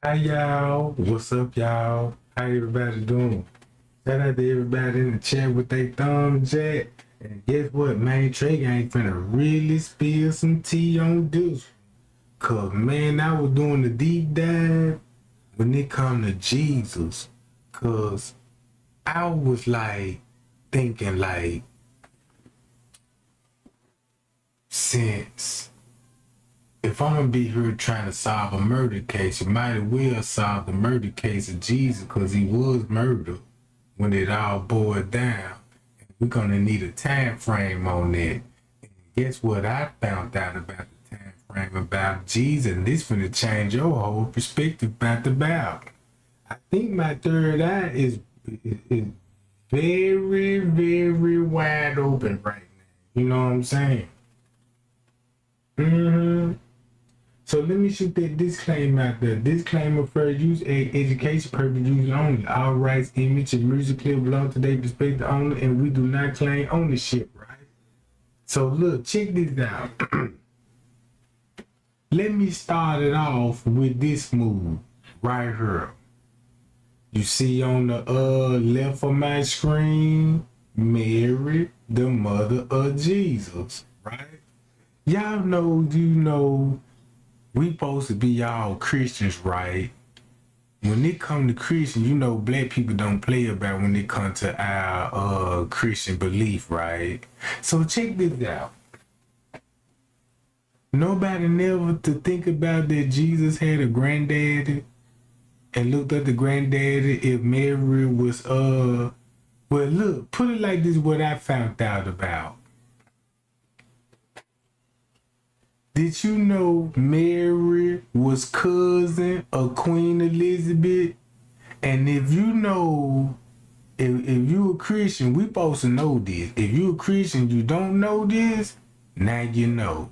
Hi y'all, what's up y'all? How everybody doing? Shout out to everybody in the chat with their thumbs at. And guess what, man? Tregang finna really spill some tea on this. Cause man, I was doing the deep dive when it come to Jesus. Cause I was like thinking like since if I'm gonna be here trying to solve a murder case, you might as well solve the murder case of Jesus because he was murdered when it all boiled down. We're gonna need a time frame on that. And guess what I found out about the time frame about Jesus? And this gonna change your whole perspective about the Bible. I think my third eye is very, very wide open right now. You know what I'm saying? So let me shoot that disclaimer out there. Disclaimer for use education purpose use only. All rights, image, and music clip belong to their respective owner, and we do not claim ownership, right? So look, check this out. Let me start it off with this move right here. You see on the left of my screen, Mary, the mother of Jesus, right? Y'all know, we supposed to be all Christians, right? When it come to Christian, black people don't play about when it comes to our Christian belief, right? So check this out. Nobody never to think about that Jesus had a granddaddy and looked at the granddaddy if Mary was well look, put it like this, what I found out about. Did you know Mary was cousin of Queen Elizabeth? And if you a Christian, we supposed to know this. If you a Christian, you don't know this, now you know.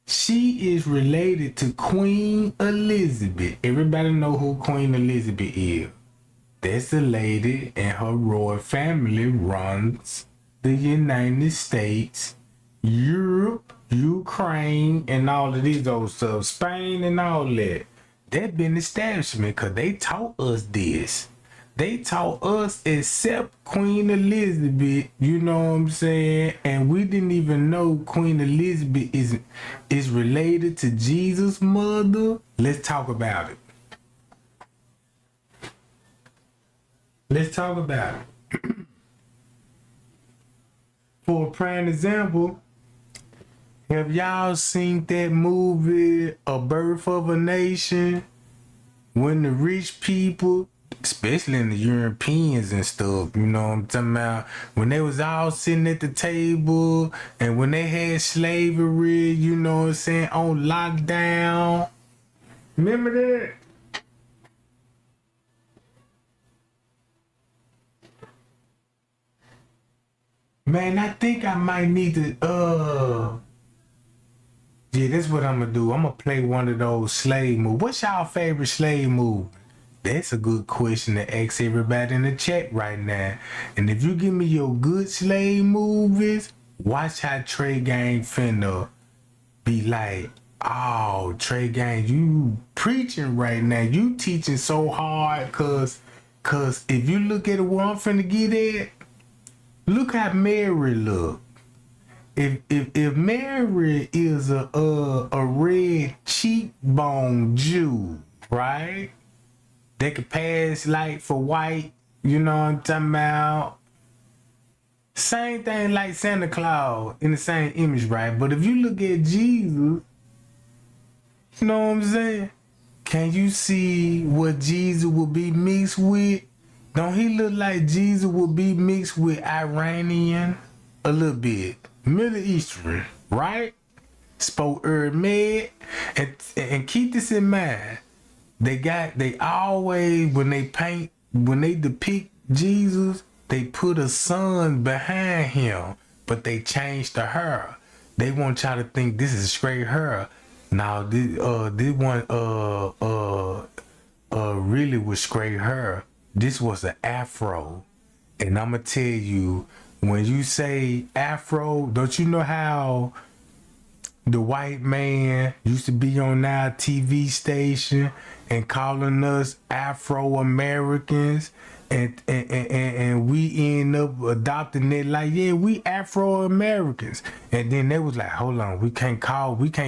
She is related to Queen Elizabeth. Everybody know who Queen Elizabeth is. That's the lady and her royal family runs the United States, Europe, Ukraine, and all of these old stuff, Spain and all that. That been establishment because they taught us this. They taught us except Queen Elizabeth, you know what I'm saying? And we didn't even know Queen Elizabeth is related to Jesus' mother. Let's talk about it. Let's talk about it. For a prime example, have y'all seen that movie, A Birth of a Nation? When the rich people, especially in the Europeans and stuff, you know what I'm talking about? When they was all sitting at the table and when they had slavery, you know what I'm saying, on lockdown. Remember that? Man, I think I might need to, yeah, that's what I'm gonna do. I'm gonna play one of those slave movies. What's y'all favorite slave movie? That's a good question to ask everybody in the chat right now. And if you give me your good slave movies, watch how Tregang finna be like, oh, Tregang, you preaching right now. You teaching so hard, cause if you look at what I'm finna get at, look how Mary look. If Mary is a red cheekbone Jew, right? They could pass like for white, you know what I'm talking about? Same thing like Santa Claus in the same image, right? But if you look at Jesus, you know what I'm saying? Can you see what Jesus will be mixed with? Don't he look like Jesus will be mixed with Iranian a little bit? Middle Eastern, right? Spoke Med, and keep this in mind. They always, when they depict Jesus, they put a sun behind him, but they change the hair. They want y'all to think this is straight hair. Now this one really was straight hair. This was an afro. And I'ma tell you, when you say afro, don't you know how the white man used to be on our TV station and calling us Afro-Americans, and we end up adopting it like, yeah, we Afro-Americans. And then they was like, hold on, we can't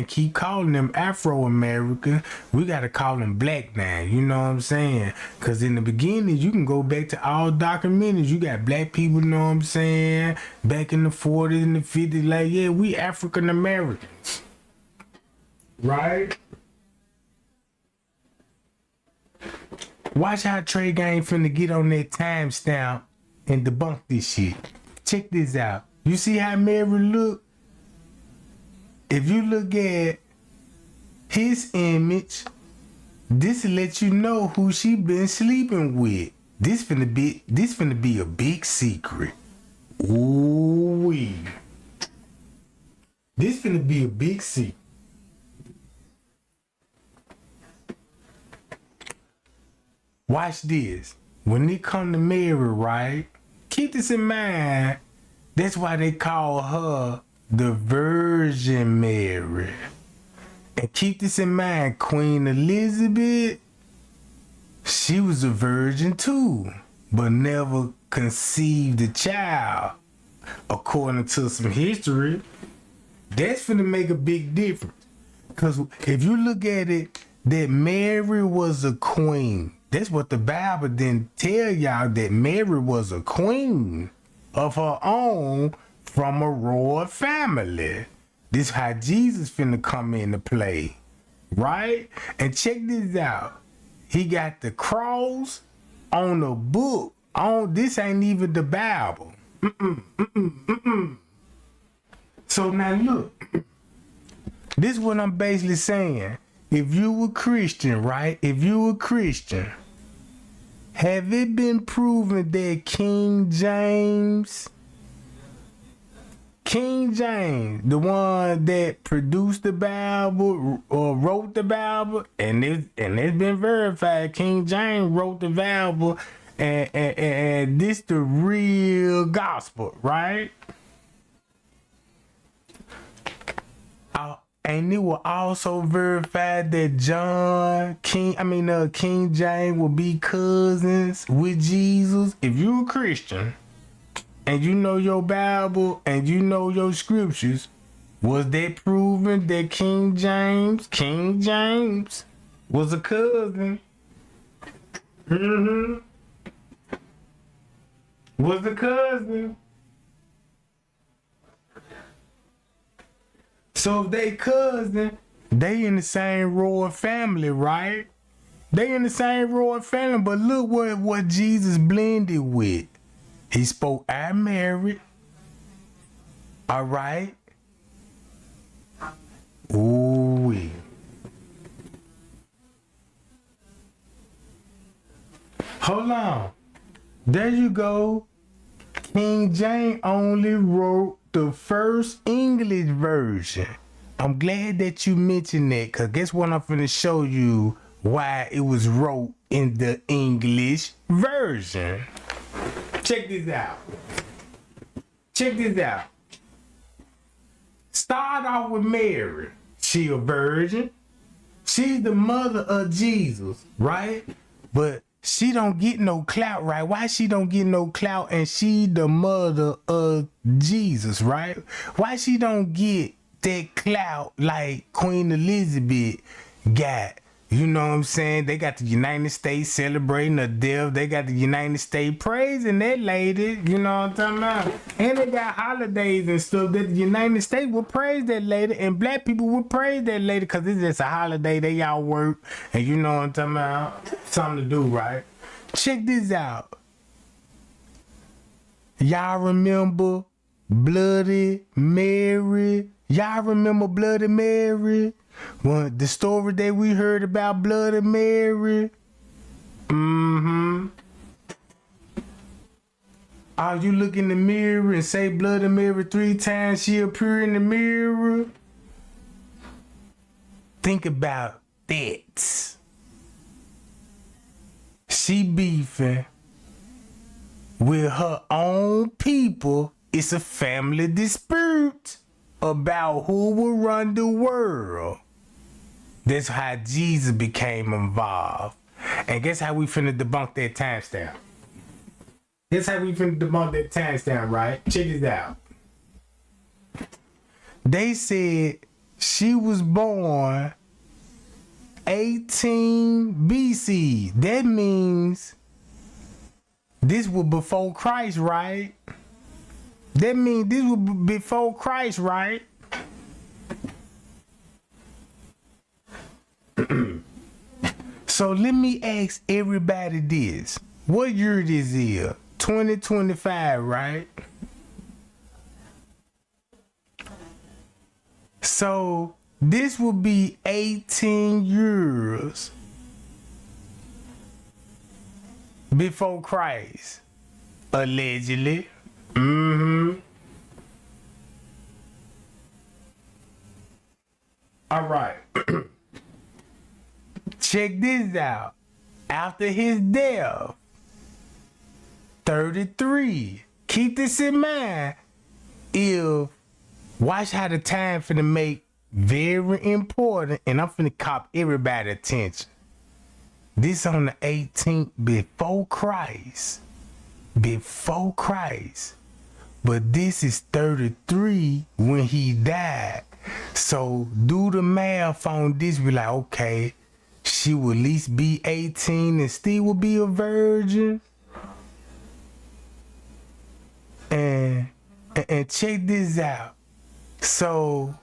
keep calling them Afro-Americans. We gotta call them black now, you know what I'm saying? Cause in the beginning, you can go back to all documentaries. You got black people, you know what I'm saying? Back in the 40s and the 50s, like, yeah, we African-Americans. Right? Watch how Tregang finna get on that timestamp and debunk this shit. Check this out. You see how Mary look? If you look at his image, this will let you know who she been sleeping with. This finna be a big secret. Ooh-wee. This finna be a big secret. Watch this. When it come to Mary, right? Keep this in mind. That's why they call her the Virgin Mary. And keep this in mind, Queen Elizabeth, she was a virgin too, but never conceived a child. According to some history, that's finna make a big difference. Because if you look at it, that Mary was a queen. That's what the Bible didn't tell y'all, that Mary was a queen of her own from a royal family. This how Jesus finna come into play, right? And check this out. He got the cross on the book. This ain't even the Bible. So now look, this is what I'm basically saying. If you were Christian, right? If you were Christian, have it been proven that King James, the one that produced the Bible or wrote the Bible, and it's been verified, King James wrote the Bible, and this the real gospel, right? And it will also verify that King James will be cousins with Jesus. If you're a Christian and you know your Bible and you know your scriptures, was that proven that King James was a cousin? Was a cousin. So if they cousin, they in the same royal family, right? They in the same royal family, but look what Jesus blended with. He spoke Aramaic, all right? Ooh-wee. Hold on. There you go. King James only wrote the first English version. I'm glad that you mentioned that, because guess what, I'm finna show you why it was wrote in the English version. Check this out. Start off with Mary. She a virgin. She's the mother of Jesus, right? But she don't get no clout, right? Why she don't get no clout and she the mother of Jesus, right? Why she don't get that clout like Queen Elizabeth got? You know what I'm saying? They got the United States celebrating her death. They got the United States praising that lady. You know what I'm talking about? And they got holidays and stuff that the United States will praise that lady, and black people will praise that lady because it's just a holiday. They all work, and you know what I'm talking about? Something to do, right? Check this out. Y'all remember Bloody Mary? Y'all remember Bloody Mary? Well, the story that we heard about Bloody Mary. Oh, you look in the mirror and say Bloody Mary 3 times, she appear in the mirror. Think about that. She beefing with her own people. It's a family dispute. about who will run the world. That's how Jesus became involved. And guess how we finna debunk that timestamp? Guess how we finna debunk that timestamp, right? Check this out. They said she was born 18 BC. That means this was before Christ, right? That means this was before Christ, right? So let me ask everybody this. What year this is? 2025, right? So this will be 18 years before Christ, allegedly. All right. Check this out. After his death, 33. Keep this in mind. Watch how the time finna make very important, and I'm finna cop everybody attention. This on the 18th before Christ. Before Christ. But this is 33 when he died. So do the math on this. Be like, okay, she will at least be 18 and still will be a virgin. And check this out. So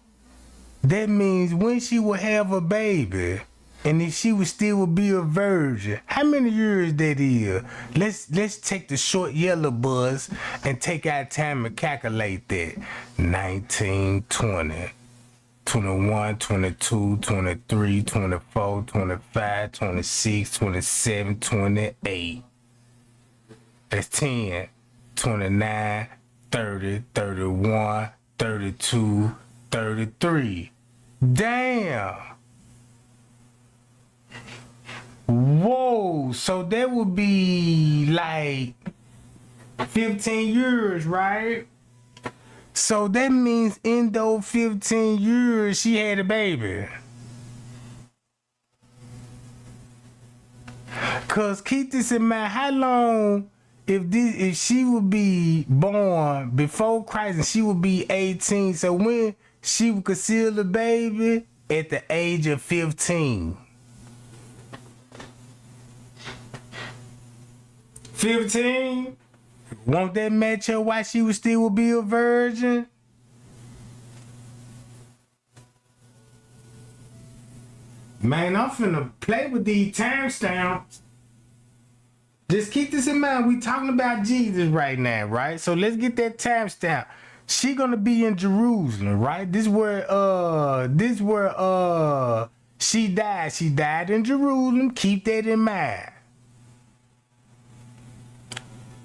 that means when she will have a baby, and if she would still be a virgin, how many years that is? Let's take the short yellow bus and take our time and calculate that. 19, 20, 21, 22, 23, 24, 25, 26, 27, 28. That's 10, 29, 30, 31, 32, 33. Damn. Whoa, so that would be like 15 years, right? So that means in those 15 years, she had a baby. Cause keep this in mind, how long if she would be born before Christ and she would be 18, so when she would conceal the baby at the age of 15. 15? Won't that match her why she would still be a virgin? Man, I'm finna play with these timestamps. Just keep this in mind. We talking about Jesus right now, right? So let's get that timestamp. She gonna be in Jerusalem, right? This where she died. She died in Jerusalem. Keep that in mind.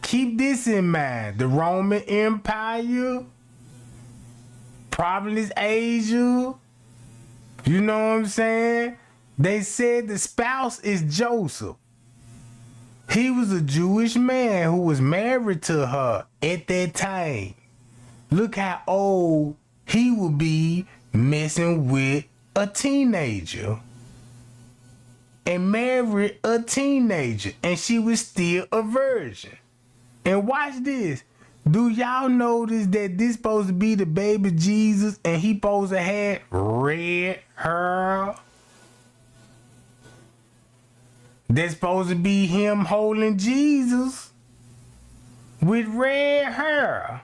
Keep this in mind. The Roman Empire, Providence, Asia. You know what I'm saying? They said the spouse is Joseph. He was a Jewish man who was married to her at that time. Look how old he would be messing with a teenager. And married a teenager. And she was still a virgin. And watch this. Do y'all notice that this supposed to be the baby Jesus and he supposed to have red hair? That's supposed to be him holding Jesus with red hair.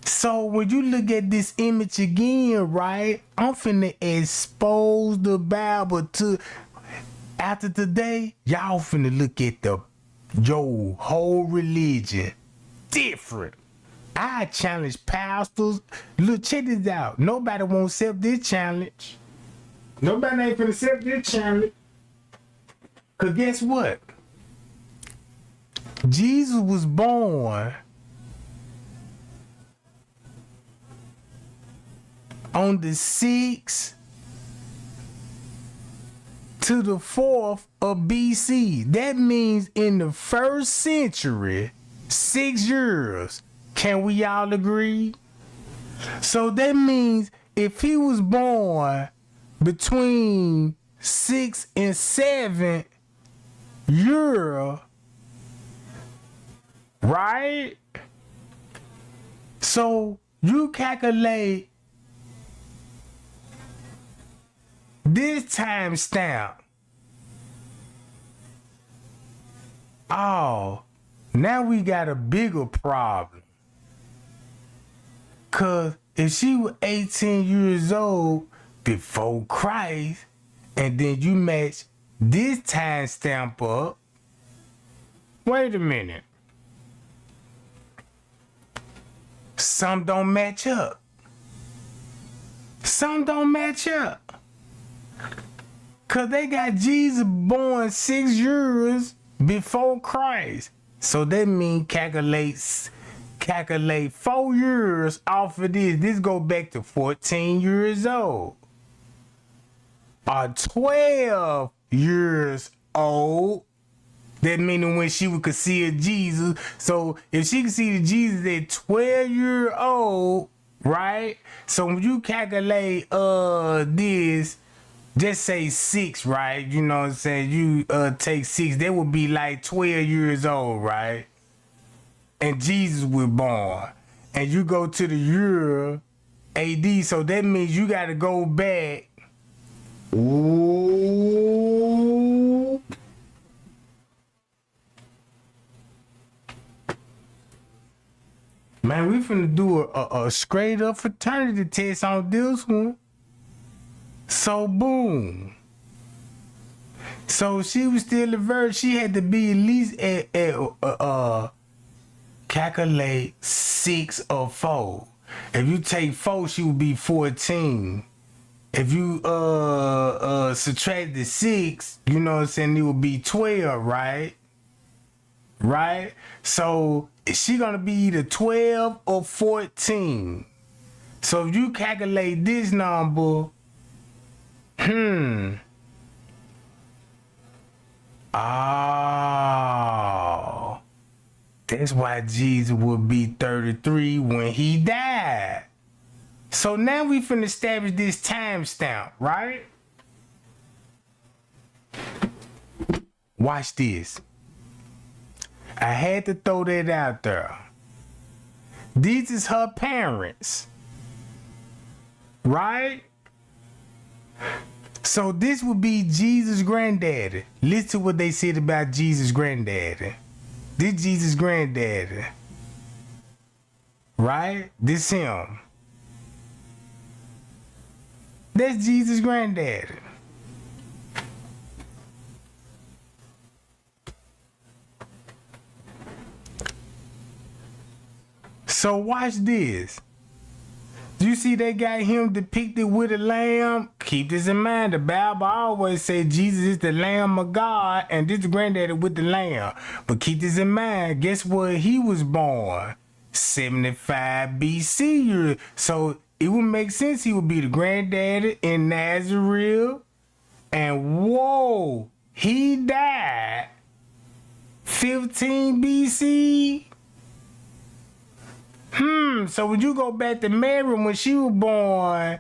So when you look at this image again, right, I'm finna expose the Bible to, after today, y'all finna look at your whole religion different. I challenge pastors. Look, check this out. Nobody won't accept this challenge. Nobody ain't finna accept this challenge. Cause guess what? Jesus was born on the 6th to the 4th of BC. That means in the 1st century, 6 years. Can we all agree? So that means if he was born between 6 and 7 years, right? So you calculate this time stamp. Oh, now we got a bigger problem. Cause if she was 18 years old before Christ, and then you match this time stamp up, wait a minute. Some don't match up. Some don't match up. Cause they got Jesus born 6 years before Christ. So that means calculate 4 years off of this. This go back to 14 years old. Or 12 years old. That meaning when she would consider Jesus. So if she could see the Jesus at 12-year-old, right? So when you calculate this, just say 6, right? You know what I'm saying? You take 6, that would be like 12 years old, right? And Jesus was born. And you go to the year AD, so that means you gotta go back. Ooh. Man, we finna do a straight up fraternity test on this one. So boom. So she was still a virgin. She had to be at least at calculate 6 or 4. If you take 4, she would be 14. If you subtract the 6, you know what I'm saying, it would be 12, right? Right? So she gonna be either 12 or 14. So if you calculate this number, oh, that's why Jesus would be 33 when he died. So now we finna establish this time stamp, right? Watch this. I had to throw that out there. These is her parents, right? So this would be Jesus' granddaddy. Listen to what they said about Jesus' granddaddy. This Jesus' granddaddy, right? This him. That's Jesus' granddaddy. So watch this. You see they got him depicted with a lamb? Keep this in mind. The Bible always say Jesus is the Lamb of God and this granddaddy with the lamb. But keep this in mind. Guess what? He was born 75 BC. So it would make sense he would be the granddaddy in Nazareth. And whoa, he died 15 BC. So when you go back to Mary when she was born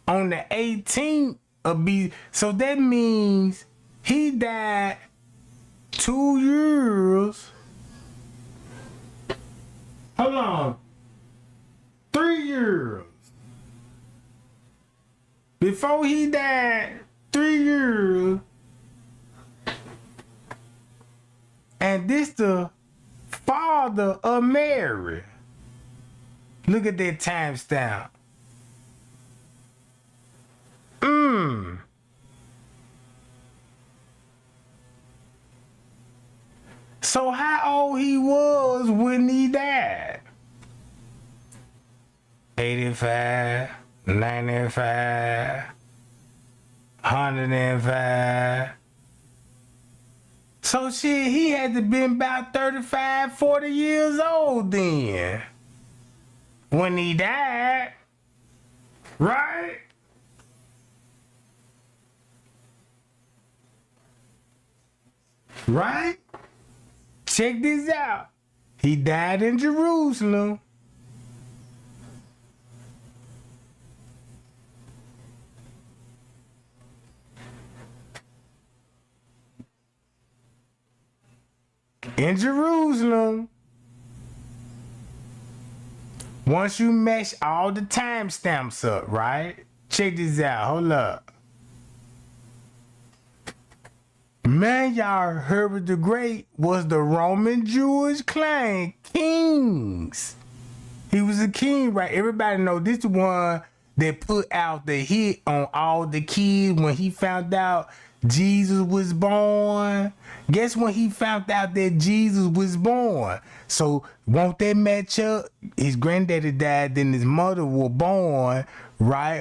on the 18th of BC, so that means he died 2 years. Hold on. 3 years. Before he died, 3 years. And this the father of Mary. Look at that time stamp. So how old he was when he died? 85, 95, 105. So shit, he had to been about 35, 40 years old then. When he died, right? Right? Check this out. He died in Jerusalem. in Jerusalem. Once you mesh all the timestamps up, right? Check this out. Hold up. Man, y'all, Herod the Great was the Roman Jewish clan kings. He was a king, right? Everybody know this the one that put out the hit on all the kids when he found out Jesus was born. Guess when he found out that Jesus was born? So won't that match up? His granddaddy died, then his mother was born, right?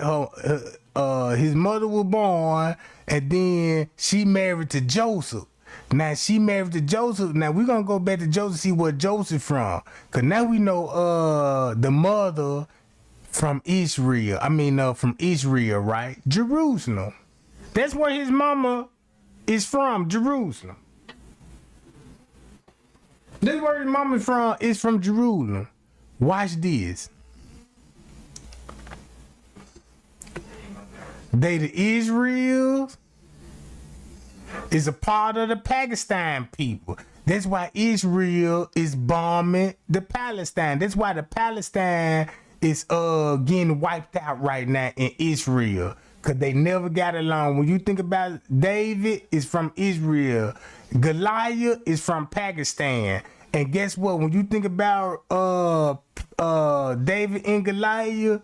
His mother was born, and then she married to Joseph. Now she married to Joseph. Now we're gonna go back to Joseph, see where Joseph from. Cause now we know the mother from Israel. From Israel, right? Jerusalem. That's where his mama is from, Jerusalem. That's where his mama is from Jerusalem. Watch this. They the Israels is a part of the Pakistan people. That's why Israel is bombing the Palestine. That's why the Palestine is getting wiped out right now in Israel. Cause they never got along. When you think about David is from Israel. Goliath is from Pakistan. And guess what? When you think about David and Goliath,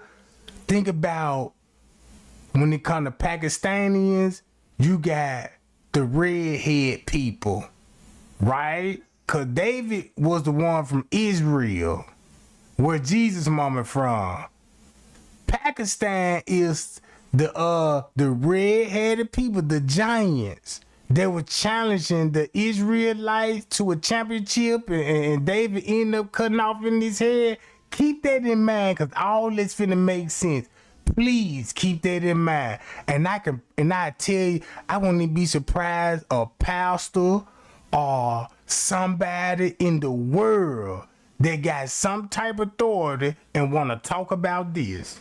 think about when it comes to Pakistanians, you got the redhead people, right? Cause David was the one from Israel, where Jesus' mama from. Pakistan is the red-headed people, the giants. They were challenging the Israelites to a championship, and David ended up cutting off in his head. Keep that in mind, cause all this finna make sense. Please keep that in mind. And I tell you, I wouldn't be surprised a pastor or somebody in the world that got some type of authority and want to talk about this.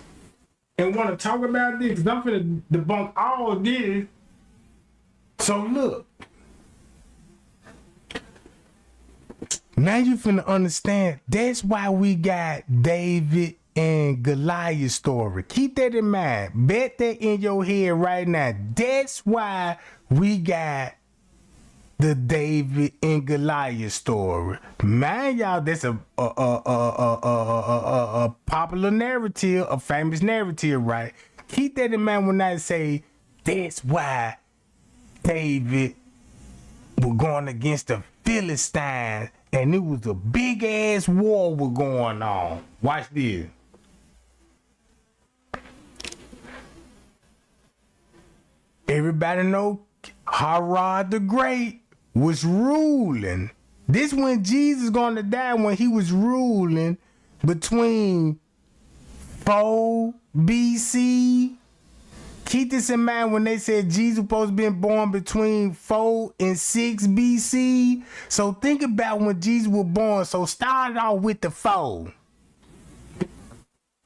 And want to talk about this, because I'm finna debunk all this. So look, now you finna understand, that's why we got David and Goliath story. Keep that in mind. Bet that in your head right now. That's why we got the David and Goliath story. Man, y'all, that's a popular narrative, a famous narrative, right? Keep that in mind when I say that's why David was going against the Philistines, and it was a big ass war was going on. Watch this. Everybody know Herod the Great was ruling. This when Jesus gonna die, when he was ruling between 4 BC. Keep this in mind when they said Jesus supposed to be born between 4 and 6 BC. So think about when Jesus was born. So start off with the 4.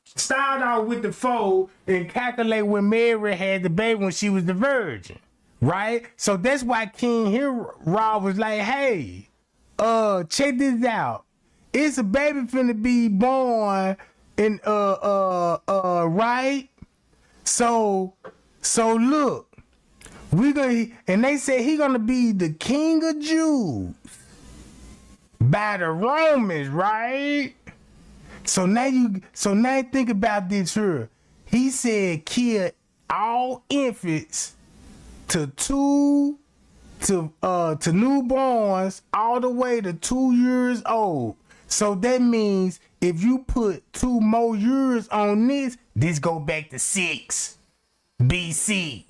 Start off with the 4 and calculate when Mary had the baby when she was the virgin. Right? So that's why King Herod was like, hey, check this out. It's a baby finna be born in right? So look, and they say he gonna be the king of Jews by the Romans, right? So now think about this here. He said kill all infants to newborns all the way to 2 years old. So that means if you put 2 more years on this go back to 6 BC.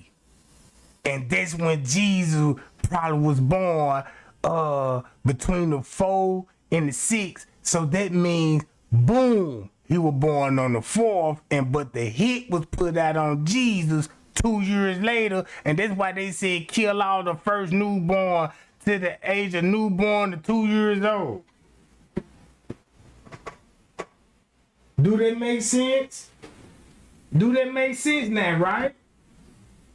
And that's when Jesus probably was born between the 4 and the 6. So that means, boom, he was born on the 4th, but the hit was put out on Jesus 2 years later, and that's why they said kill all the first newborn to the age of newborn to 2 years old. Do that make sense? Do that make sense now, right?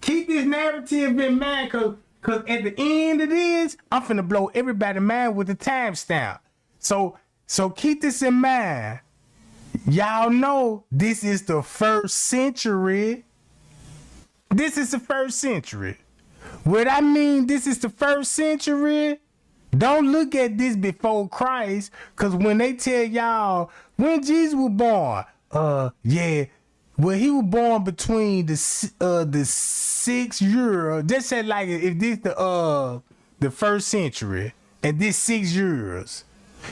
Keep this narrative in mind, because Cause at the end of this, I'm finna blow everybody's mind with the timestamp. So keep this in mind. Y'all know this is the 1st century. This is the 1st century. What I mean, this is the 1st century. Don't look at this before Christ, cause when they tell y'all when Jesus was born, yeah, well he was born between the 6 years. Just say like if this the 1st century and this 6 years,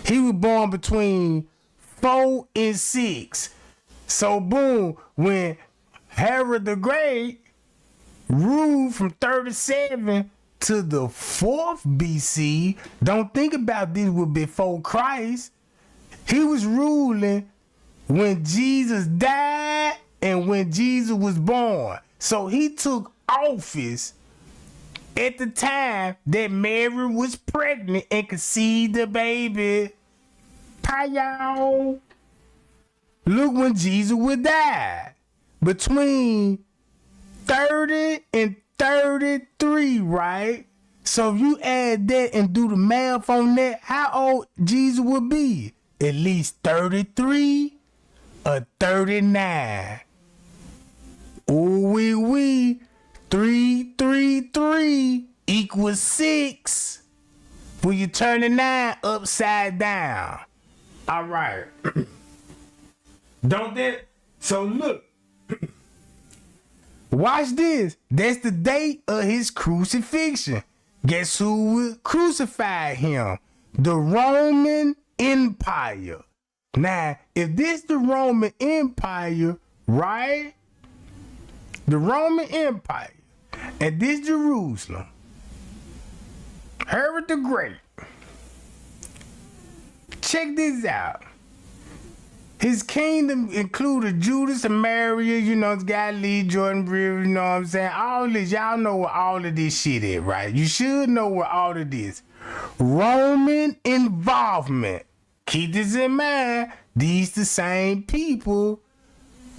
he was born between 4 and 6. So boom, when Herod the Great ruled from 37 to the 4th BC, don't think about this was before Christ. He was ruling when Jesus died and when Jesus was born. So he took office at the time that Mary was pregnant and conceived the baby. Y'all. Look when Jesus would die. Between 30 and 33, right? So if you add that and do the math on that, how old Jesus would be? At least 33 or 39. Ooh wee. 3 equals 6. When you turn the 9 upside down. All right. Don't that? So look. Watch this. That's the date of his crucifixion. Guess who would crucify him? The Roman Empire. Now, if this the Roman Empire, right? The Roman Empire, and this Jerusalem, Herod the Great. Check this out. His kingdom included Judah, Samaria, Galilee, Jordan River, you know what I'm saying? All this, y'all know where all of this shit is, right? You should know where all of this. Roman involvement. Keep this in mind. These the same people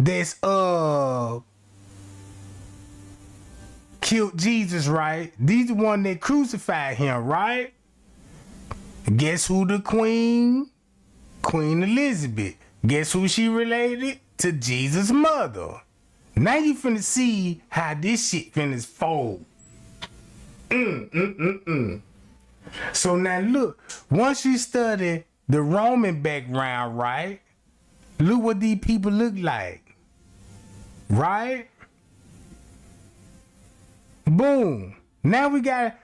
that's killed Jesus, right? These the one that crucified him, right? Guess who the queen? Queen Elizabeth. Guess who she related? To Jesus' mother. Now you finna see how this shit finna fold. So now look, once you study the Roman background, right? Look what these people look like. Right? Boom. Now we got,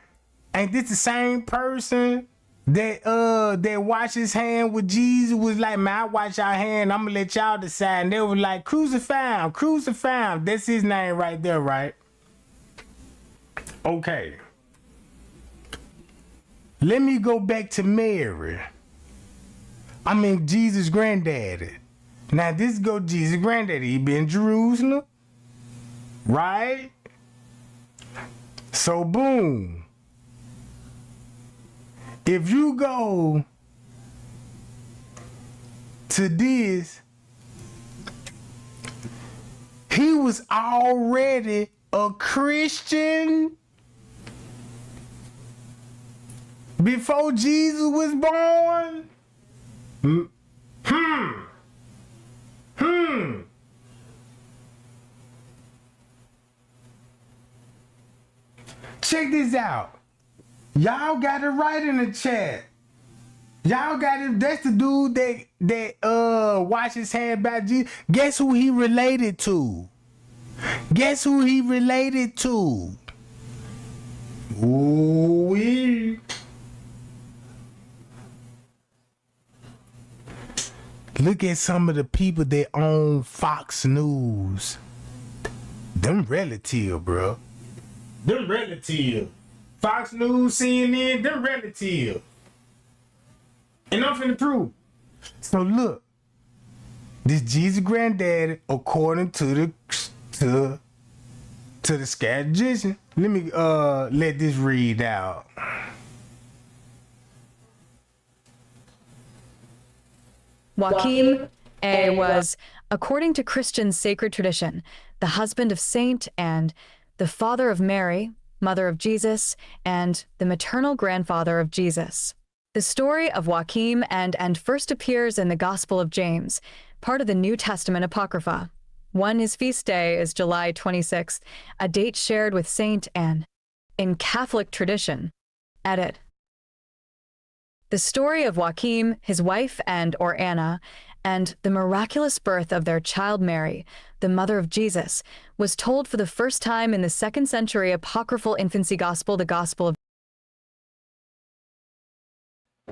ain't this the same person that washed his hand with Jesus? Was like, man, I wash your hand, I'm gonna let y'all decide. And they were like, crucify him. That's his name right there, right? Okay. Let me go back to Mary. I mean, Jesus' granddaddy. Now this go Jesus' granddaddy. He been in Jerusalem, right? So boom. If you go to this, he was already a Christian before Jesus was born. Check this out. Y'all got it right in the chat. Y'all got it. That's the dude that washed his hand by Jesus. Guess who he related to? Guess who he related to? Ooh-wee. Look at some of the people that own Fox News. Them relative, bro. Them relative. Fox News, CNN, them relative. And I'm finna prove. So look, this Jesus granddaddy, according to the strategist. Let me let this read out. Joachim A. was, according to Christian sacred tradition, the husband of Saint and the father of Mary, mother of Jesus, and the maternal grandfather of Jesus. The story of Joachim and first appears in the Gospel of James, part of the New Testament Apocrypha. His feast day is July 26th, a date shared with Saint Anne. In Catholic tradition, edit. The story of Joachim, his wife or Anna, and the miraculous birth of their child Mary, the mother of Jesus, was told for the first time in the 2nd century apocryphal infancy gospel, the Gospel of...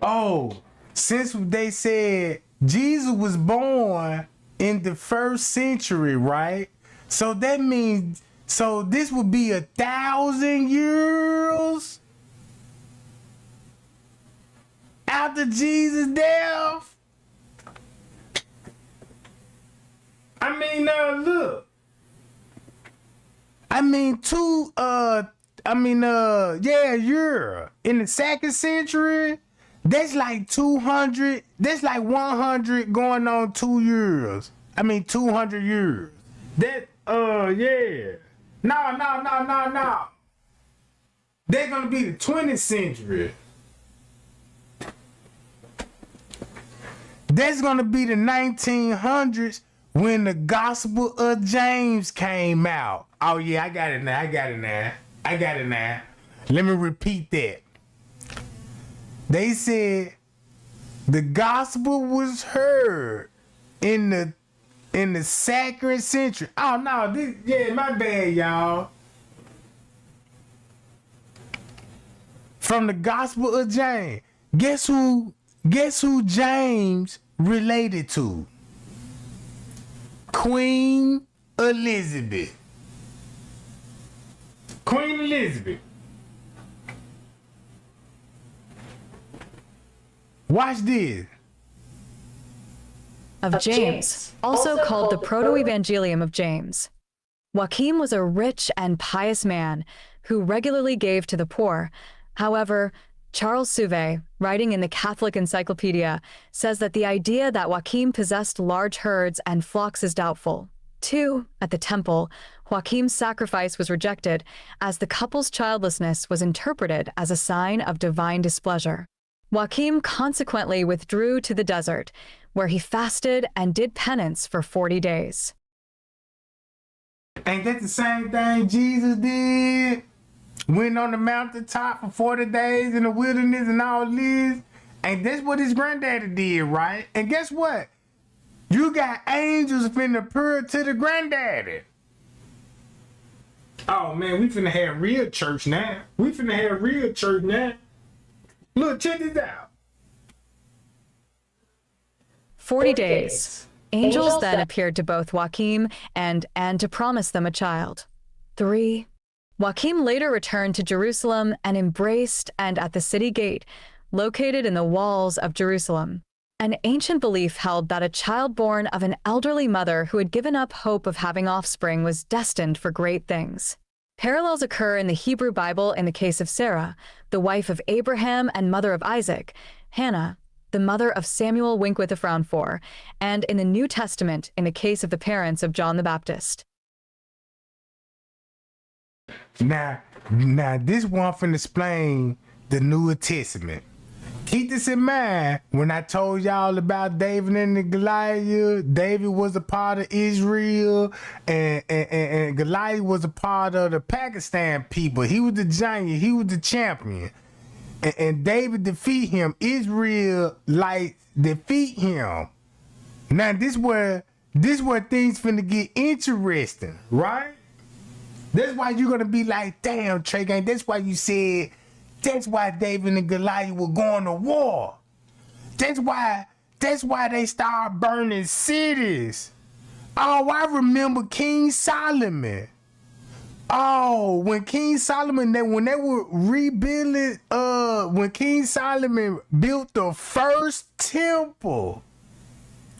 Oh, since they said Jesus was born in the 1st century, right? So that means, so this would be 1,000 years after Jesus' death? I mean, look. I mean, yeah, in the 2nd century, that's like 200, that's like 100 going on 2 years. I mean, 200 years. That, yeah. No. They're gonna be the 20th century. That's gonna be the 1900s when the Gospel of James came out. Oh yeah, I got it now. Let me repeat that. They said the gospel was heard in the 2nd century. Oh no, my bad, y'all. From the Gospel of James. Guess who James related to? Queen Elizabeth. Queen Elizabeth. Watch this. Of James, also called the Proto-Evangelium of James. Joachim was a rich and pious man who regularly gave to the poor. However, Charles Suvet, writing in the Catholic Encyclopedia, says that the idea that Joachim possessed large herds and flocks is doubtful. 2. At the temple, Joachim's sacrifice was rejected as the couple's childlessness was interpreted as a sign of divine displeasure. Joachim consequently withdrew to the desert, where he fasted and did penance for 40 days. Ain't that the same thing Jesus did? Went on the mountaintop for 40 days in the wilderness and all this. And that's what his granddaddy did, right? And guess what? You got angels finna appear to the granddaddy. Oh man, we finna have real church now. Look, check this out. 40 days. Angels then appeared to both Joachim and to promise them a child. 3. Joachim later returned to Jerusalem and embraced and at the city gate, located in the walls of Jerusalem. An ancient belief held that a child born of an elderly mother who had given up hope of having offspring was destined for great things. Parallels occur in the Hebrew Bible in the case of Sarah, the wife of Abraham and mother of Isaac, Hannah, the mother of Samuel Winkwith, and in the New Testament in the case of the parents of John the Baptist. Now this one finna explain the New Testament. Keep this in mind, when I told y'all about David and the Goliath, David was a part of Israel, and Goliath was a part of the Pakistan people. He was the giant, he was the champion. And David defeat him. Israel defeat him. Now this where things finna get interesting, right? That's why you're gonna be like, damn, Tregang, that's why you said, that's why David and Goliath were going to war. That's why they started burning cities. Oh, I remember King Solomon. Oh, when King Solomon, when they were rebuilding, when King Solomon built the first temple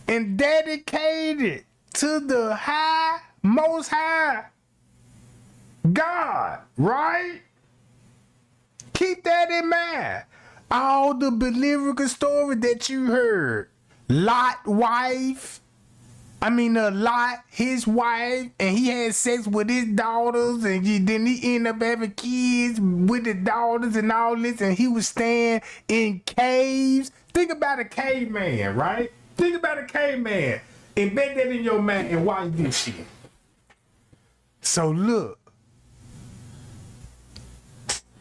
and dedicated to the most high God, right? Keep that in mind. All the biblical stories that you heard, Lot wife, Lot, his wife, and he had sex with his daughters, and then he ended up having kids with the daughters and all this, and he was staying in caves. Think about a caveman, right? Think about a caveman. Embed that in your mind and watch this shit. So look.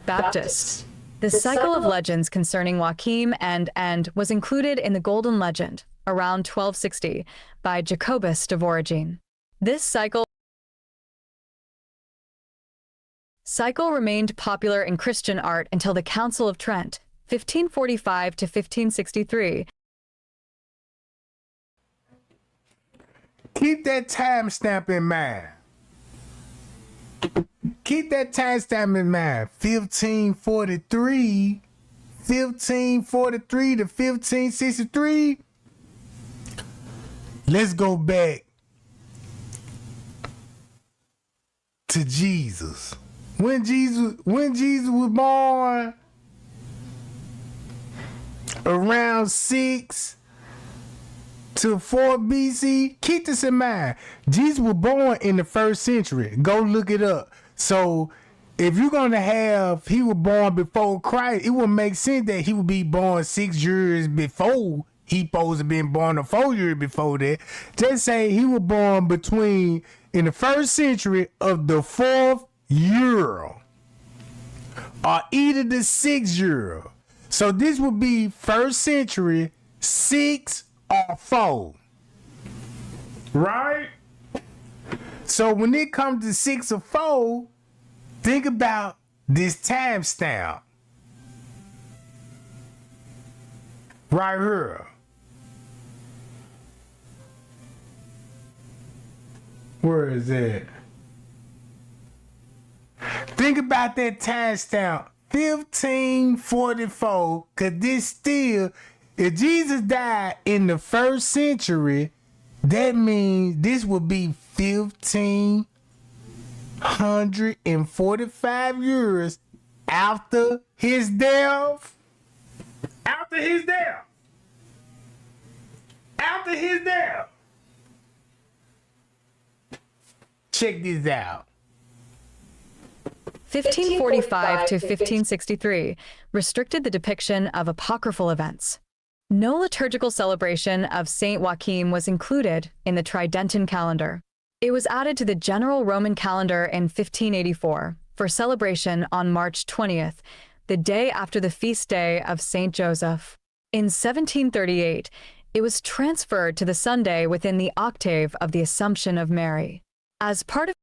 Baptist. The cycle of legends concerning Joachim and was included in the Golden Legend around 1260 by Jacobus de Voragine. This cycle remained popular in Christian art until the Council of Trent, 1545 to 1563. Keep that timestamp in mind. Keep that timestamp in mind. 1543 to 1563. Let's go back to Jesus. When Jesus was born, around 6 to 4 BC. Keep this in mind. Jesus was born in the 1st century. Go look it up. So if you're going to have he was born before Christ, it would make sense that he would be born 6 years before he supposed to been born, or 4 years before that. Just say he was born between in the 1st century of the 4th year or either the 6th year. So this would be 1st century 6 or 4. Right? So when it comes to 6 or 4, think about this timestamp. Right here. Where is it? Think about that timestamp. 1544. Cause this still, if Jesus died in the 1st century, that means this would be 1545 years after his death. After his death. After his death. Check this out. 1545 to 1563 restricted the depiction of apocryphal events. No liturgical celebration of Saint Joachim was included in the Tridentan calendar. It was added to the general Roman calendar in 1584 for celebration on March 20th, the day after the feast day of Saint Joseph. In 1738, it was transferred to the Sunday within the octave of the Assumption of Mary. As part of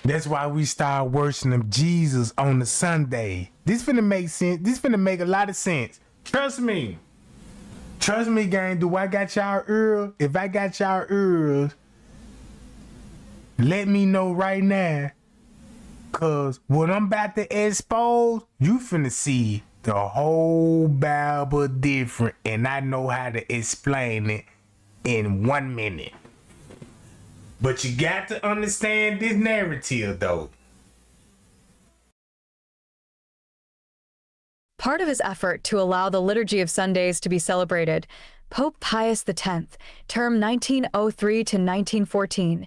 That's why we start worshiping Jesus on the Sunday. This finna make sense. This finna make a lot of sense. Trust me. Trust me, gang. Do I got y'all ears? If I got y'all ears, let me know right now. Cause what I'm about to expose, you finna see the whole Bible different. And I know how to explain it in 1 minute. But you got to understand this narrative, though. Part of his effort to allow the Liturgy of Sundays to be celebrated, Pope Pius X, term 1903 to 1914,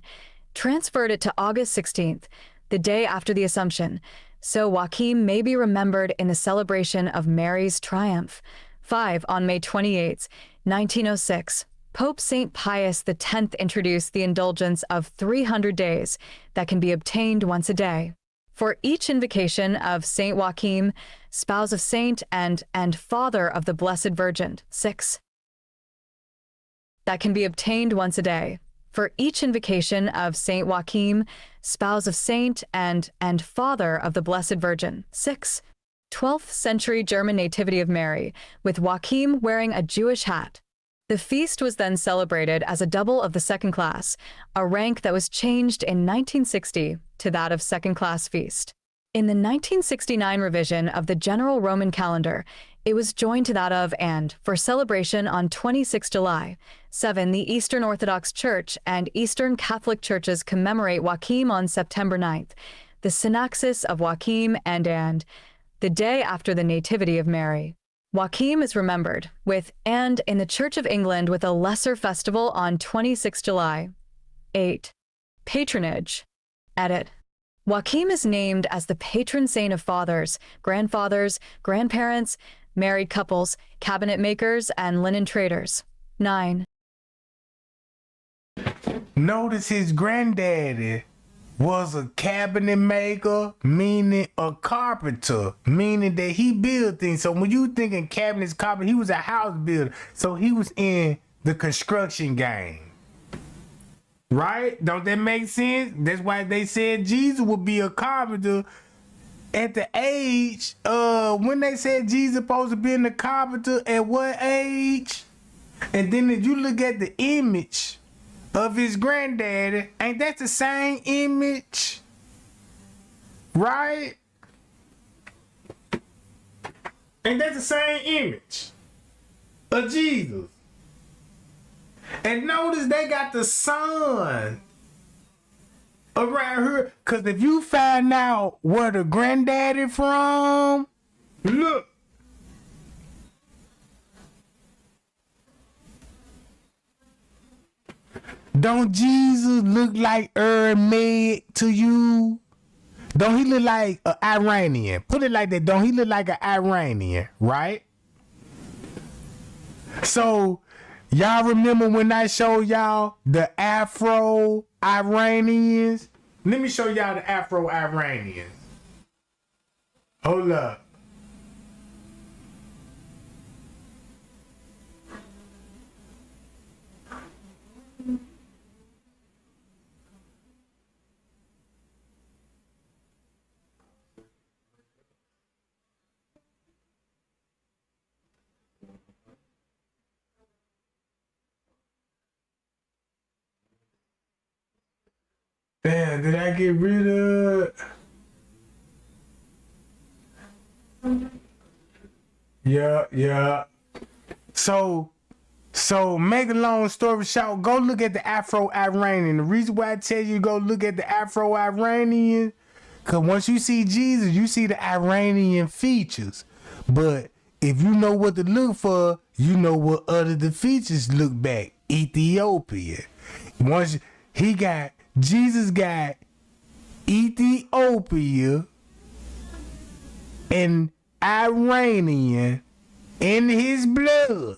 transferred it to August 16th, the day after the Assumption, so Joachim may be remembered in the celebration of Mary's triumph. 5. On May 28, 1906, Pope St. Pius X introduced the indulgence of 300 days that can be obtained once a day. For each invocation of St. Joachim, spouse of Saint and father of the Blessed Virgin. 6. That can be obtained once a day. For each invocation of St. Joachim, spouse of Saint and father of the Blessed Virgin. 6. 12th century German Nativity of Mary, with Joachim wearing a Jewish hat. The feast was then celebrated as a double of the second class, a rank that was changed in 1960 to that of second-class feast. In the 1969 revision of the general Roman calendar, it was joined to that of and for celebration on 26 July. 7. The Eastern Orthodox Church and Eastern Catholic Churches commemorate Joachim on September 9th, the Synaxis of Joachim and the day after the Nativity of Mary. Joachim is remembered with and in the Church of England with a lesser festival on 26 July. 8. Patronage. Edit. Joachim is named as the patron saint of fathers, grandfathers, grandparents, married couples, cabinet makers, and linen traders. 9. Notice his granddaddy was a cabinet maker, meaning a carpenter, meaning that he built things. So when you thinking cabinets, carpenter, he was a house builder. So he was in the construction game. Right? Don't that make sense? That's why they said Jesus would be a carpenter at the age, when they said Jesus supposed to be in the carpenter, at what age? And then if you look at the image of his granddaddy, ain't that the same image? Right? Ain't that the same image of Jesus? And notice they got the son around here. Cause if you find out where the granddaddy from, look. Don't Jesus look like Med to you? Don't he look like an Iranian? Put it like that. Don't he look like an Iranian, right? So, y'all remember when I showed y'all the Afro-Iranians? Let me show y'all the Afro-Iranians. Hold up. Damn, did I get rid of? Yeah. So make a long story short, go look at the Afro-Iranian. The reason why I tell you to go look at the Afro-Iranian, because once you see Jesus, you see the Iranian features. But if you know what to look for, you know what other the features look back. Ethiopia. Once Jesus got Ethiopia and Iranian in his blood.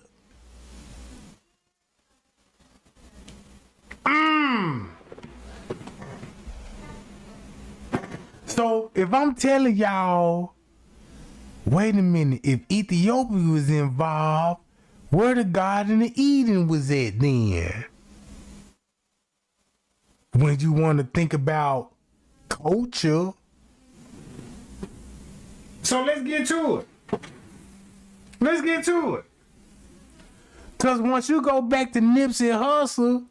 So if I'm telling y'all, wait a minute, if Ethiopia was involved, where the Garden of Eden was at then? When you want to think about culture. So let's get to it. Because once you go back to Nipsey Hussle,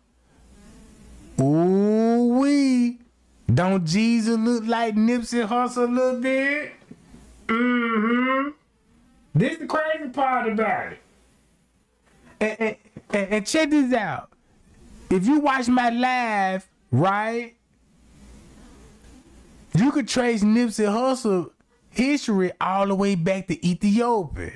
don't Jesus look like Nipsey Hussle a little bit? This is the crazy part about it. And check this out. If you watch my live, right, you could trace Nipsey Hussle history all the way back to Ethiopia.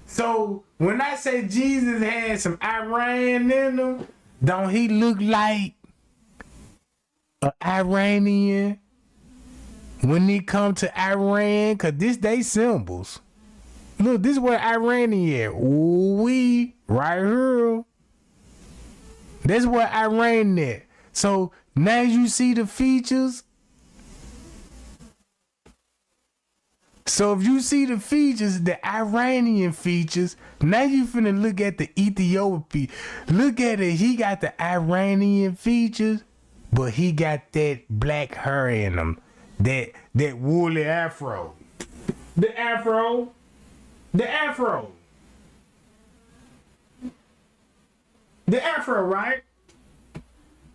So when I say Jesus had some Iran in him, don't he look like an Iranian when he come to Iran? Cause this they symbols. Look, this is where Iranian at. Right here. That's where Iran at. So now you see the features. So if you see the features, the Iranian features, now you finna look at the Ethiopian. Look at it, he got the Iranian features, but he got that black hair in him. That woolly afro. The afro, right?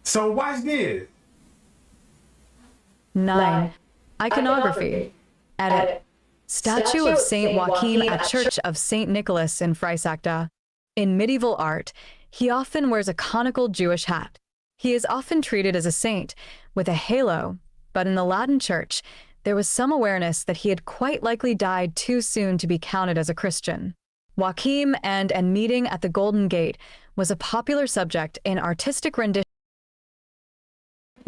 So watch this. 9. Iconography. Edit. Statue of Saint Joachim at Church of Saint Nicholas in Freisachta. In medieval art, he often wears a conical Jewish hat. He is often treated as a saint with a halo, but in the Latin Church, there was some awareness that he had quite likely died too soon to be counted as a Christian. Joachim and meeting at the Golden Gate was a popular subject in artistic rendition.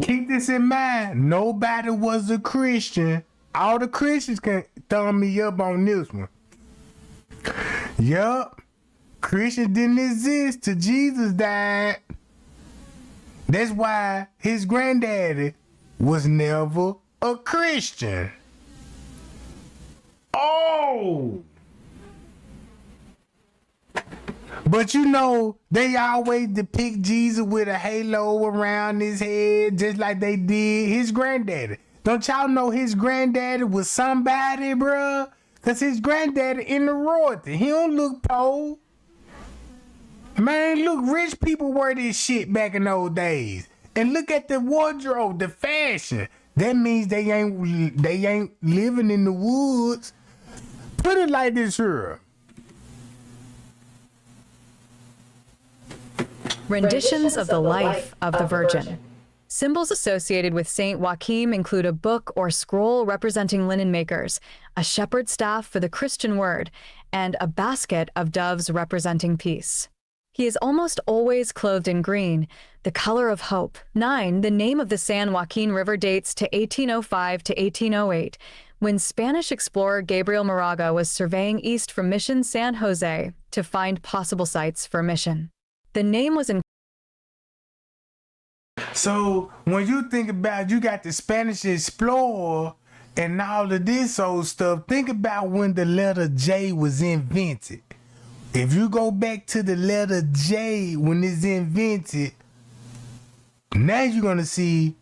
Keep this in mind. Nobody was a Christian. All the Christians can thumb me up on this one. Yup. Christians didn't exist till Jesus died. That's why his granddaddy was never a Christian. Oh! But you know, they always depict Jesus with a halo around his head, just like they did his granddaddy. Don't y'all know his granddaddy was somebody, bruh? Cause his granddaddy in the royalty. He don't look poor. Man, look, rich people wear this shit back in those days. And look at the wardrobe, the fashion. That means they ain't living in the woods. Put it like this here. Renditions of the life of the Virgin. Symbols associated with Saint Joachim include a book or scroll representing linen makers, a shepherd's staff for the Christian word, and a basket of doves representing peace. He is almost always clothed in green, the color of hope. 9. The name of the San Joaquin River dates to 1805 to 1808, when Spanish explorer Gabriel Moraga was surveying east from Mission San Jose to find possible sites for a mission. The name was in. So when you think about, you got the Spanish explorer and all of this old stuff, think about when the letter J was invented. If you go back to the letter J when it's invented, now you're gonna see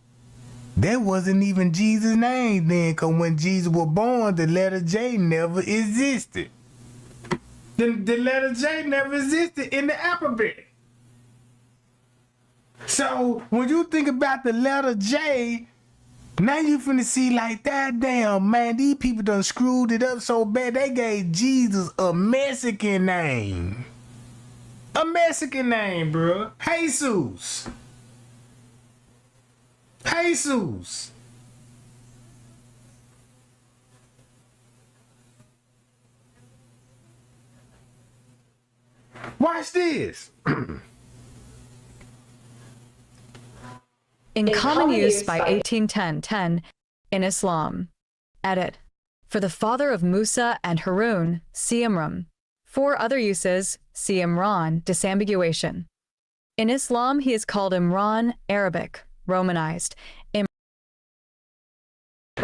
that wasn't even Jesus' name then, because when Jesus was born, the letter J never existed. The letter J never existed in the alphabet. So when you think about the letter J, now you finna see like that, damn man, these people done screwed it up so bad they gave Jesus a Mexican name. A Mexican name, bro. Jesus. Jesus. Watch this. In common use by 1810 in Islam. Edit. For the father of Musa and Harun, see Imran. For other uses, see Imran, disambiguation. In Islam, he is called Imran, Arabic, Romanized.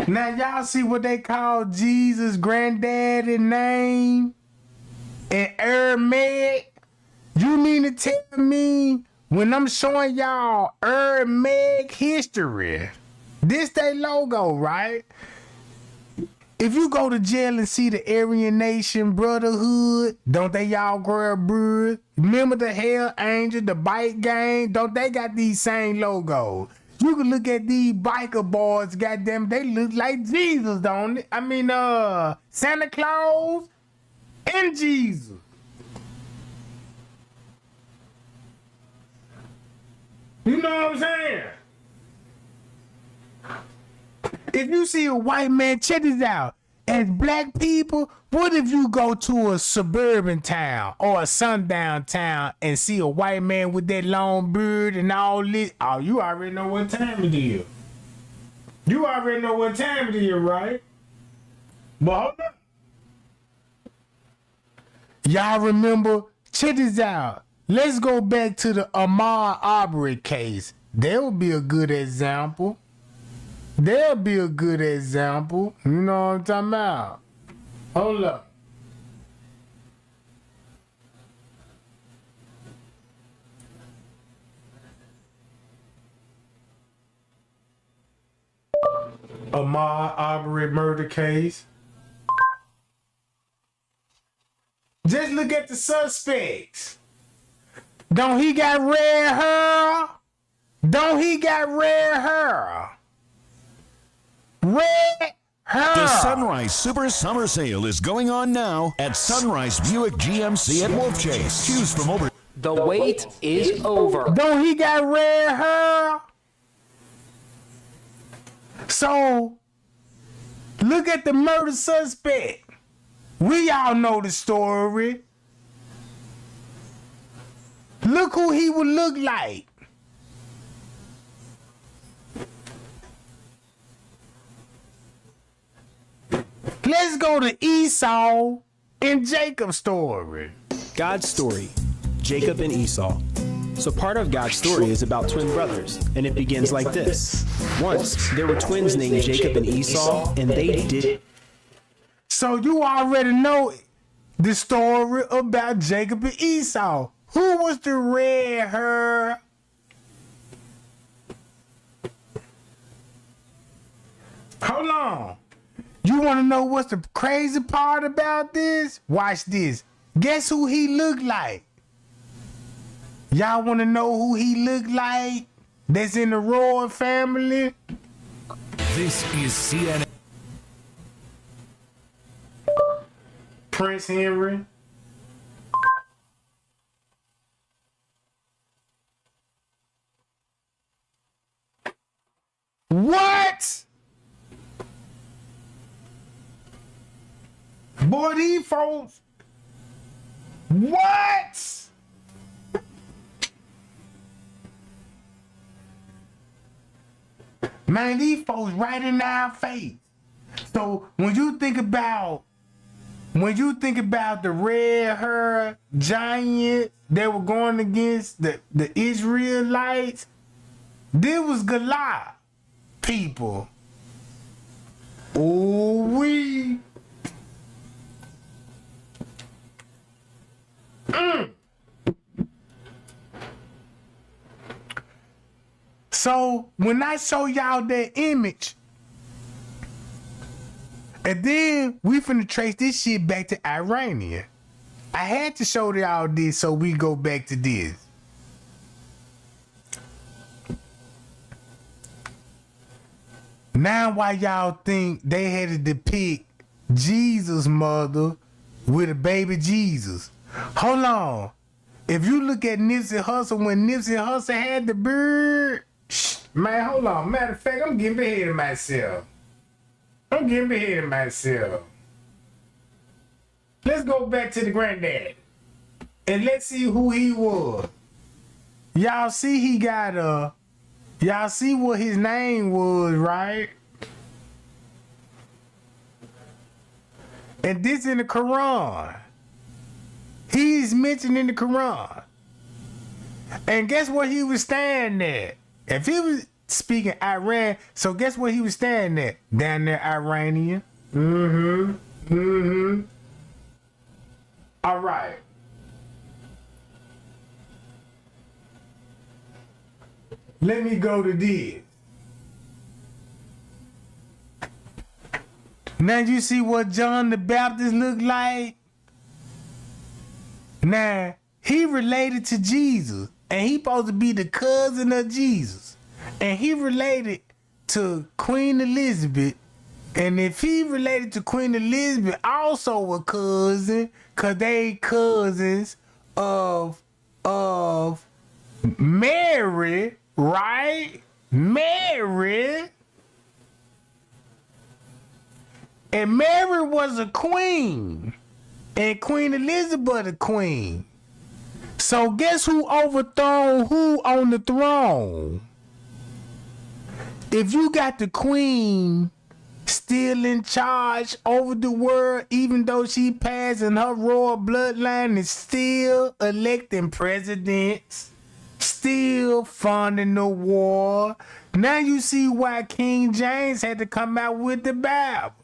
Now y'all see what they call Jesus' granddaddy name in Aramaic? You mean to tell me when I'm showing y'all Aramaic history, this they logo, right? If you go to jail and see the Aryan Nation Brotherhood, don't they y'all grab birds? Remember the Hell Angel, the Bike Gang? Don't they got these same logos? You can look at these biker boys, goddamn, they look like Jesus, don't they? I mean, Santa Claus and Jesus. You know what I'm saying? If you see a white man, check this out. As black people, what if you go to a suburban town or a sundown town and see a white man with that long beard and all this? Oh, you already know what time it is. You already know what time it is, right? But hold up. Y'all remember? Check this out. Let's go back to the Ahmaud Arbery case. That would be a good example. That'll be a good example. You know what I'm talking about? Hold up. Ahmaud Arbery murder case. Just look at the suspects. Don't he got red hair? Don't he got red hair? Red hair. The Sunrise Super Summer Sale is going on now at Sunrise Buick GMC at Wolf Chase. Choose from over. The wait is over. Don't he got red hair? So, Look at the murder suspect. We all know the story. Look who he would look like. Let's go to Esau and Jacob's story. God's story, Jacob and Esau. So part of God's story is about twin brothers, and it begins like this. Once, there were twins named Jacob and Esau, and they did... So you already know the story about Jacob and Esau. Who was the red hair? Hold on. You want to know what's the crazy part about this? Watch this. Guess who he looked like? Y'all want to know who he looked like? That's in the royal family? This is CNN. Prince Henry. What? Boy, these folks. What? Man, these folks right in our face. So when you think about the red hair giant that were going against the Israelites, there was Goliath people. Oh, we. So when I show y'all that image, and then we finna trace this shit back to Iranian. I had to show y'all this so we go back to this. Now why y'all think they had to depict Jesus' mother with a baby Jesus? Hold on. If you look at Nipsey Hussle, when Nipsey Hussle had the beard, man, hold on. Matter of fact, I'm getting ahead of myself. Let's go back to the granddad. And let's see who he was. Y'all see y'all see what his name was, right? And this in the Quran. He's mentioned in the Quran. And guess what he was standing at? If he was speaking Iran, so guess what he was standing at? Down there, Iranian. All right. Let me go to this. Now you see what John the Baptist looked like? Now, he related to Jesus, and he supposed to be the cousin of Jesus. And he related to Queen Elizabeth. And if he related to Queen Elizabeth, also a cousin, cause they cousins of Mary, right? Mary. And Mary was a queen. And Queen Elizabeth a queen. So guess who overthrown who on the throne? If you got the queen still in charge over the world, even though she passed and her royal bloodline is still electing presidents, still funding the war. Now you see why King James had to come out with the Bible.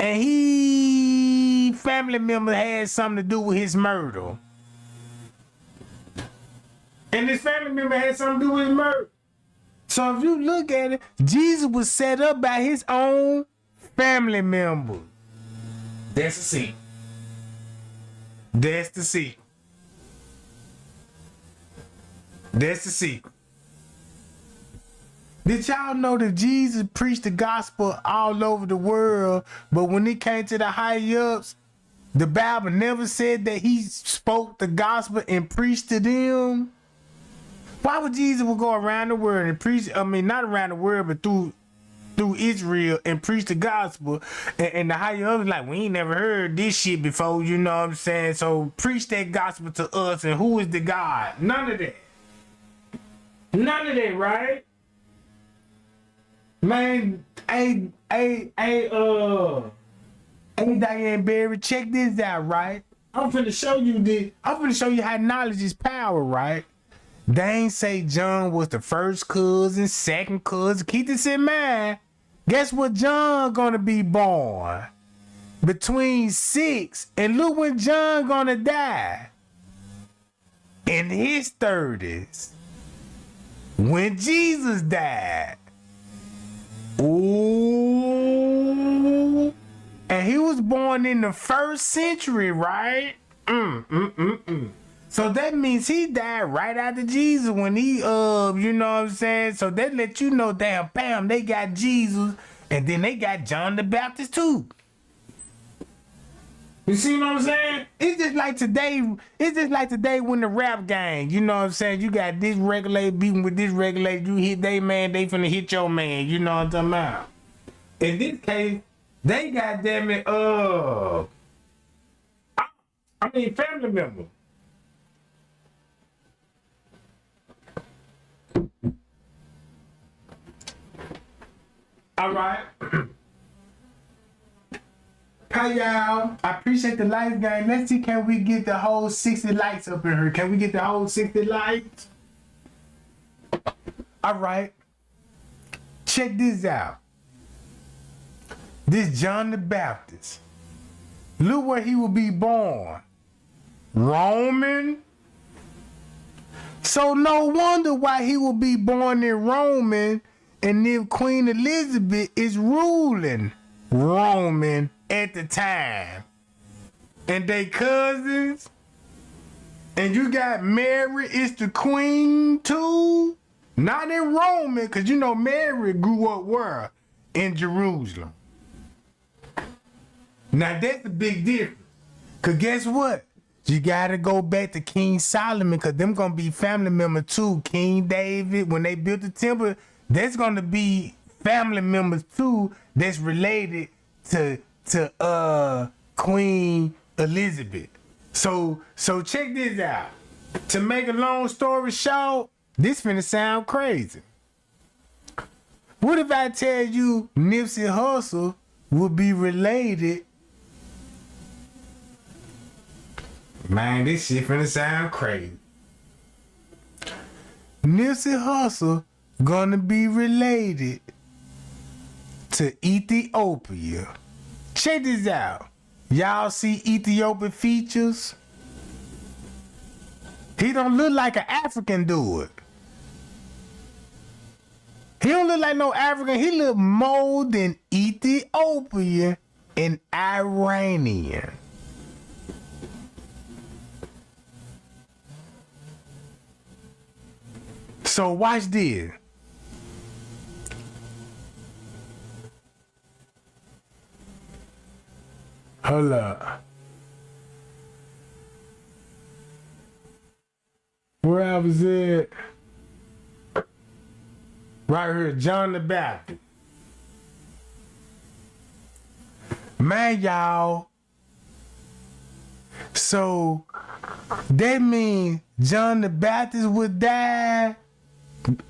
And family member had something to do with his murder. And his family member had something to do with his murder. So if you look at it, Jesus was set up by his own family member. That's the secret. That's the secret. That's the secret. Did y'all know that Jesus preached the gospel all over the world, but when it came to the high ups, the Bible never said that he spoke the gospel and preached to them? Why would Jesus go around the world and preach? I mean, not around the world, but through through Israel and preach the gospel, and the higher ups like, we ain't never heard this shit before, you know what I'm saying? So preach that gospel to us, and who is the God? None of that. None of that, right? Man, hey, Diane Berry, check this out, right? I'm finna show you this. I'm finna show you how knowledge is power, right? They ain't say John was the first cousin, second cousin. Keep this in mind. Guess what John gonna be born? Between 6, and look when John gonna die. In his 30s. When Jesus died. Ooh. And he was born in the 1st century, right? So that means he died right after Jesus when he, you know what I'm saying? So that let you know, damn, bam, they got Jesus, and then they got John the Baptist too. You see what I'm saying? It's just like today when the rap gang, you know what I'm saying? You got this regulator beating with this regulator, you hit they man, they finna hit your man, you know what I'm talking about? In this case, they goddamn it, family member. All right. Hi, y'all. I appreciate the lights, gang. Let's see, can we get the whole 60 lights up in here? Can we get the whole 60 lights? All right. Check this out. This John the Baptist. Look where he will be born. Roman. So no wonder why he will be born in Roman, and if Queen Elizabeth is ruling Roman at the time. And they cousins. And you got Mary is the queen too. Not in Roman, because you know Mary grew up where? In Jerusalem. Now that's a big difference. Because guess what? You gotta go back to King Solomon, because them gonna be family members too. King David, when they built the temple, there's gonna be family members too that's related to Queen Elizabeth. So check this out. To make a long story short, this finna sound crazy. What if I tell you Nipsey Hussle would be related? Man, this shit finna sound crazy. Nipsey Hussle gonna be related to Ethiopia. Check this out. Y'all see Ethiopian features? He don't look like an African dude. He don't look like no African. He look more than Ethiopian and Iranian. So watch this. Hold up. Where I was at? Right here, John the Baptist. Man, y'all. So that means John the Baptist would die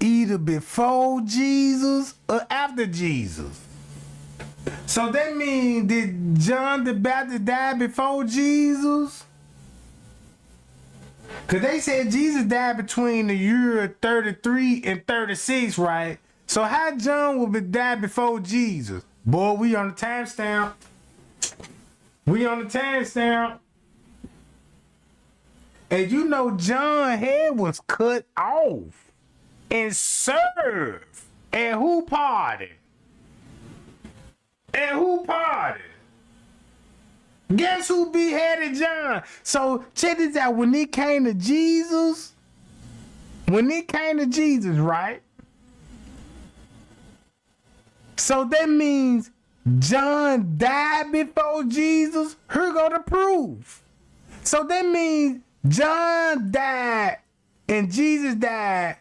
either before Jesus or after Jesus. So that means, did John the Baptist die before Jesus? Because they said Jesus died between the year 33 and 36, right? So how John would die before Jesus? Boy, we on the timestamp. We on the timestamp. And you know John's head was cut off and served. And who party? And who party? Guess who beheaded John? So check this out. When it came to Jesus, right? So that means John died before Jesus. Here go the proof. So that means John died and Jesus died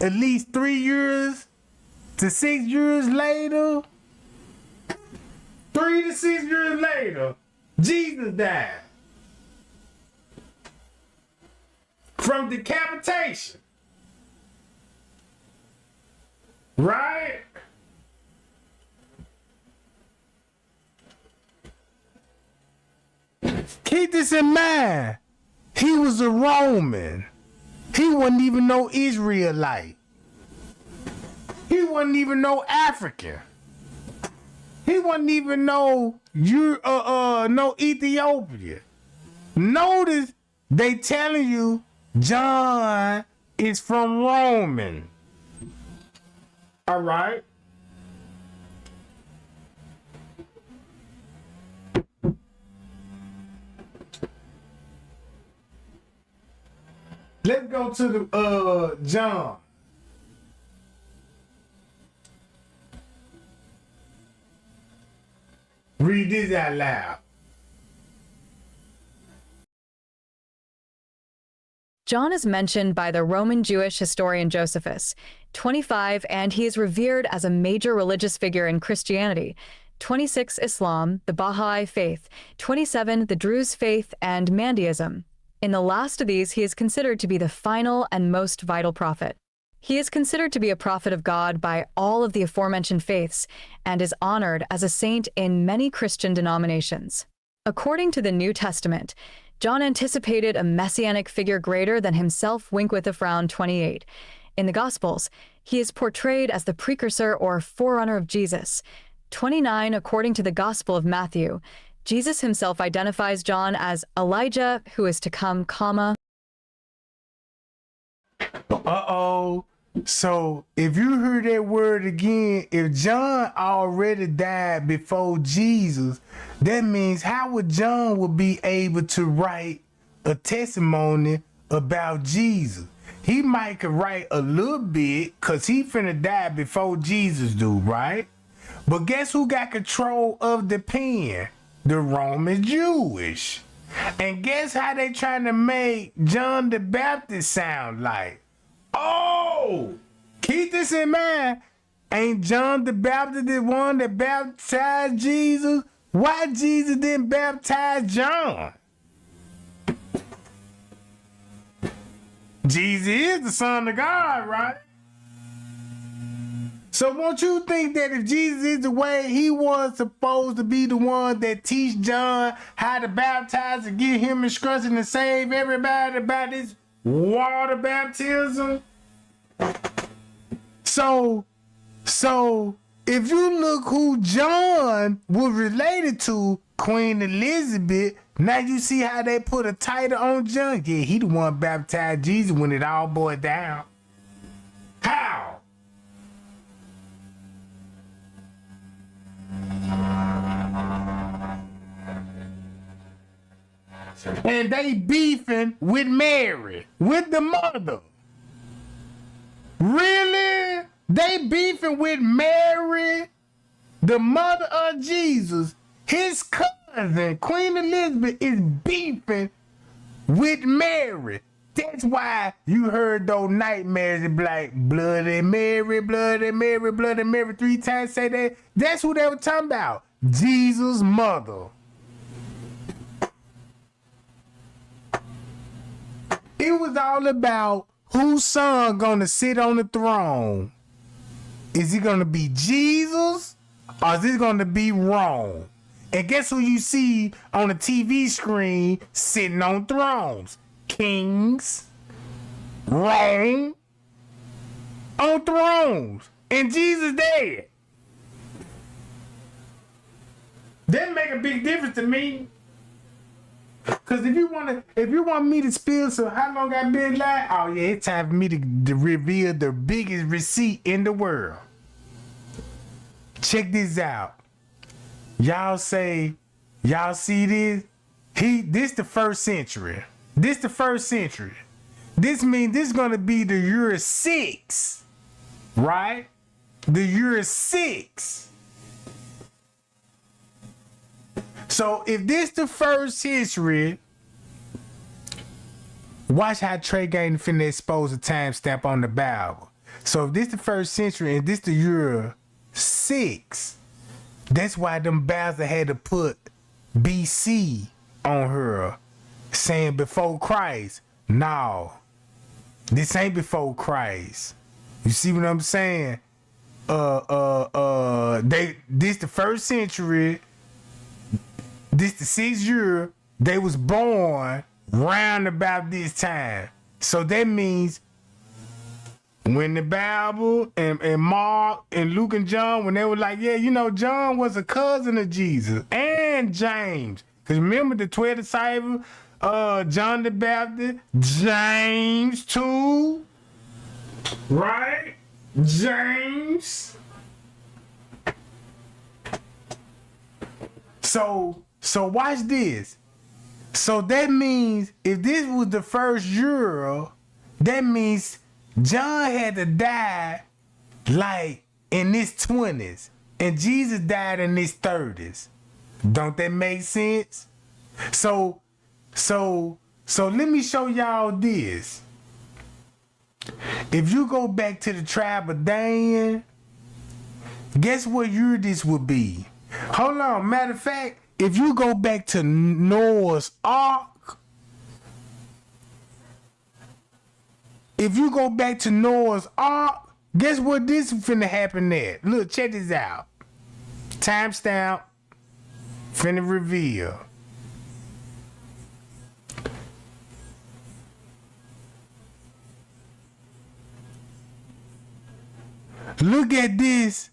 at least 3 years to 6 years later, 3 to 6 years later, Jesus died from decapitation. Right? Keep this in mind. He was a Roman. He wasn't even no Israelite. He wasn't even no African. He wasn't even no Ethiopian. Notice they telling you John is from Roman. All right. Let's go to the John. Read this out loud. John is mentioned by the Roman Jewish historian Josephus, 25, and he is revered as a major religious figure in Christianity, 26, Islam, the Baha'i faith, 27, the Druze faith, and Mandaism. In the last of these, he is considered to be the final and most vital prophet. He is considered to be a prophet of God by all of the aforementioned faiths and is honored as a saint in many Christian denominations. According to the New Testament, John anticipated a messianic figure greater than himself, wink with a frown, 28. In the Gospels, he is portrayed as the precursor or forerunner of Jesus. 29, according to the Gospel of Matthew, Jesus himself identifies John as Elijah, who is to come, comma. Uh-oh. So if you hear that word again, if John already died before Jesus, that means how would John would be able to write a testimony about Jesus? He might could write a little bit because he finna die before Jesus do, right? But guess who got control of the pen? The Roman Jewish. And guess how they trying to make John the Baptist sound like? Oh, keep this in mind. Ain't John the Baptist the one that baptized Jesus? Why Jesus didn't baptize John? Jesus is the Son of God, right? So won't you think that if Jesus is the way, he was supposed to be the one that teach John how to baptize and give him instruction to save everybody about this water baptism? So if you look who John was related to, Queen Elizabeth, now you see how they put a title on John. Yeah, he the one baptized Jesus when it all boiled down. How? And they beefing with Mary, with the mother. Really? They beefing with Mary, the mother of Jesus. His cousin, Queen Elizabeth, is beefing with Mary. That's why you heard those nightmares that be like, Bloody Mary, Bloody Mary, Bloody Mary, 3 times say that. That's who they were talking about. Jesus' mother. It was all about whose son gonna sit on the throne. Is it gonna be Jesus or is it gonna be Rome? And guess who you see on the TV screen sitting on thrones? Kings, Rome, on thrones, and Jesus dead. That make a big difference to me. Cause if you want me to spill so how long I been lying, oh yeah, it's time for me to reveal the biggest receipt in the world. Check this out. Y'all see this? This the first century. This the first century. This means this is gonna be the year 6, right? The year 6. So if this the first history, watch how Tregang finna expose a timestamp on the Bible. So if this the first century and this the year 6, that's why them Bowser had to put BC on her, saying before Christ. No, this ain't before Christ. You see what I'm saying? This the first century. This the 6th year. They was born round about this time. So that means when the Bible and Mark and Luke and John, when they were like, yeah, you know, John was a cousin of Jesus and James. Because remember the 12 disciples, John the Baptist, James too, right? James. So watch this. So that means if this was the first year, that means John had to die like in his 20s and Jesus died in his 30s. Don't that make sense? So let me show y'all this. If you go back to the tribe of Dan, guess what year this would be? Hold on, matter of fact, if you go back to Noah's Ark, guess what this finna happen there? Look, check this out. Timestamp, finna reveal. Look at this.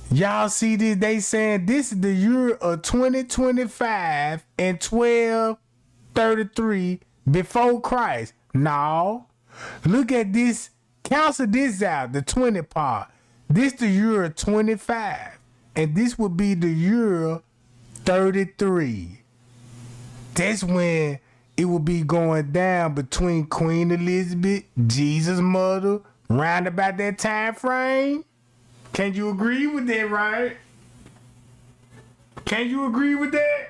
Y'all see this? They saying this is the year of 2025 and 1233 before Christ. No. Look at this. Cancel this out, the 20 part. This the year of 25. And this would be the year 33. That's when it will be going down between Queen Elizabeth, Jesus' mother, round about that time frame. Can you agree with that, right? Can you agree with that?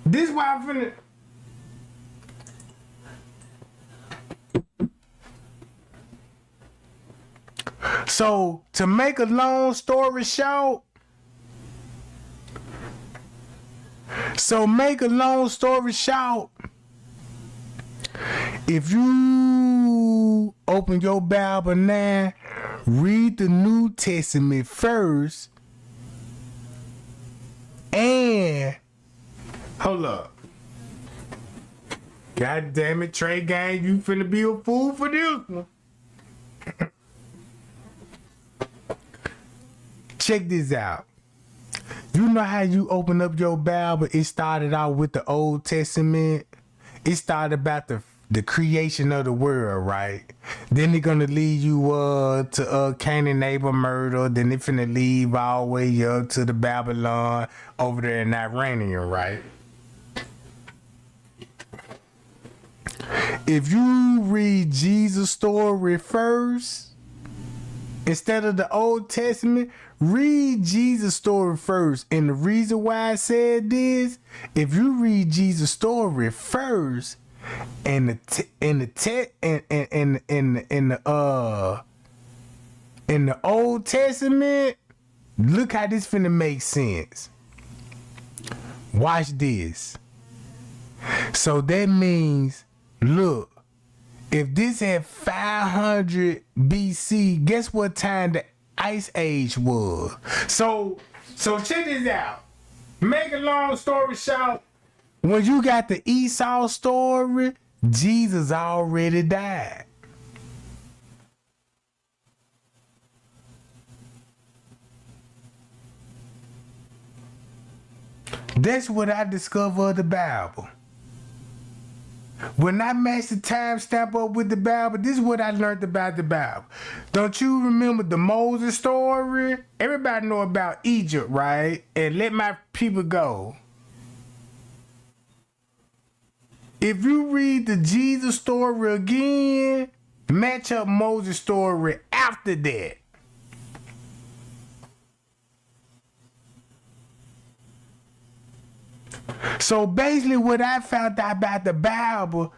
This why I'm finna... So, to make a long story short, if you open your Bible now, read the New Testament first, and hold up. God damn it, Tregang, you finna be a fool for this one. Check this out. You know how you open up your Bible, it started out with the Old Testament. It started about the creation of the world, right? Then they're gonna lead you to Cain and Abel murder. Then they finna leave all the way up to the Babylon over there in Iranian, right? If you read Jesus' story first, instead of the Old Testament, read Jesus' story first. And the reason why I said this, if you read Jesus' story first, in the Old Testament, look how this finna make sense. Watch this. So that means, look, if this at 500 BC, guess what time the Ice Age was? So check this out. Make a long story short, when you got the Esau story, Jesus already died. That's what I discovered of the Bible. When I matched the timestamp up with the Bible, this is what I learned about the Bible. Don't you remember the Moses story? Everybody know about Egypt, right? And let my people go. If you read the Jesus story again, match up Moses' story after that. So basically what I found out about the Bible,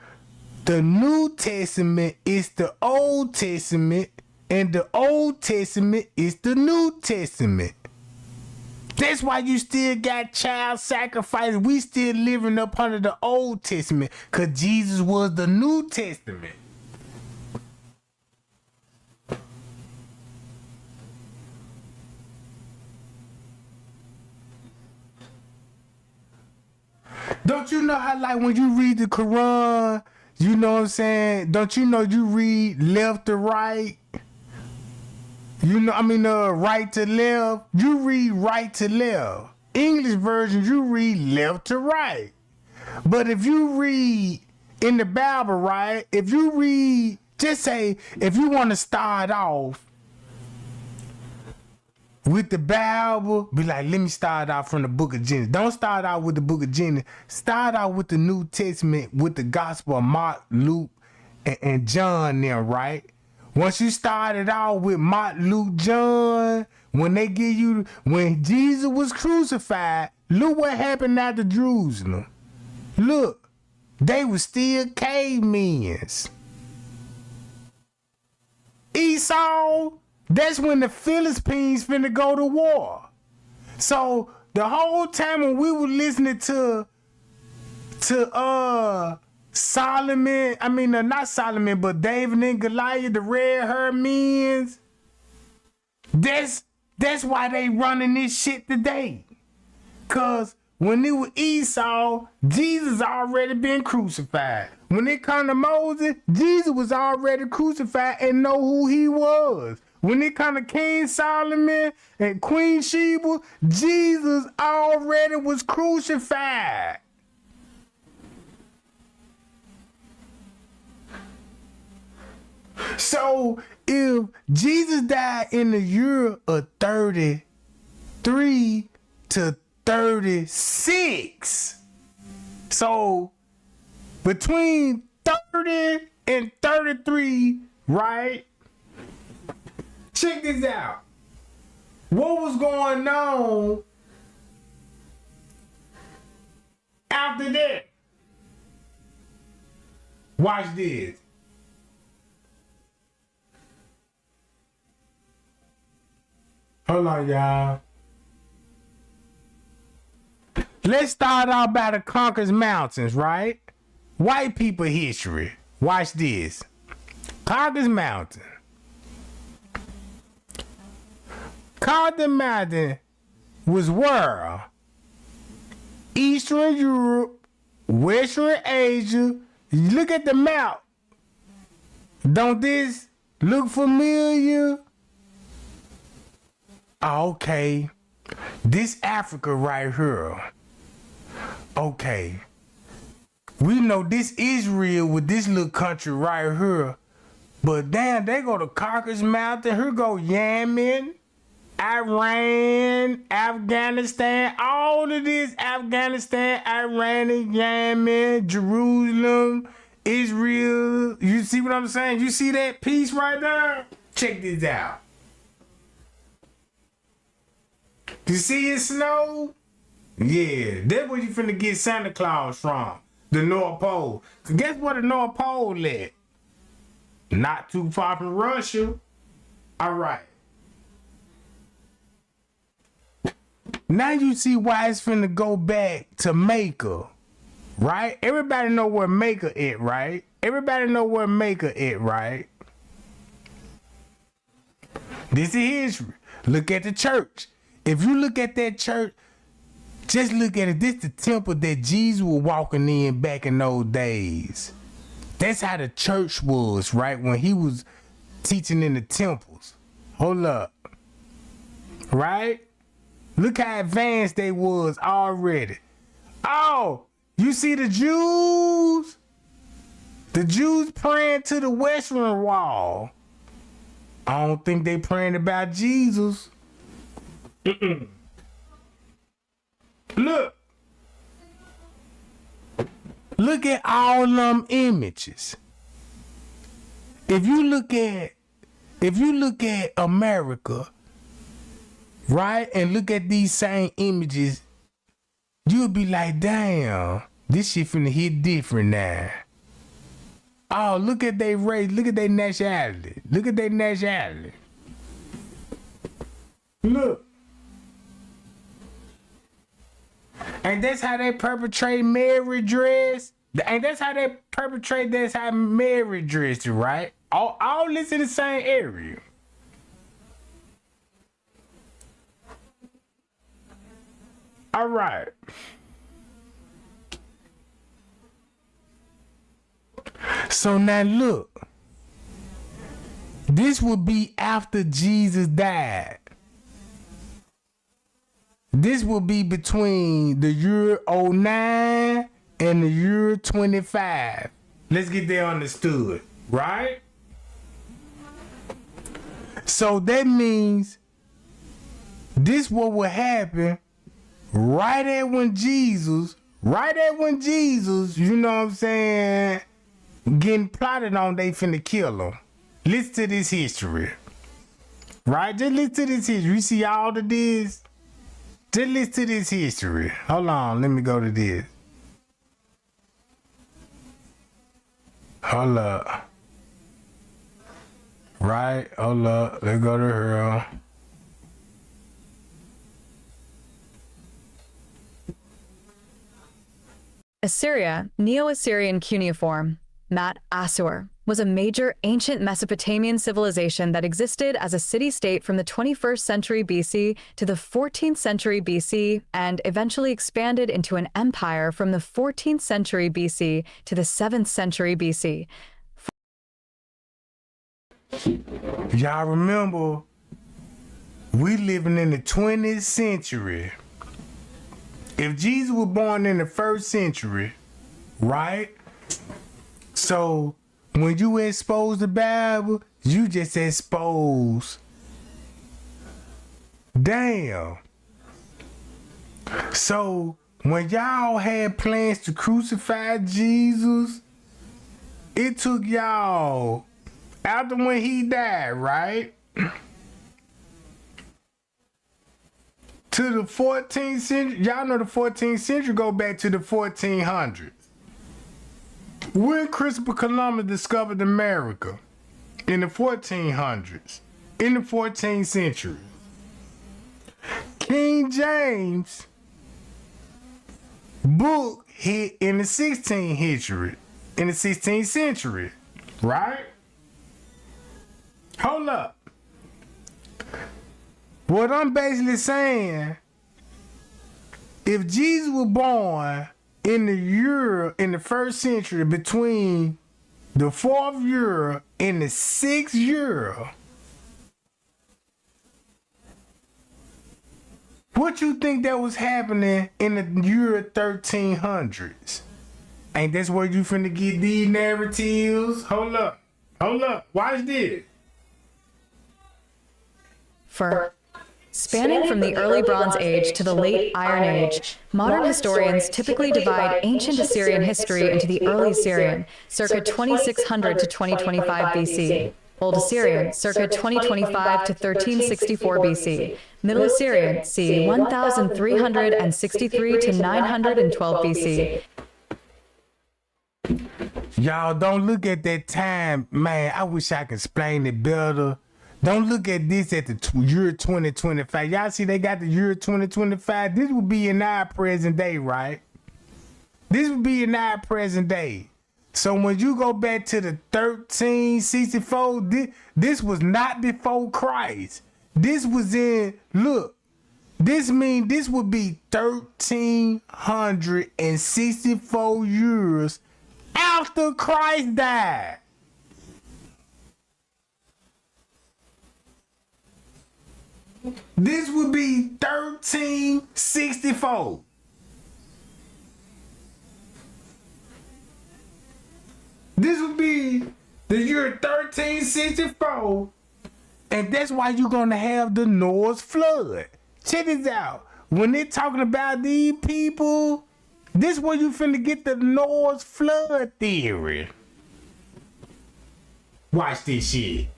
The New Testament is the Old Testament, and the Old Testament is the New Testament. That's why you still got child sacrifice. We still living up under the Old Testament, because Jesus was the New Testament. Don't you know how, like, when you read the Quran, you know what I'm saying? Don't you know you read left to right? You know, right to left. You read right to left. English version, you read left to right. But if you read in the Bible, right? If you read, just say, if you want to start off with the Bible, be like, let me start out from the book of Genesis. Don't start out with the book of Genesis. Start out with the New Testament, with the Gospel of Mark, Luke, and John there, right? Once you started out with Mark, Luke, John, when Jesus was crucified, look what happened after Jerusalem. Look, they were still cavemen. Esau, that's when the Philistines finna go to war. So the whole time when we were listening to Solomon, not Solomon, but David and Goliath, the red-haired men, that's why they running this shit today. Cause when it was Esau, Jesus already been crucified. When it come to Moses, Jesus was already crucified and know who he was. When it come to King Solomon and Queen Sheba, Jesus already was crucified. So if Jesus died in the year of 33 to 36, so between 30 and 33, right? Check this out. What was going on after that? Watch this. Hold on, y'all. Let's start out by the Conqueror's Mountains, right? White people history. Watch this. Conqueror's Mountain. Conqueror's Mountain was where? Eastern Europe, Western Asia. Look at the map. Don't this look familiar? Okay. This Africa right here. Okay. We know this Israel with this little country right here. But damn, they go to Conqueror's Mountain. Here go Yemen, Iran, Afghanistan. All of this Afghanistan, Iran, and Yemen, Jerusalem, Israel. You see what I'm saying? You see that piece right there? Check this out. You see it snow? Yeah, that's where you finna get Santa Claus from. The North Pole. Guess where the North Pole at? Not too far from Russia. Alright. Now you see why it's finna go back to Maker. Right? Everybody know where Maker at, right? Everybody know where Maker at, right? This is history. Look at the church. If you look at that church, just look at it. This is the temple that Jesus was walking in back in those days. That's how the church was, right? When he was teaching in the temples. Hold up. Right? Look how advanced they was already. Oh, you see the Jews? The Jews praying to the Western Wall. I don't think they praying about Jesus. Look at all them images. If you look at America, right, and look at these same images, you'll be like, damn, this shit finna hit different now. Oh, look at their race. Look at their nationality. Look at their nationality. Look. And that's how they perpetrate marriage dress. And that's how they perpetrate, that's how marriage dress, right? All this in the same area. All right. So now look. This would be after Jesus died. This will be between the year 09 and the year 25. Let's get that understood, right? So that means this what will happen right at when Jesus, you know what I'm saying, getting plotted on, they finna kill him. Listen to this history. Right? Just listen to this history. You see all of this? Just listen to this history. Hold on, let me go to this. Hold up. Right, hold up. Let's go to her. Assyria, Neo-Assyrian cuneiform, Mat Assur, was a major ancient Mesopotamian civilization that existed as a city-state from the 21st century BC to the 14th century BC and eventually expanded into an empire from the 14th century BC to the 7th century BC. Y'all remember, we living in the 20th century. If Jesus was born in the 1st century, right? So when you expose the Bible, you just expose. Damn. So when y'all had plans to crucify Jesus, it took y'all, after when he died, right? To the 14th century. Y'all know the 14th century go back to the 1400s. When Christopher Columbus discovered America in the 1400s, in the 14th century, King James book hit in the 16th century, right? Hold up. What I'm basically saying, if Jesus was born in the 1st century between the 4th year and the 6th year, what you think that was happening in the year 1300s? Ain't that's where you finna get these narratives? Hold up, watch this. Spanning from the early Bronze Age to the late Iron Age, modern historians typically divide ancient Assyrian history into the early Assyrian, circa 2600 to 2025 BC, Old Assyrian, circa 2025 to 1364 BC, Middle Assyrian, c. 1363 to 912 BC. Y'all don't look at that time, man. I wish I could explain it better. Don't look at this at the year 2025. Y'all see they got the year 2025. This would be in our present day, right? This would be in our present day. So when you go back to the 1364, this was not before Christ. This was in, look, this means this would be 1364 years after Christ died. This would be 1364. This would be the year 1364. And that's why you're going to have the Noah's flood. Check this out. When they're talking about these people, this is where you finna get the Noah's flood theory. Watch this shit.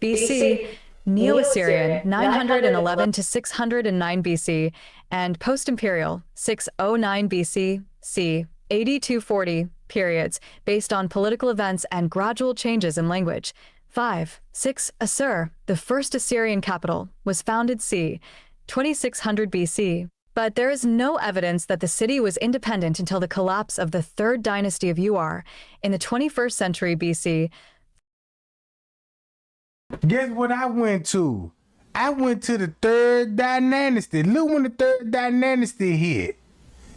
BC, Neo-Assyrian, 911 to 609 BC, and Post-Imperial, 609 BC, c. 8240 periods, based on political events and gradual changes in language. 5. 6. Assur, the first Assyrian capital, was founded c. 2600 BC. But there is no evidence that the city was independent until the collapse of the third dynasty of Ur in the 21st century BC. Guess what I went to? I went to the third dynasty. Look when the third dynasty hit.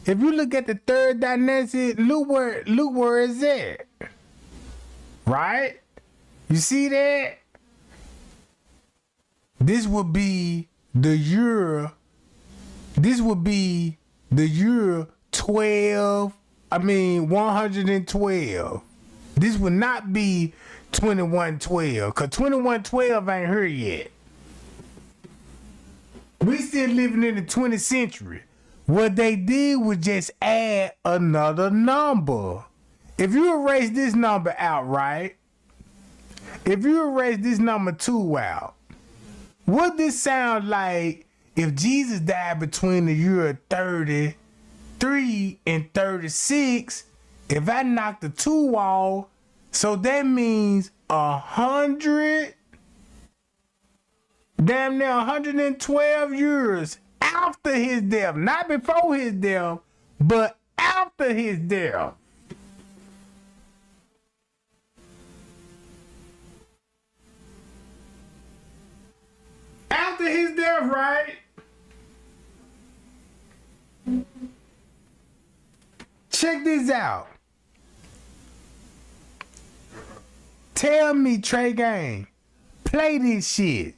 If you look at the third dynasty, look where it's at. Right? You see that? This would be the year. This would be the year 112. This would not be 2112, because 2112 ain't here yet. We still living in the 20th century. What they did was just add another number. If you erase this number out, right? If you erase this number 2 out, what this sound like if Jesus died between the year 33 and 36? If I knock the 2 off, so that means 100, damn near 112 years after his death. Not before his death, but after his death. After his death, right? Check this out. Tell me, Tregang, play this shit.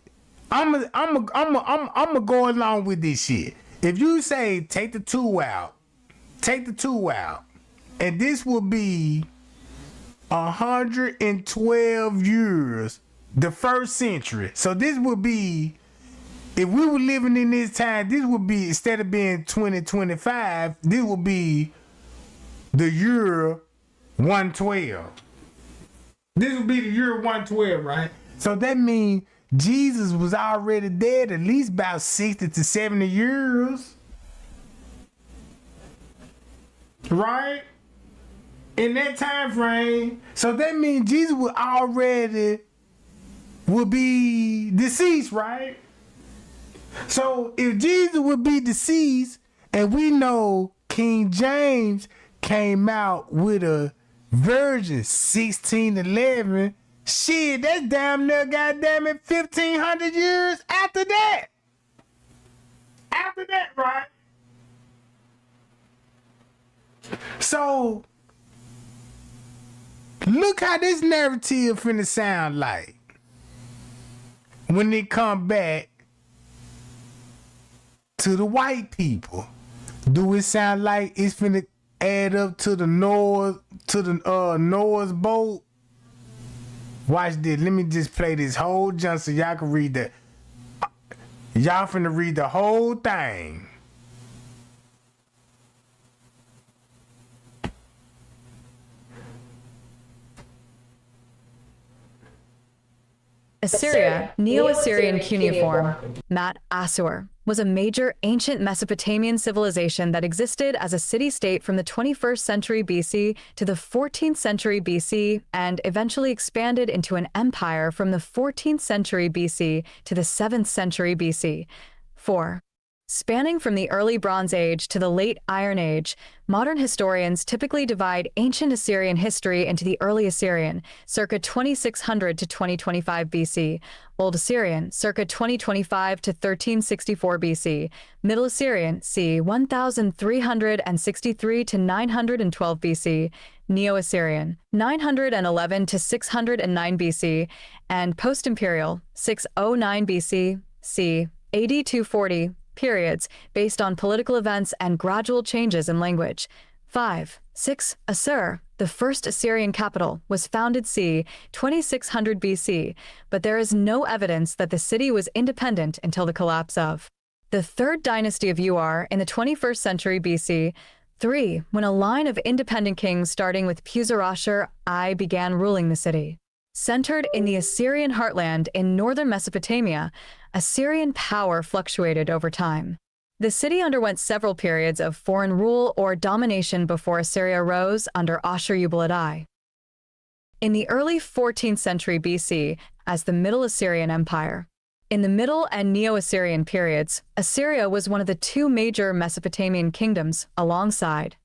I'm go along with this shit. If you say take the 2 out, and this will be 112 years, the first century. So this would be, if we were living in this time, this would be, instead of being 2025, this would be the year 112. This would be the year 112, right? So that means Jesus was already dead at least about 60 to 70 years. Right? In that time frame. So that means Jesus would be deceased, right? So if Jesus would be deceased, and we know King James came out with a version 1611, shit, that's damn near goddamn it 1500 years after that. After that, right? So look how this narrative finna sound like when they come back to the white people. Do it sound like it's finna add up to the Noah's boat? Watch this. Let me just play this whole jump so y'all can read that. Y'all finna read the whole thing. Assyria, Neo-Assyrian cuneiform, Mat Assur, was a major ancient Mesopotamian civilization that existed as a city-state from the 21st century BC to the 14th century BC and eventually expanded into an empire from the 14th century BC to the 7th century BC. 4. Spanning from the early Bronze Age to the late Iron Age, modern historians typically divide ancient Assyrian history into the Early Assyrian, circa 2600 to 2025 BC, Old Assyrian, circa 2025 to 1364 BC, Middle Assyrian, c. 1363 to 912 BC, Neo-Assyrian, 911 to 609 BC, and Post-Imperial, 609 BC, c. AD 240, periods based on political events and gradual changes in language. 5. 6. Assur, the first Assyrian capital, was founded c. 2600 BC, but there is no evidence that the city was independent until the collapse of the third dynasty of Ur in the 21st century BC. 3. When a line of independent kings starting with Puzarashur I began ruling the city. Centered in the Assyrian heartland in northern Mesopotamia, Assyrian power fluctuated over time. The city underwent several periods of foreign rule or domination before Assyria rose under Ashur-uballit. In the early 14th century BC, as the Middle Assyrian Empire. In the Middle and Neo-Assyrian periods, Assyria was one of the two major Mesopotamian kingdoms alongside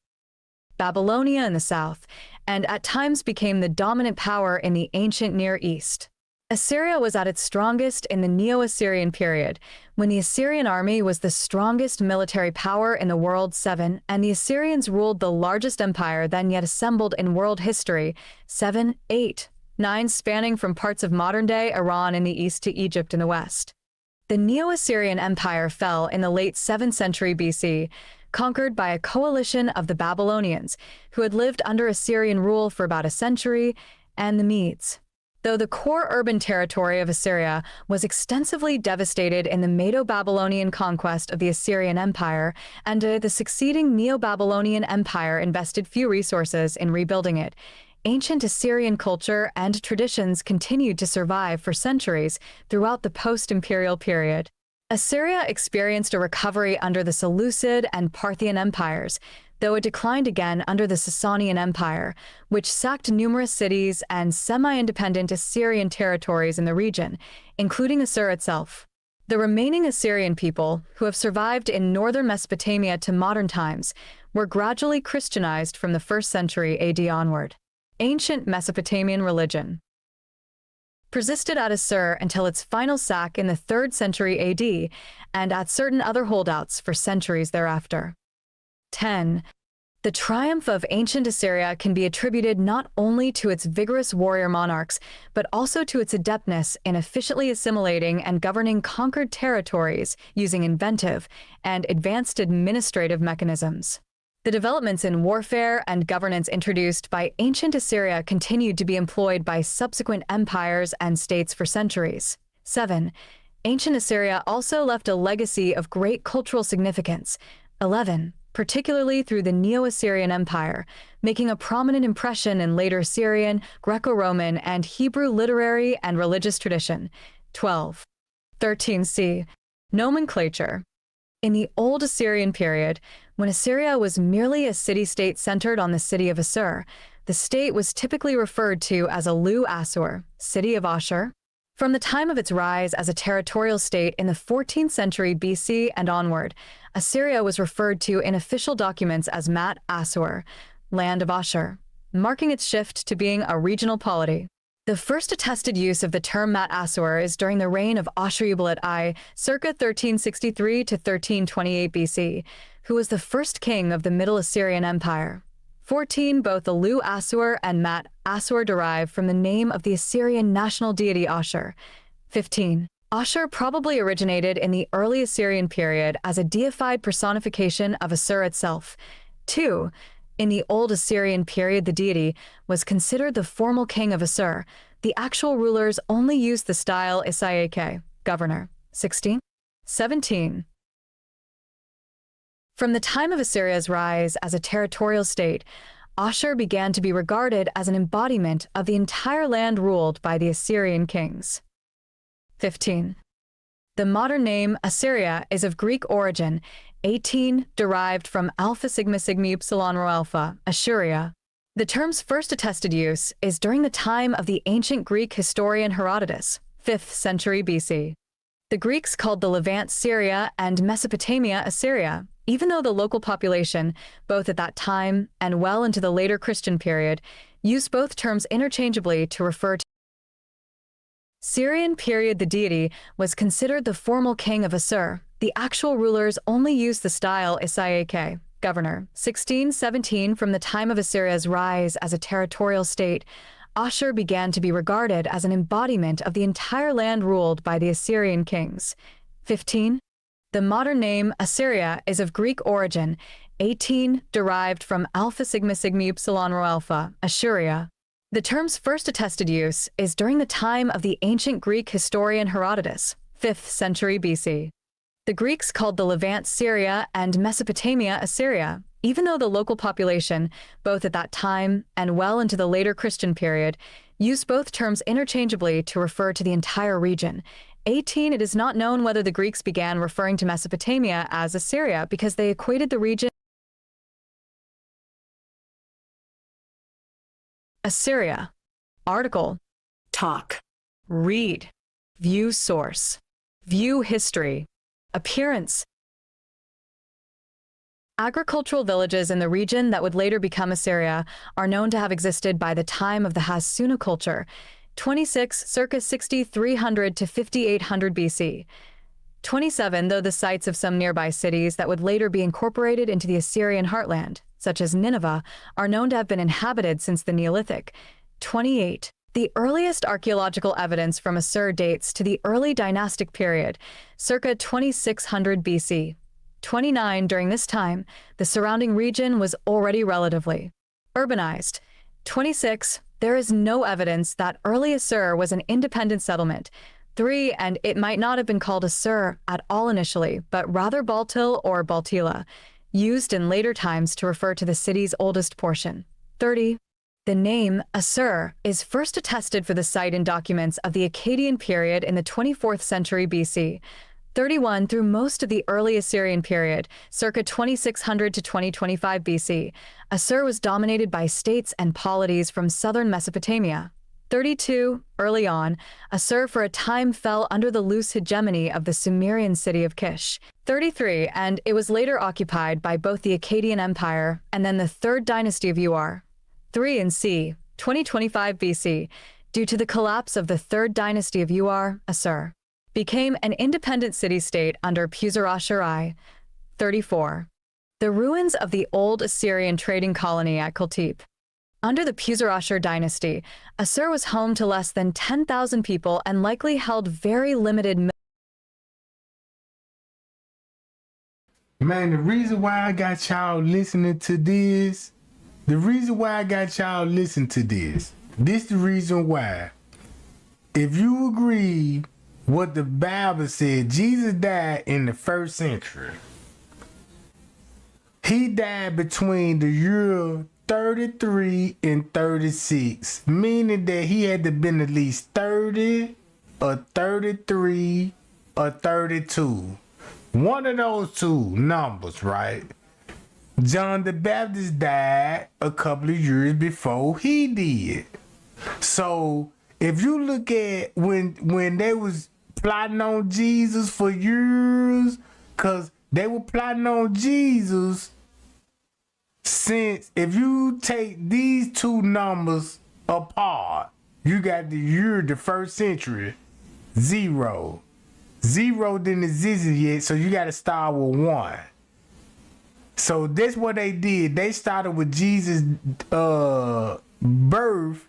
Babylonia in the south, and at times became the dominant power in the ancient Near East. Assyria was at its strongest in the Neo-Assyrian period, when the Assyrian army was the strongest military power in the world 7, and the Assyrians ruled the largest empire then yet assembled in world history 7, 8, 9, spanning from parts of modern-day Iran in the east to Egypt in the west. The Neo-Assyrian Empire fell in the late 7th century BC, conquered by a coalition of the Babylonians, who had lived under Assyrian rule for about a century, and the Medes. Though the core urban territory of Assyria was extensively devastated in the Medo-Babylonian conquest of the Assyrian Empire, and the succeeding Neo-Babylonian Empire invested few resources in rebuilding it, ancient Assyrian culture and traditions continued to survive for centuries throughout the post-imperial period. Assyria experienced a recovery under the Seleucid and Parthian empires, though it declined again under the Sasanian Empire, which sacked numerous cities and semi-independent Assyrian territories in the region, including Assur itself. The remaining Assyrian people, who have survived in northern Mesopotamia to modern times, were gradually Christianized from the 1st century AD onward. Ancient Mesopotamian religion persisted at Assur until its final sack in the 3rd century AD, and at certain other holdouts for centuries thereafter. 10. The triumph of ancient Assyria can be attributed not only to its vigorous warrior monarchs, but also to its adeptness in efficiently assimilating and governing conquered territories using inventive and advanced administrative mechanisms. The developments in warfare and governance introduced by ancient Assyria continued to be employed by subsequent empires and states for centuries. 7. Ancient Assyria also left a legacy of great cultural significance. 11. Particularly through the Neo-Assyrian Empire, making a prominent impression in later Syrian, Greco-Roman, and Hebrew literary and religious tradition. 12. 13c. Nomenclature. In the Old Assyrian period, when Assyria was merely a city-state centered on the city of Assur, the state was typically referred to as Alu Assur, city of Ashur. From the time of its rise as a territorial state in the 14th century BC and onward, Assyria was referred to in official documents as Mat Assur, land of Ashur, marking its shift to being a regional polity. The first attested use of the term Mat Assur is during the reign of Ashur-uballit circa 1363 to 1328 BC, who was the first king of the Middle Assyrian Empire. 14. Both Alu Assur and Mat Assur derive from the name of the Assyrian national deity Ashur. 15. Ashur probably originated in the early Assyrian period as a deified personification of Assur itself. 2. In the Old Assyrian period, the deity was considered the formal king of Assur. The actual rulers only used the style Isayake, governor. 16. 17. From the time of Assyria's rise as a territorial state, Ashur began to be regarded as an embodiment of the entire land ruled by the Assyrian kings. 15. The modern name Assyria is of Greek origin. 18. Derived from Alpha Sigma Sigma Upsilon Rho Alpha, Assyria. The term's first attested use is during the time of the ancient Greek historian Herodotus, 5th century BC. The Greeks called the Levant Syria and Mesopotamia Assyria, even though the local population, both at that time and well into the later Christian period, used both terms interchangeably to refer to Syrian period. The deity was considered the formal king of Assur. The actual rulers only used the style Isayake, governor. 1617. From the time of Assyria's rise as a territorial state, Ashur began to be regarded as an embodiment of the entire land ruled by the Assyrian kings. 15. The modern name Assyria is of Greek origin. 18. Derived from Alpha Sigma Sigma Upsilon Rho Alpha, Assyria. The term's first attested use is during the time of the ancient Greek historian Herodotus, 5th century BC. The Greeks called the Levant Syria and Mesopotamia Assyria, even though the local population, both at that time and well into the later Christian period, used both terms interchangeably to refer to the entire region. 18. It is not known whether the Greeks began referring to Mesopotamia as Assyria because they equated the region Assyria. Article. Talk. Read. View source. View history. Appearance. Agricultural villages in the region that would later become Assyria are known to have existed by the time of the Hassuna culture, 26 circa 6300 to 5800 BC. 27, though the sites of some nearby cities that would later be incorporated into the Assyrian heartland, such as Nineveh, are known to have been inhabited since the Neolithic. 28. The earliest archaeological evidence from Assur dates to the early dynastic period, circa 2600 BC. 29. During this time, the surrounding region was already relatively urbanized. 26. There is no evidence that early Assur was an independent settlement. 3. And it might not have been called Assur at all initially, but rather Baltil or Baltila, used in later times to refer to the city's oldest portion. 30. The name Assur is first attested for the site in documents of the Akkadian period in the 24th century BC. 31. Through most of the early Assyrian period, circa 2600 to 2025 BC, Assur was dominated by states and polities from southern Mesopotamia. 32. Early on, Assur for a time fell under the loose hegemony of the Sumerian city of Kish. 33. And it was later occupied by both the Akkadian Empire and then the third dynasty of Ur. 3. And c. 2025 BC, due to the collapse of the third dynasty of Ur, Assur became an independent city-state under Puzur-Ashur I. 34. The ruins of the old Assyrian trading colony at Kultepe. Under the Puzur-Ashur dynasty, Assur was home to less than 10,000 people and likely held very limited. Man, the reason why I got y'all listening to this, this the reason why. If you agree what the Bible said, Jesus died in the 1st century. He died between the year 33 and 36, meaning that he had to been at least 30 or 33 or 32. One of those two numbers, right? John the Baptist died a couple of years before he did. So if you look at when they was plotting on Jesus for years, because they were plotting on Jesus since, if you take these two numbers apart, you got the year, the 1st century, 0. 0 didn't exist yet, so you got to start with 1. So that's what they did. They started with Jesus' birth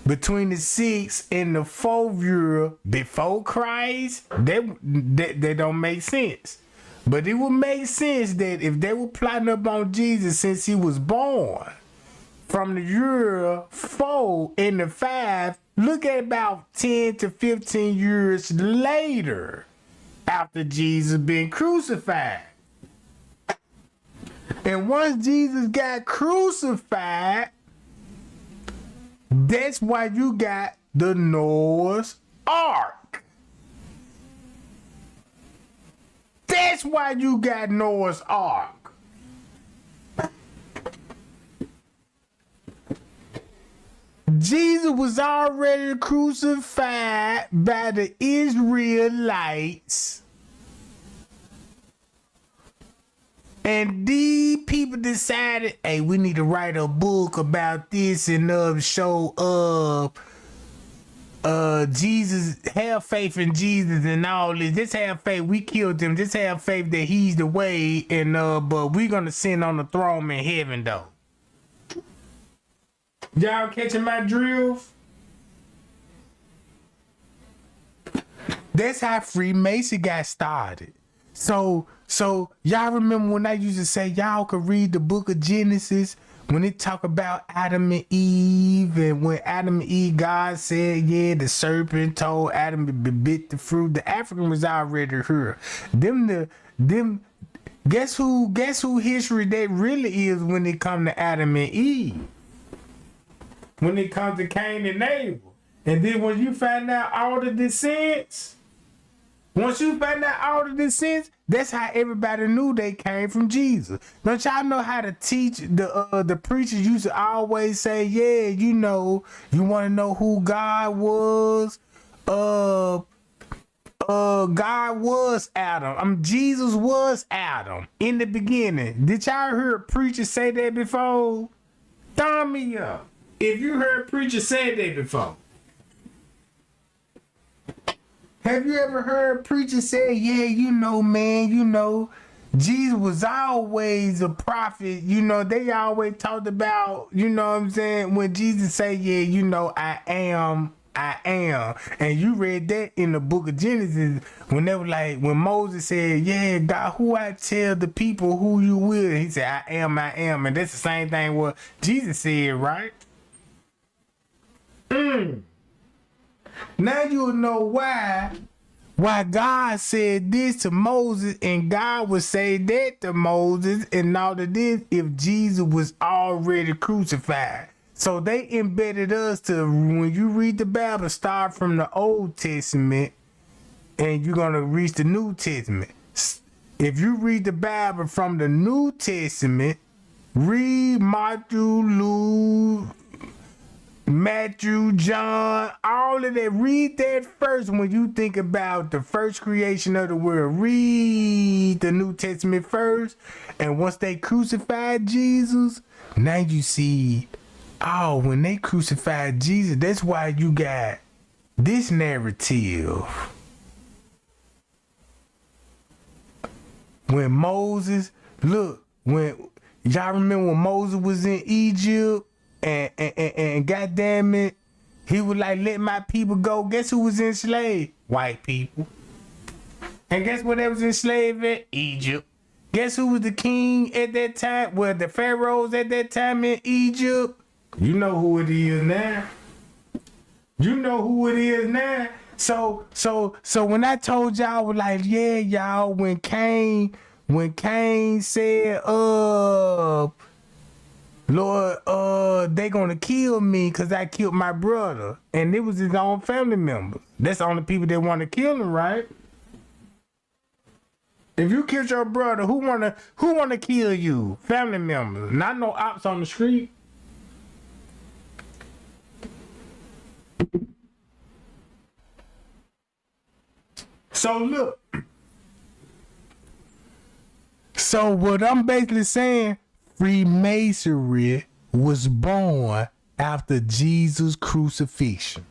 between the 6th and the 4th year before Christ. They don't make sense. But it would make sense that if they were plotting up on Jesus since he was born, from the year 4 and the 5, look at about 10 to 15 years later after Jesus been crucified. And once Jesus got crucified, that's why you got the Noah's Ark. That's why you got Noah's Ark. Jesus was already crucified by the Israelites. And these people decided, hey, we need to write a book about this and show Jesus, have faith in Jesus and all this. Just have faith. We killed him. Just have faith that he's the way. And but we're gonna sit on the throne in heaven though. Y'all catching my drills? That's how Freemason got started. So y'all remember when I used to say y'all could read the book of Genesis when it talk about Adam and Eve, and when Adam and Eve, God said, yeah, the serpent told Adam to bit the fruit. The African was already here. Guess who history that really is when it come to Adam and Eve? When it comes to Cain and Abel. And then when you find out all the descents, once you find out all the descents, that's how everybody knew they came from Jesus. Don't y'all know how to teach? The preachers used to always say, yeah, you know, you want to know who God was? God was Adam. Jesus was Adam in the beginning. Did y'all hear preachers say that before? Thumb me up if you heard preachers say that before. Have you ever heard preachers say, yeah, you know, man, you know, Jesus was always a prophet. You know, they always talked about, you know what I'm saying, when Jesus say, yeah, you know, I am. And you read that in the book of Genesis when they were like, when Moses said, yeah, God, who I tell the people who you will. He said, I am. And that's the same thing what Jesus said, right? Now you'll know why God said this to Moses and God would say that to Moses and all of this if Jesus was already crucified. So they embedded us to, when you read the Bible, start from the Old Testament and you're going to reach the New Testament. If you read the Bible from the New Testament, read Matthew, John, all of that. Read that first when you think about the first creation of the world. Read the New Testament first. And once they crucified Jesus, now you see, oh, when they crucified Jesus, that's why you got this narrative. When Moses, look, when y'all remember when Moses was in Egypt and goddamn it, he was like, let my people go. Guess who was enslaved? White people. And guess what they was enslaved at? Egypt. Guess who was the king at that time? Well, the pharaohs at that time in Egypt. You know who it is now. You know who it is now. So when I told y'all, I was like, yeah, y'all, when Cain said, Lord, they gonna kill me because I killed my brother. And it was his own family members. That's the only people that want to kill him, right? If you killed your brother, who wanna kill you? Family members, not no ops on the street. So look. So what I'm basically saying, Freemasonry was born after Jesus' crucifixion.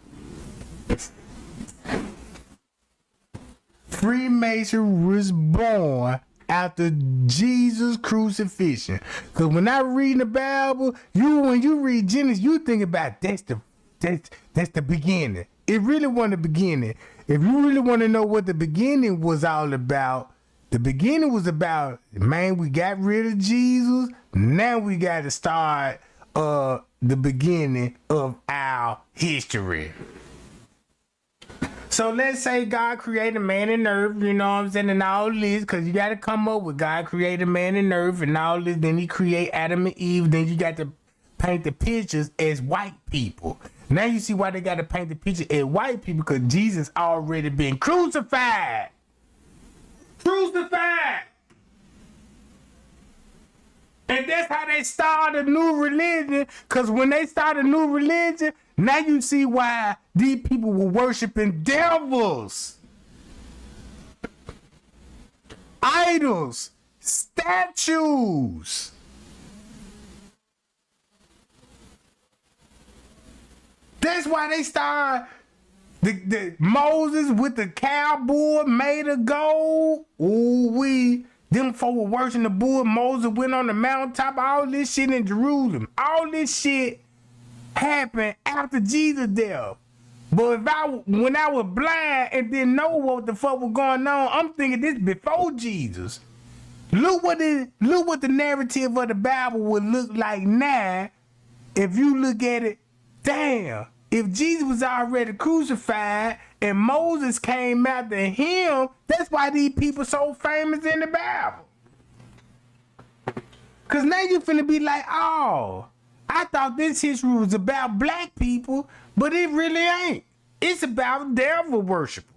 Freemasonry was born after Jesus' crucifixion. Because when I read the Bible, when you read Genesis, you think about that's the beginning. It really wasn't the beginning. If you really want to know what the beginning was all about, the beginning was about, man, we got rid of Jesus. Now we got to start the beginning of our history. So let's say God created man and earth, you know what I'm saying, and all this, because you got to come up with God created man and earth and all this. Then he create Adam and Eve. Then you got to paint the pictures as white people. Now you see why they got to paint the picture as white people, because Jesus already been crucified. Crucified. And that's how they started a new religion, because when they started a new religion, now you see why these people were worshiping devils, idols, statues. That's why they started the Moses with the cowboy made of gold. Them folk were worshiping the bull. Moses went on the mountaintop. All this shit in Jerusalem. All this shit happened after Jesus' death. But when I was blind and didn't know what the fuck was going on, I'm thinking this before Jesus. Look what the narrative of the Bible would look like now if you look at it. Damn, if Jesus was already crucified and Moses came after him, that's why these people so famous in the Bible. Cause now you finna be like, oh, I thought this history was about black people, but it really ain't. It's about devil worshipers.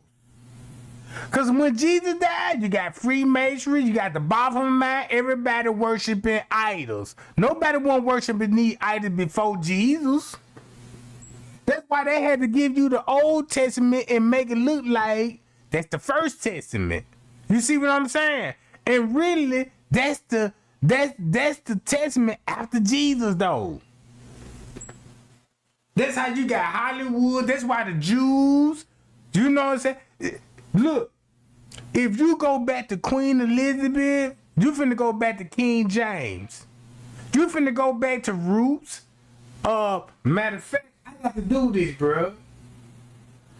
Because when Jesus died, you got Freemasonry, you got the Baphomet, everybody worshiping idols. Nobody want to worship these idols before Jesus. That's why they had to give you the Old Testament and make it look like that's the First Testament. You see what I'm saying? And really, that's the testament after Jesus, though. That's how you got Hollywood. That's why the Jews, you know what I'm saying? Look, if you go back to Queen Elizabeth, you finna go back to King James. You finna go back to roots. Matter of fact, I got to do this, bro.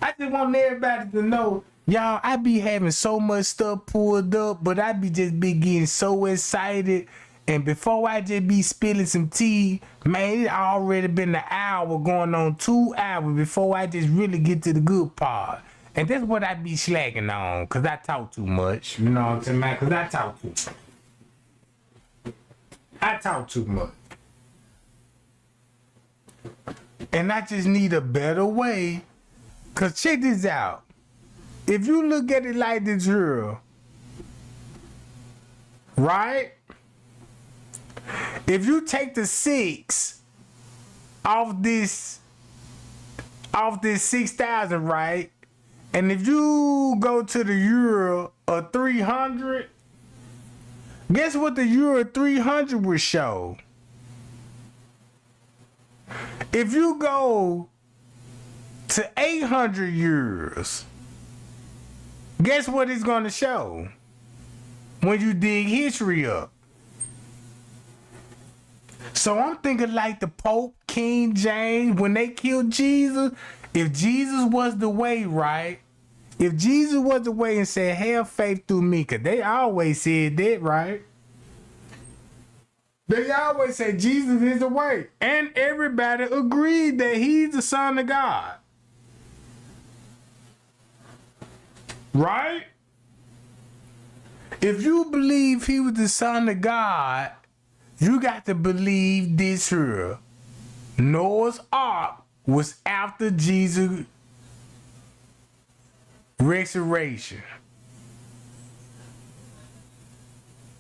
I just want everybody to know, y'all, I be having so much stuff pulled up, but I be getting so excited. And before I just be spilling some tea, man, it already been an hour going on 2 hours before I just really get to the good part. And that's what I be slacking on, because I talk too much. You know what I'm saying, man? Because I talk too much. I talk too much. And I just need a better way. Because check this out. If you look at it like this here, right? If you take the 6 off this 6,000, right? And if you go to the Euro of 300, guess what the Euro 300 would show? If you go to 800 euros, guess what it's going to show when you dig history up? So I'm thinking like the Pope, King James, when they killed Jesus, if Jesus was the way, right? If Jesus was the way and said, have faith through me, because they always said that, right? They always say Jesus is the way. And everybody agreed that he's the Son of God. Right? If you believe he was the Son of God, you got to believe this here. Noah's Ark was after Jesus' resurrection.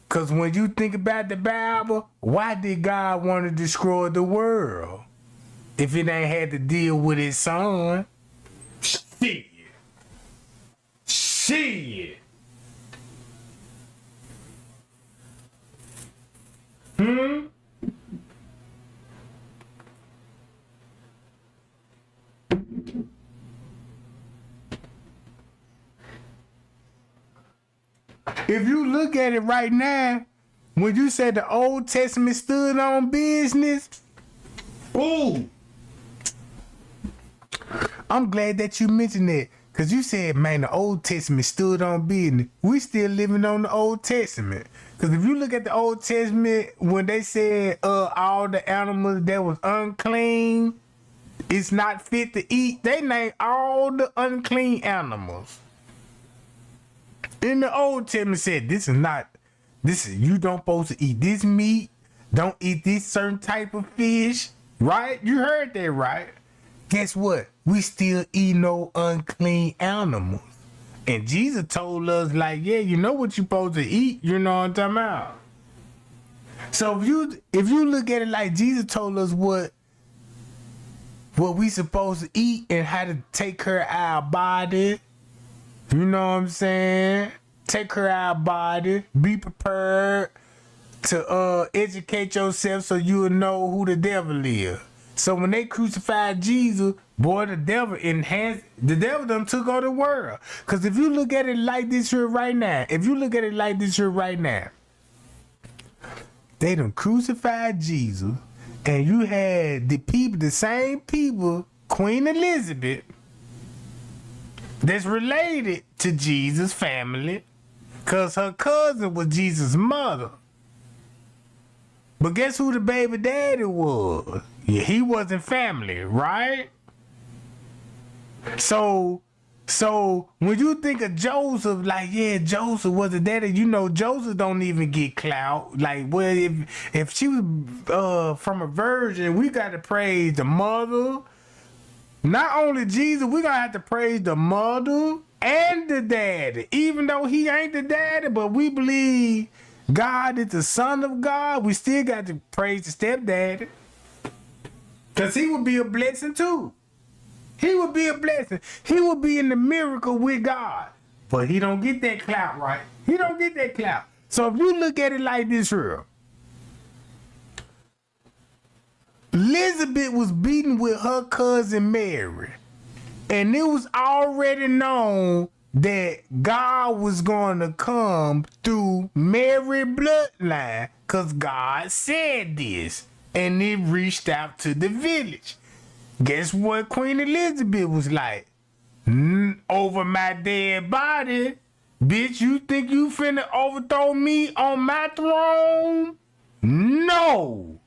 Because when you think about the Bible, why did God want to destroy the world if it ain't had to deal with his son? Shit. If you look at it right now, when you said the Old Testament stood on business, ooh, I'm glad that you mentioned that. Because you said, man, the Old Testament stood on business. We still living on the Old Testament. Because if you look at the Old Testament, when they said all the animals that was unclean, it's not fit to eat, they named all the unclean animals. In the Old Testament said, you don't supposed to eat this meat, don't eat this certain type of fish, right? You heard that, right? Guess what? We still eat no unclean animals. And Jesus told us, like, yeah, you know what you supposed to eat, you know what I'm talking about? So if you look at it like Jesus told us what we supposed to eat and how to take care of our body, you know what I'm saying? Take care of our body. Be prepared to educate yourself so you'll know who the devil is. So when they crucified Jesus, boy, the devil done took over the world. Because if you look at it like this here right now, they done crucified Jesus, and you had the same people, Queen Elizabeth, that's related to Jesus' family, because her cousin was Jesus' mother. But guess who the baby daddy was? Yeah, he wasn't family, right? So So when you think of Joseph, like, yeah, Joseph was a daddy, you know, Joseph don't even get clout. Like, well, if she was from a virgin, we got to praise the mother. Not only Jesus, we gonna have to praise the mother and the daddy. Even though he ain't the daddy, but we believe God is the son of God, we still got to praise the stepdaddy. Because he would be a blessing too. He would be a blessing. He would be in the miracle with God. But he don't get that clout, right? He don't get that clout. So if you look at it like this here, Elizabeth was beaten with her cousin Mary. And it was already known that God was going to come through Mary's bloodline because God said this. And it reached out to the village. Guess what Queen Elizabeth was like? Over my dead body, bitch, you think you finna overthrow me on my throne? No.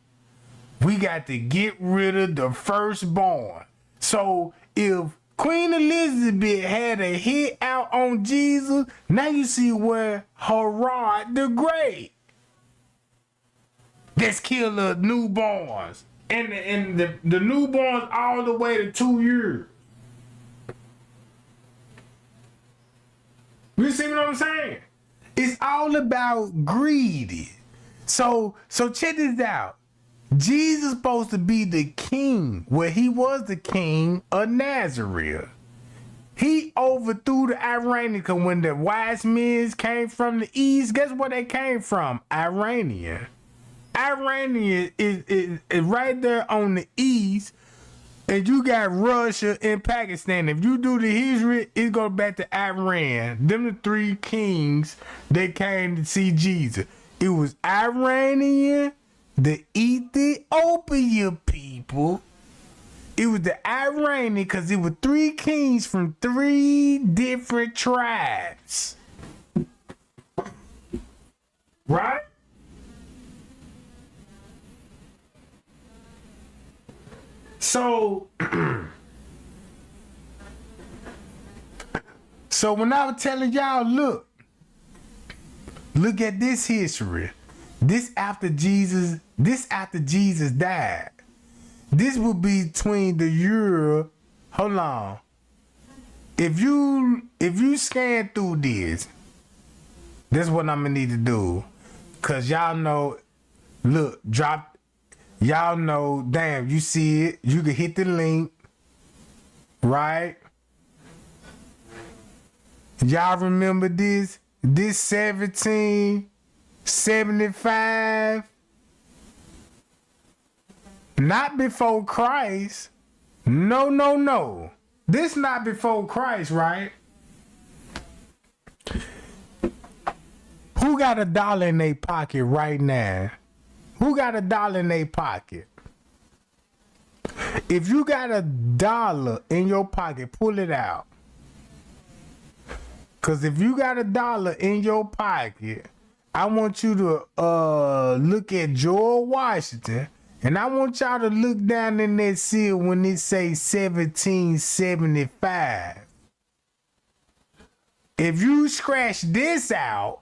We got to get rid of the firstborn. So if Queen Elizabeth had a hit out on Jesus, now you see where Herod the Great, let's kill the newborns. And the newborns all the way to 2 years. You see what I'm saying? It's all about greedy. So check this out. Jesus supposed to be the king. Well, he was the king of Nazareth. He overthrew the Iranians because when the wise men came from the east, guess where they came from? Iranian. Iranian is right there on the east, and you got Russia and Pakistan. If you do the history, it goes back to Iran. Them the three kings that came to see Jesus. It was Iranian, the Ethiopia people. It was the Iranian because it was three kings from three different tribes. Right? So when I was telling y'all, look at this history. This after Jesus died. This would be between the year, hold on. If you scan through this, that's what I'm gonna need to do. Cause y'all know, y'all know, damn, you see it, you can hit the link, right? Y'all remember this 1775? Not before Christ. No. This not before Christ, right? Who got $1 in their pocket right now? Who got $1 in their pocket? If you got $1 in your pocket, pull it out. Cause if you got $1 in your pocket, I want you to look at George Washington, and I want y'all to look down in that seal when it say 1775. If you scratch this out,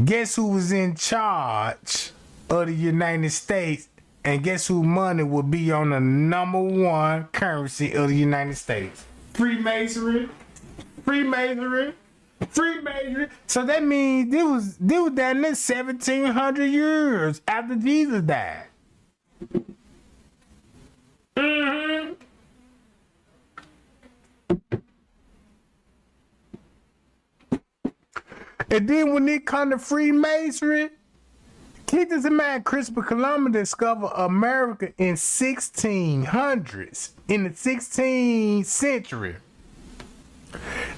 guess who was in charge of the United States, and guess who money will be on the #1 currency of the United States? Freemasonry. So that means they was down there 1700 years after Jesus died. Mm-hmm. And then when it come to Freemasonry, keep this in mind, Christopher Columbus discovered America in 1600s, in the 16th century.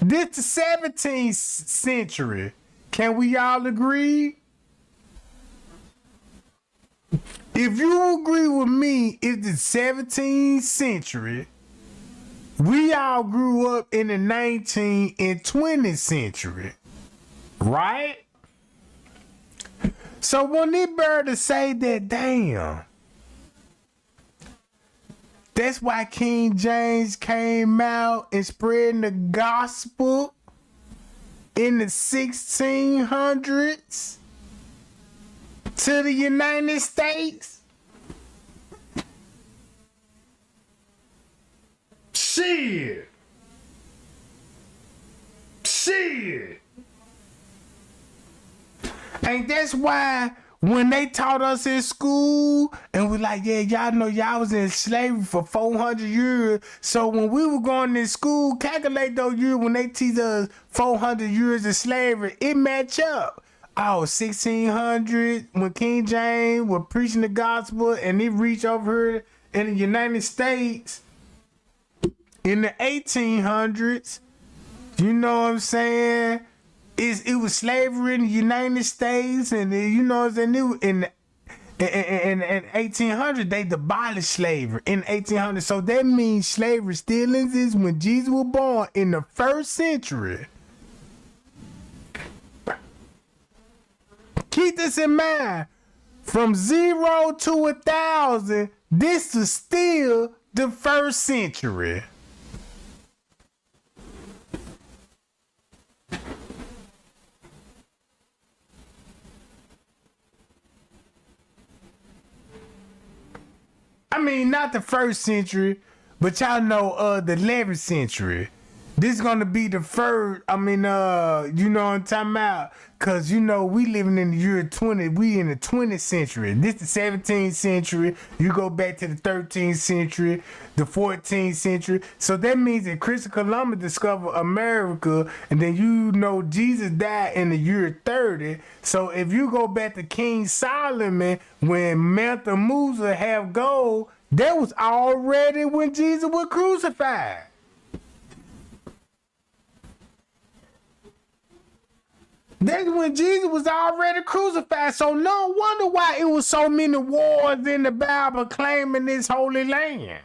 This the 17th century. Can we all agree? If you agree with me, it's the 17th century. We all grew up in the 19th and 20th century. Right? So when they better to say that, damn, That's why King James came out and spreading the gospel in the 1600s to the United States. Shit. And that's why when they taught us in school and we like, yeah, y'all know y'all was in slavery for 400 years. So when we were going to school, calculate those years when they teach us 400 years of slavery, it match up. Oh, 1600 when King James was preaching the gospel and it reached over here in the United States in the 1800s. You know what I'm saying? It was slavery in the United States, and you know what I'm saying? In 1800 they abolished slavery in 1800. So that means slavery still exists when Jesus was born in the 1st century. Keep this in mind. From 0 to 1,000, this is still the 1st century. I mean, not the 1st century, but y'all know the 11th century. This is gonna be the first. I mean, you know what I'm talking about? Cause you know we living in the year 20. We in the 20th century. This the 17th century. You go back to the 13th century, the 14th century. So that means that Christopher Columbus discovered America, and then you know Jesus died in the year 30. So if you go back to King Solomon when Mansa Musa have gold, that was already when Jesus was crucified. That's when Jesus was already crucified. So no wonder why it was so many wars in the Bible claiming this holy land.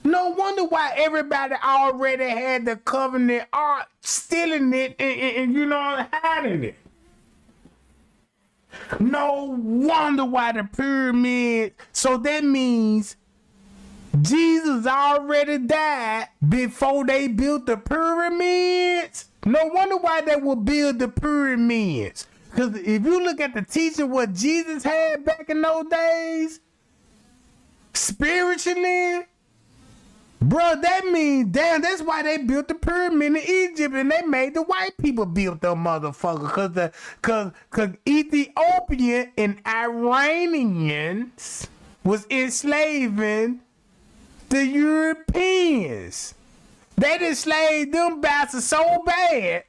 No wonder why everybody already had the covenant ark, stealing it and you know, hiding it. No wonder why the pyramids. So that means Jesus already died before they built the pyramids. No wonder why they would build the pyramids. Because if you look at the teaching what Jesus had back in those days, spiritually, bro, that means, damn, that's why they built the pyramid in Egypt and they made the white people build them motherfucker. Cause Ethiopian and Iranians was enslaving the Europeans. They enslaved them bastards so bad.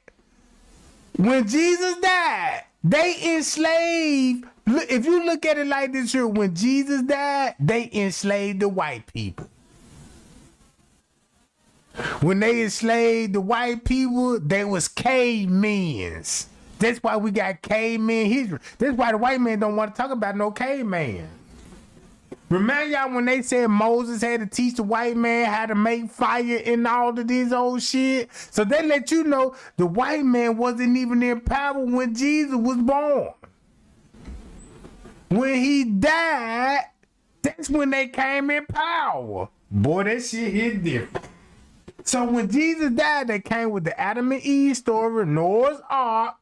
When Jesus died, they enslaved. If you look at it like this here, when Jesus died, they enslaved the white people. When they enslaved the white people, they was cavemen. That's why we got caveman history. That's why the white man don't want to talk about no caveman. Remember y'all when they said Moses had to teach the white man how to make fire and all of this old shit? So they let you know the white man wasn't even in power when Jesus was born. When he died, that's when they came in power. Boy, that shit hit different. So when Jesus died, they came with the Adam and Eve story, Noah's Ark,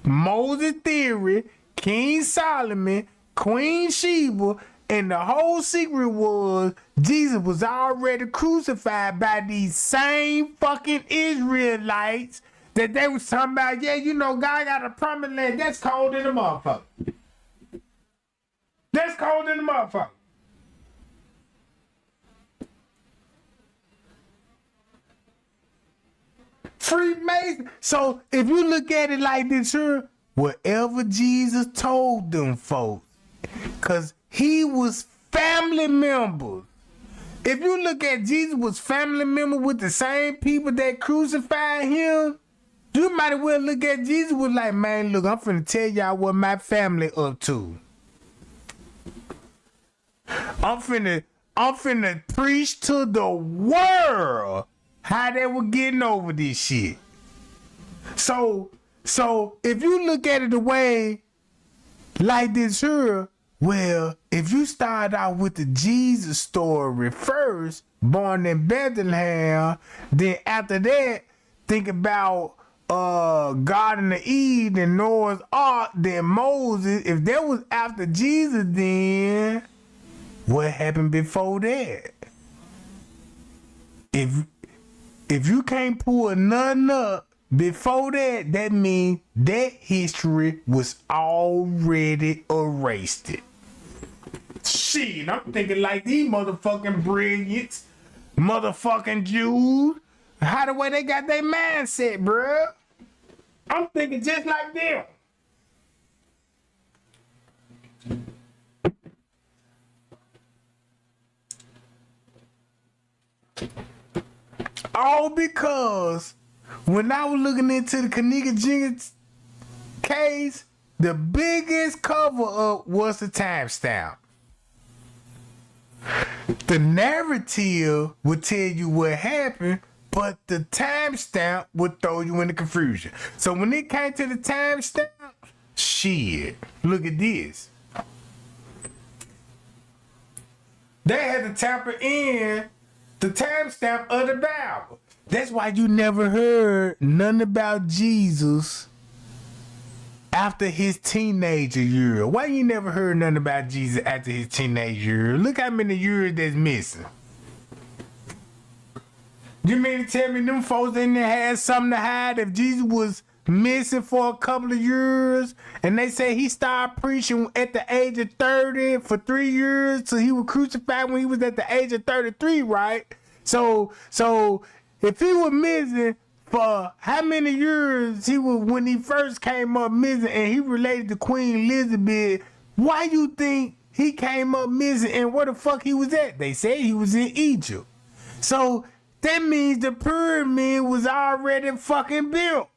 Moses theory, King Solomon, Queen Sheba, and the whole secret was Jesus was already crucified by these same fucking Israelites that they was talking about. Yeah, you know, God got a promised land. That's cold in the motherfucker. That's cold in the motherfucker. Freemason. So if you look at it like this here, whatever Jesus told them folks, because he was family members. If you look at Jesus was family member with the same people that crucified him, you might as well look at Jesus was like, man, look, I'm finna tell y'all what my family up to. I'm finna preach to the world how they were getting over this shit. So if you look at it the way like this here, Well, if you start out with the Jesus story first, born in Bethlehem, then after that, think about Garden of Eden and Noah's Ark, then Moses. If that was after Jesus, then what happened before that? If you can't pull nothing up before that, that means that history was already erased. Shit, I'm thinking like these motherfucking brilliants, motherfucking Jews. How the way they got their mindset, bruh. I'm thinking just like them. All because when I was looking into the Kaniga Jenkins case, the biggest cover up was the timestamp. The narrative would tell you what happened, but the timestamp would throw you into confusion. So when it came to the timestamp, shit, look at this. They had to tamper in the timestamp of the Bible. That's why you never heard nothing about Jesus after his teenager year. Why you never heard nothing about Jesus after his teenage year? Look how many years that's missing. You mean to tell me them folks in there had something to hide if Jesus was missing for a couple of years and they say he started preaching at the age of 30 for 3 years, so he was crucified when he was at the age of 33, right? So if he was missing for how many years he was when he first came up missing and he related to Queen Elizabeth, why you think he came up missing and where the fuck he was at? They said he was in Egypt. So that means the pyramid was already fucking built.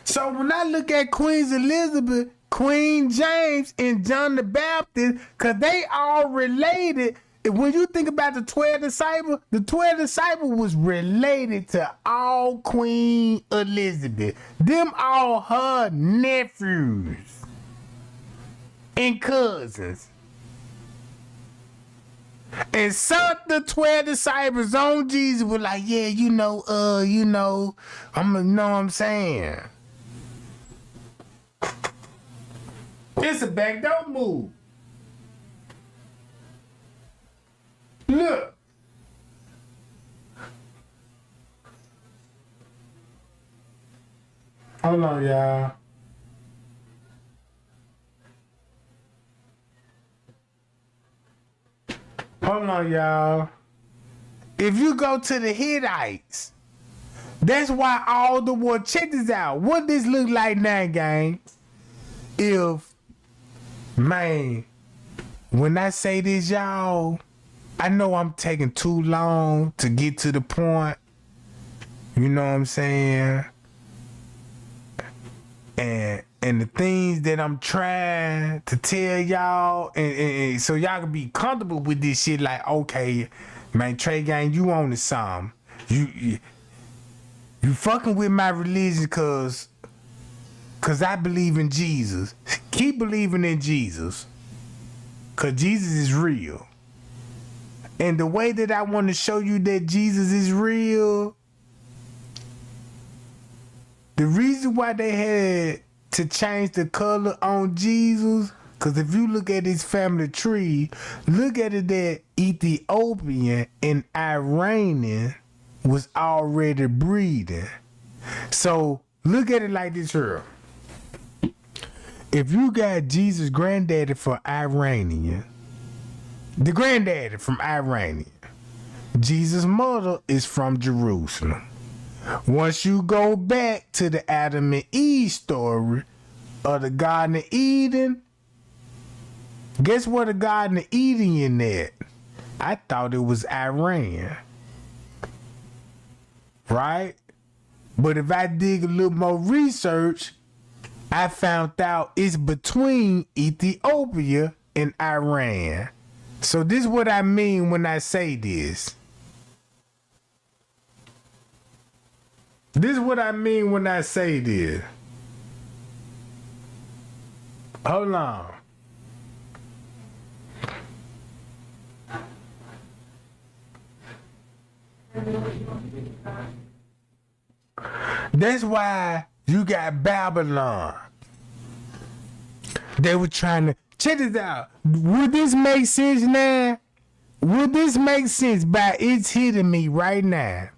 So when I look at Queen Elizabeth, Queen James, and John the Baptist, because they all related. When you think about the 12 disciples, the 12 disciples was related to all Queen Elizabeth. Them all her nephews and cousins. And some of the 12 disciples on Jesus were like, yeah, you know what I'm saying. It's a backdoor move. Look. Hold on, y'all. Hold on, y'all. If you go to the Hittites, that's why all the war. Check this out. What this look like now, gang? If, man, when I say this, y'all, I know I'm taking too long to get to the point. You know what I'm saying? And the things that I'm trying to tell y'all, and so y'all can be comfortable with this shit, like, okay, man, Tregang, you on to something. You fucking with my religion cause I believe in Jesus. Keep believing in Jesus. Cause Jesus is real. And the way that I want to show you that Jesus is real, the reason why they had to change the color on Jesus, because if you look at his family tree, look at it that Ethiopian and Iranian was already breeding. So look at it like this here. If you got Jesus' granddaddy for Iranian, the granddaddy from Iranian, Jesus' mother is from Jerusalem. Once you go back to the Adam and Eve story of the Garden of Eden, guess where the Garden of Eden at? I thought it was Iran. Right? But if I dig a little more research, I found out it's between Ethiopia and Iran. So this is what I mean when I say this. This is what I mean when I say this. Hold on. That's why you got Babylon. They were trying to check this out. Would this make sense now? Would this make sense by it's hitting me right now?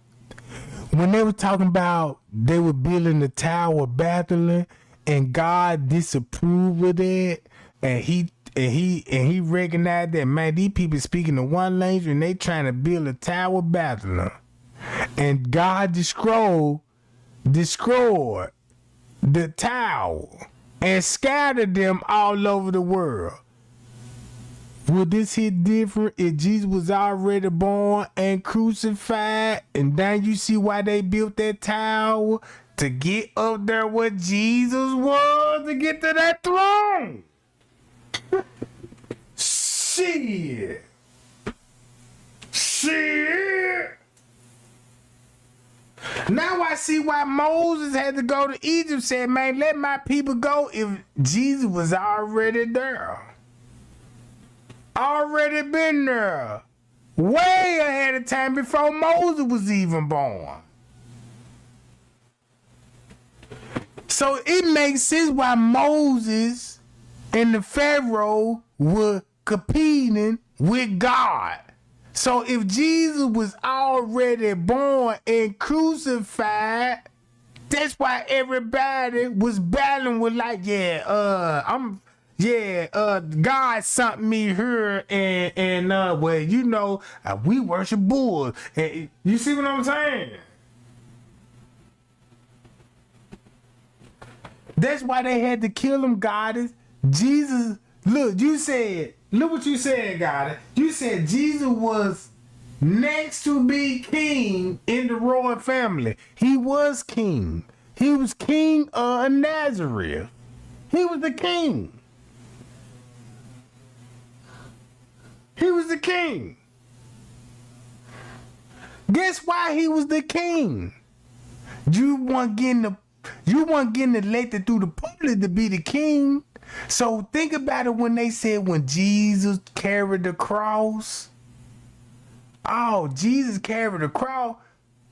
When they were talking about they were building the Tower of Babylon and God disapproved of that, and he recognized that, man, these people speaking the one language and they trying to build a Tower of Babylon, and God destroyed the tower and scattered them all over the world. Would this hit different if Jesus was already born and crucified? And then you see why they built that tower, to get up there where Jesus was, to get to that throne. Shit. Now I see why Moses had to go to Egypt, said, man, let my people go, if Jesus was already there. Already been there. Way ahead of time before Moses was even born. So it makes sense why Moses and the Pharaoh were competing with God. So if Jesus was already born and crucified, that's why everybody was battling with like, God sent me here and well, you know, we worship bulls. And you see what I'm saying? That's why they had to kill him, Goddess. Jesus, look what you said, Goddess. You said Jesus was next to be king in the royal family. He was king. He was king of Nazareth. He was the king. He was the king. Guess why he was the king? You weren't getting elected through the public to be the king. So think about it when they said when Jesus carried the cross. Oh, Jesus carried the cross.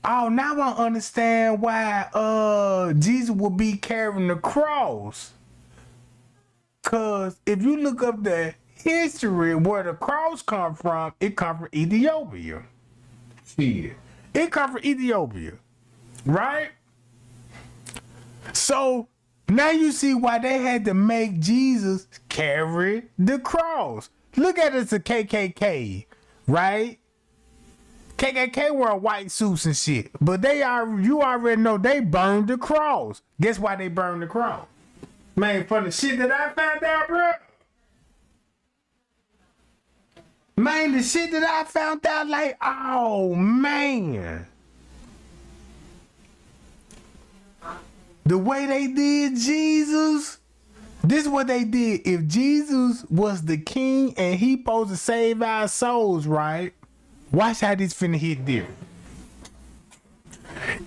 Oh, now I understand why Jesus would be carrying the cross. Cause if you look up the history where the cross come from, it come from Ethiopia. See, it come from Ethiopia, right? So now you see why they had to make Jesus carry the cross. Look at it as a KKK, right? KKK wear white suits and shit, but you already know they burned the cross. Guess why they burned the cross? Man, for the shit that I found out, bro. Man, the shit that I found out, like, oh, man. The way they did Jesus, this is what they did. If Jesus was the king and he supposed to save our souls, right? Watch how this finna hit different.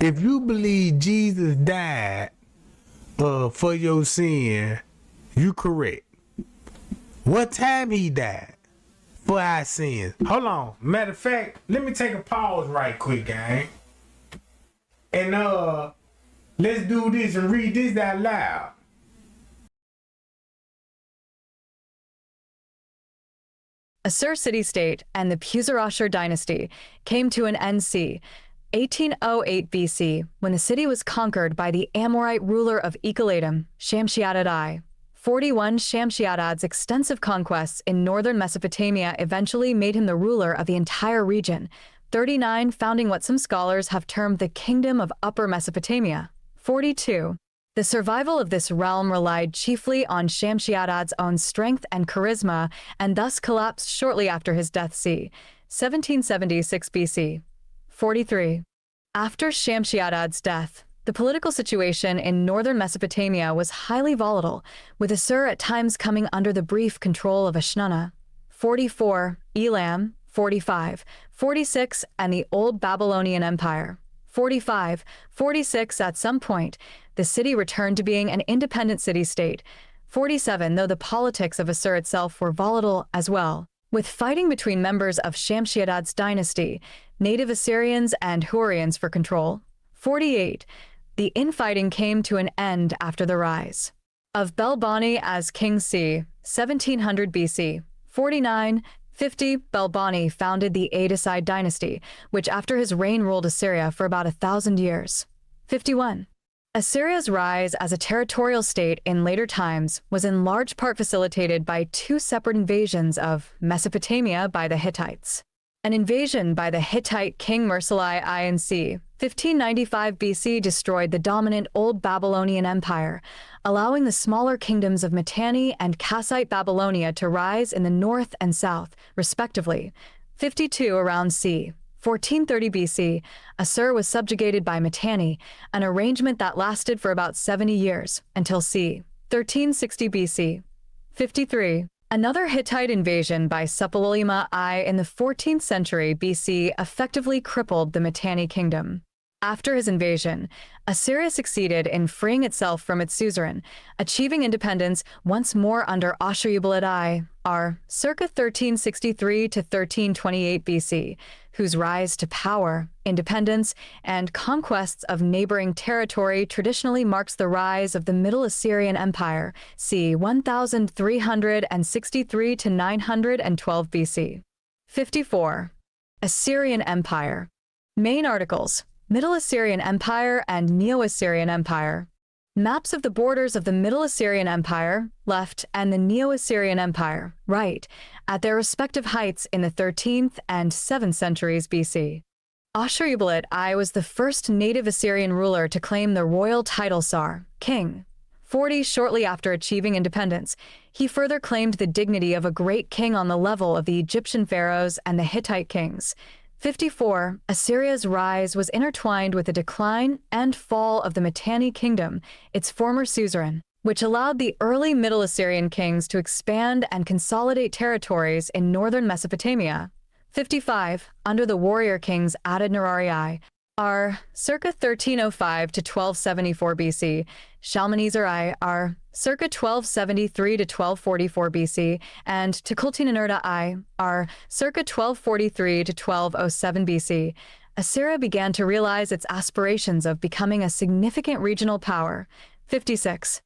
If you believe Jesus died for your sin, you correct. What time he died? For our sins. Hold on. Matter of fact, let me take a pause right quick, gang. And let's do this and read this out loud. Assur city-state and the Puzarashur dynasty came to an end c. 1808 BC, when the city was conquered by the Amorite ruler of Ekallatum, Shamshi-Adad I. 41 Shamshi-Adad's extensive conquests in northern Mesopotamia eventually made him the ruler of the entire region. 39 founding what some scholars have termed the Kingdom of Upper Mesopotamia. 42. The survival of this realm relied chiefly on Shamshi-Adad's own strength and charisma, and thus collapsed shortly after his death c. 1776 BC. 43. After Shamshi-Adad's death, the political situation in northern Mesopotamia was highly volatile, with Assur at times coming under the brief control of Ashnunna. 44. Elam. 45. 46. And the Old Babylonian Empire. 45, 46 at some point, the city returned to being an independent city-state. 47, though the politics of Assur itself were volatile as well, with fighting between members of Shamshi-Adad's dynasty, native Assyrians and Hurrians for control. 48, the infighting came to an end after the rise of Belbani as King c. 1700 BC. 49, 50, Belbani founded the Adeside dynasty, which after his reign ruled Assyria for about 1,000 years. 51. Assyria's rise as a territorial state in later times was in large part facilitated by two separate invasions of Mesopotamia by the Hittites. An invasion by the Hittite king Mursalai I in c. 1595 BC destroyed the dominant Old Babylonian Empire, allowing the smaller kingdoms of Mitanni and Kassite Babylonia to rise in the north and south, respectively. 52 around c. 1430 BC, Assur was subjugated by Mitanni, an arrangement that lasted for about 70 years, until c. 1360 BC. 53. Another Hittite invasion by Suppiluliuma I in the 14th century BC effectively crippled the Mitanni kingdom. After his invasion, Assyria succeeded in freeing itself from its suzerain, achieving independence once more under Ashur-uballit I, r. circa 1363 to 1328 BC, whose rise to power, independence, and conquests of neighboring territory traditionally marks the rise of the Middle Assyrian Empire, c. 1363 to 912 BC. 54. Assyrian Empire. Main articles: Middle Assyrian Empire and Neo-Assyrian Empire. Maps of the borders of the Middle Assyrian Empire, left, and the Neo-Assyrian Empire, right, at their respective heights in the 13th and 7th centuries BC. Ashur-uballit I was the first native Assyrian ruler to claim the royal title Sar, king. 40 shortly after achieving independence, he further claimed the dignity of a great king on the level of the Egyptian pharaohs and the Hittite kings. 54. Assyria's rise was intertwined with the decline and fall of the Mitanni kingdom, its former suzerain, which allowed the early Middle Assyrian kings to expand and consolidate territories in northern Mesopotamia. 55. Under the warrior kings Adad-nirari I, r. circa 1305 to 1274 BC, Shalmaneser I, r. circa 1273 to 1244 BC, and Tukulti-Ninurta I, r. circa 1243 to 1207 BC, Assyria began to realize its aspirations of becoming a significant regional power. 56.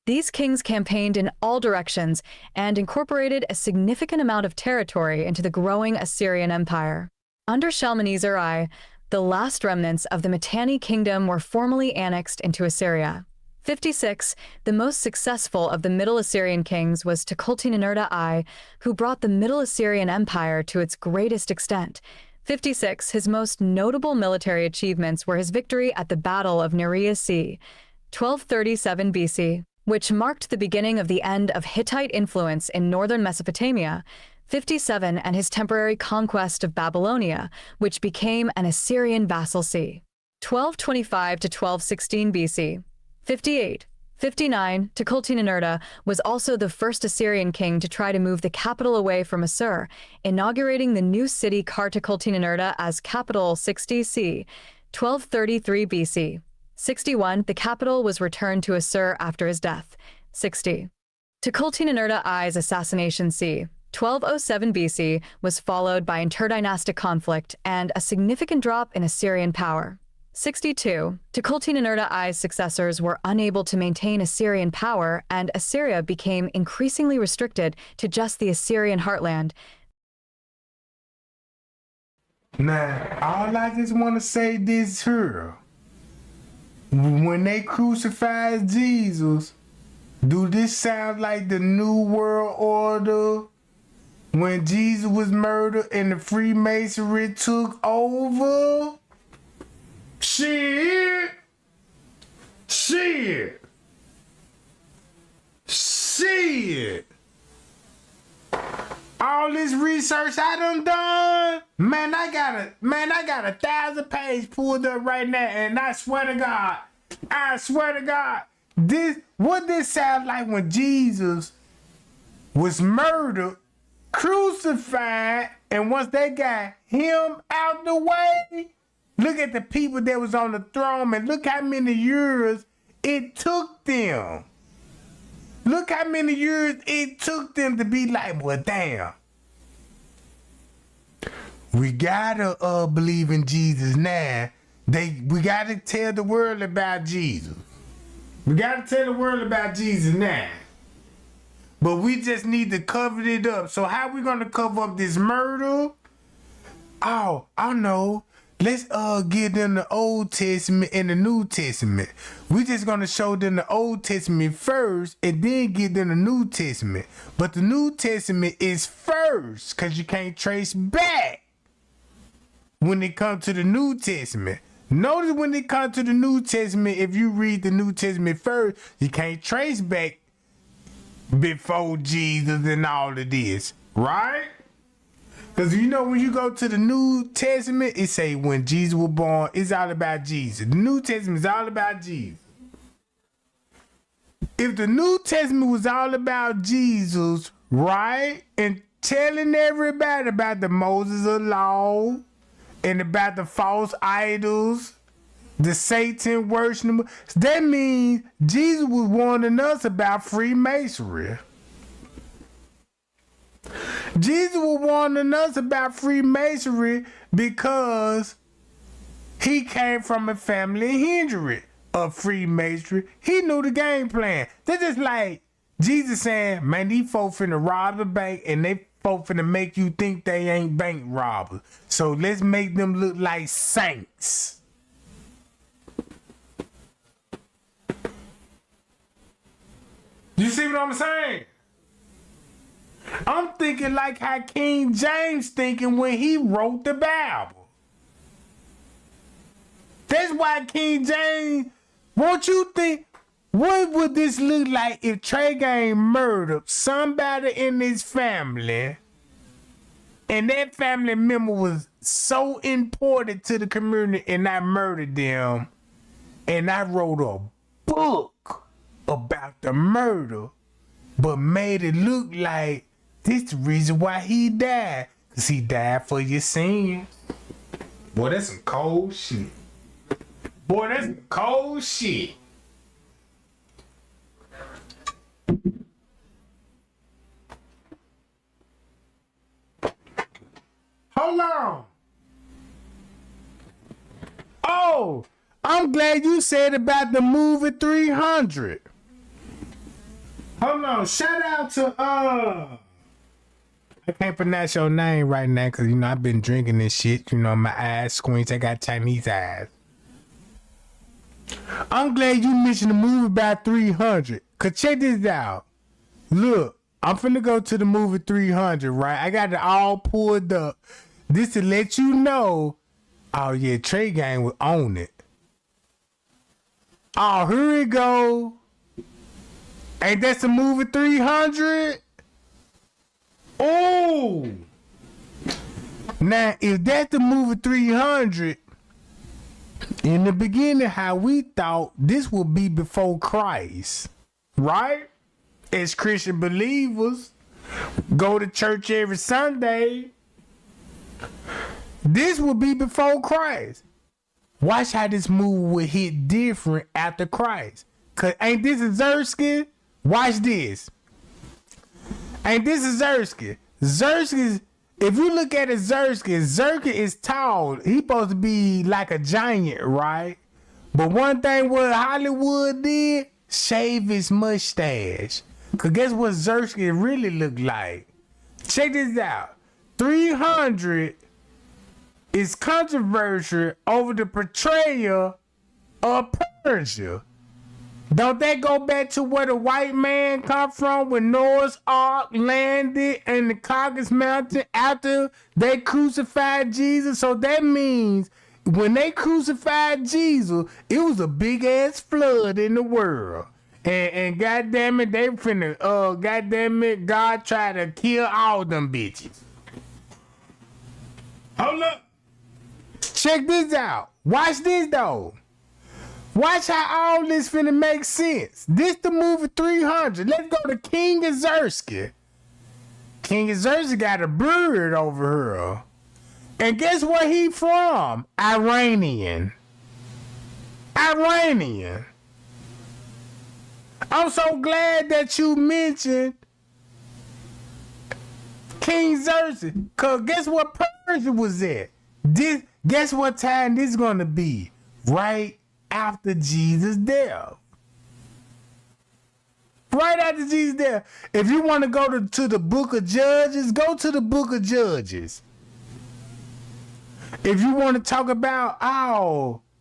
These kings campaigned in all directions and incorporated a significant amount of territory into the growing Assyrian Empire. Under Shalmaneser I, the last remnants of the Mitanni kingdom were formally annexed into Assyria. 56. The most successful of the Middle Assyrian kings was Tukulti-Ninurta I, who brought the Middle Assyrian Empire to its greatest extent. 56. His most notable military achievements were his victory at the Battle of Neriya c. 1237 BC, which marked the beginning of the end of Hittite influence in northern Mesopotamia. 57. And his temporary conquest of Babylonia, which became an Assyrian vassal c. 1225 to 1216 BC. 58. 59. Tukulti-Ninurta was also the first Assyrian king to try to move the capital away from Assur, inaugurating the new city Kar-Tukulti-Ninurta as capital 60 c. 1233 BC. 61. The capital was returned to Assur after his death. 60. Tukulti-Ninurta I's assassination c. 1207 BC was followed by interdynastic conflict and a significant drop in Assyrian power. 62. Tukulti-Ninurta I's successors were unable to maintain Assyrian power, and Assyria became increasingly restricted to just the Assyrian heartland. Now, all I just want to say this here. When they crucified Jesus, do this sound like the New World Order? When Jesus was murdered and the Freemasonry took over? Shit! All this research I done, man, I got 1,000 pages pulled up right now, and I swear to God, this sounds like when Jesus was murdered, crucified, and once they got him out the way, Look at the people that was on the throne and look how many years it took them. Look how many years it took them to be like, well, damn. We gotta believe in Jesus now. We gotta tell the world about Jesus. We gotta tell the world about Jesus now. But we just need to cover it up. So how we gonna cover up this murder? Oh, I know. Let's give them the Old Testament and the New Testament. We just gonna show them the Old Testament first and then give them the New Testament. But the New Testament is first, cause you can't trace back when it comes to the New Testament. Notice when it comes to the New Testament, if you read the New Testament first, you can't trace back before Jesus and all of this, right? Because you know when you go to the New Testament, it say when Jesus was born, it's all about Jesus. The New Testament is all about Jesus. If the New Testament was all about Jesus, right, and telling everybody about the Moses law and about the false idols, the Satan worship, that means Jesus was warning us about Freemasonry. Jesus was warning us about Freemasonry because he came from a family history of Freemasonry. He knew the game plan. That's just like Jesus saying, man, these folks finna rob the bank and they folks finna make you think they ain't bank robbers. So let's make them look like saints. You see what I'm saying? I'm thinking like how King James thinking when he wrote the Bible. That's why King James, won't you think, what would this look like if Tregang murdered somebody in his family and that family member was so important to the community and I murdered them and I wrote a book about the murder but made it look like this the reason why he died. Because he died for your sins. Boy, that's some cold shit. Boy, that's some cold shit. Hold on. Oh, I'm glad you said about the movie 300. Hold on. Shout out to I can't pronounce your name right now because you know I've been drinking this shit. You know my eyes squint. I got Chinese eyes. I'm glad you mentioned the movie about 300. Cause check this out. Look, I'm finna go to the movie 300, right? I got it all pulled up. This to let you know. Oh yeah, Tregang will own it. Oh, here we go. Ain't that the movie 300? Oh. Now, if that's the movie 300, in the beginning, how we thought this would be before Christ, right? As Christian believers, go to church every Sunday. This would be before Christ. Watch how this movie would hit different after Christ. Cause ain't this a Zersky? Watch this. Ain't this a Zersky? Zersky, if you look at a Zersky is tall. He supposed to be like a giant, right? But one thing what Hollywood did, shave his mustache. Cause guess what Zersky really looked like? Check this out. 300 is controversial over the portrayal of Persia. Don't that go back to where the white man come from when Noah's Ark landed in the Caucasus Mountain after they crucified Jesus? So that means when they crucified Jesus, it was a big ass flood in the world. And goddamn it, they finna, goddamn it, God tried to kill all them bitches. Hold up. Check this out. Watch this though. Watch how all this finna make sense. This the movie 300. Let's go to King Xerxes. King Xerxes got a bird over here. And guess where he from? Iranian. Iranian. I'm so glad that you mentioned King Xerxes. Cause guess what Persia was at? Guess what time this is gonna be? Right after Jesus' death. Right after Jesus' death. If you want to go to the book of Judges, go to the book of Judges. If you want to talk about,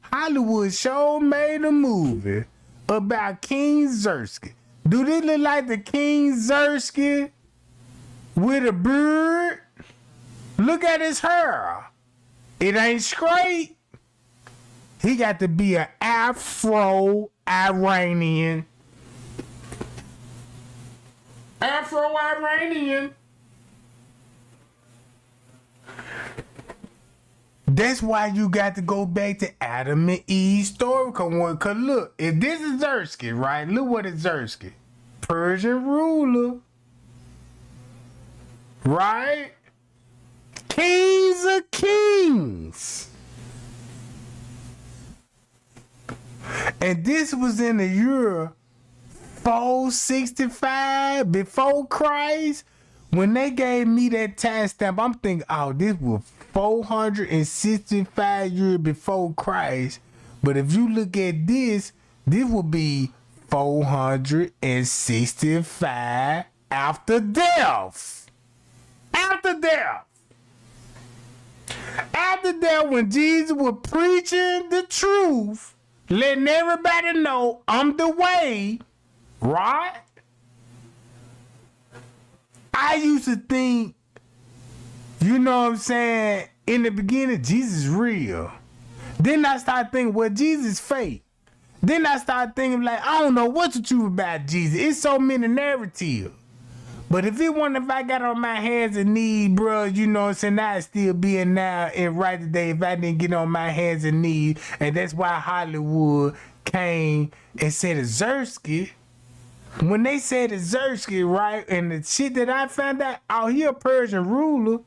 Hollywood show made a movie about King Xerxes. Do this look like the King Xerxes with a beard? Look at his hair. It ain't straight. He got to be an Afro-Iranian. Afro-Iranian. That's why you got to go back to Adam and Eve's story. Cause look, if this is Xerxes, right? Look what is Xerxes. Persian ruler. Right? Kings of kings. And this was in the year 465 before Christ. When they gave me that timestamp, I'm thinking, this was 465 years before Christ. But if you look at this would be 465 after death. After death. After that, when Jesus was preaching the truth, letting everybody know I'm the way, right? I used to think, you know what I'm saying, in the beginning, Jesus is real. Then I started thinking, well, Jesus is fake. Then I started thinking, like, I don't know what's the truth about Jesus. It's so many narratives. But if I got on my hands and knees, bro, you know what I'm saying, I'd still be in now and right today if I didn't get on my hands and knees. And that's why Hollywood came and said Xerxes. When they said Xerxes, right, and the shit that I found out, he a Persian ruler.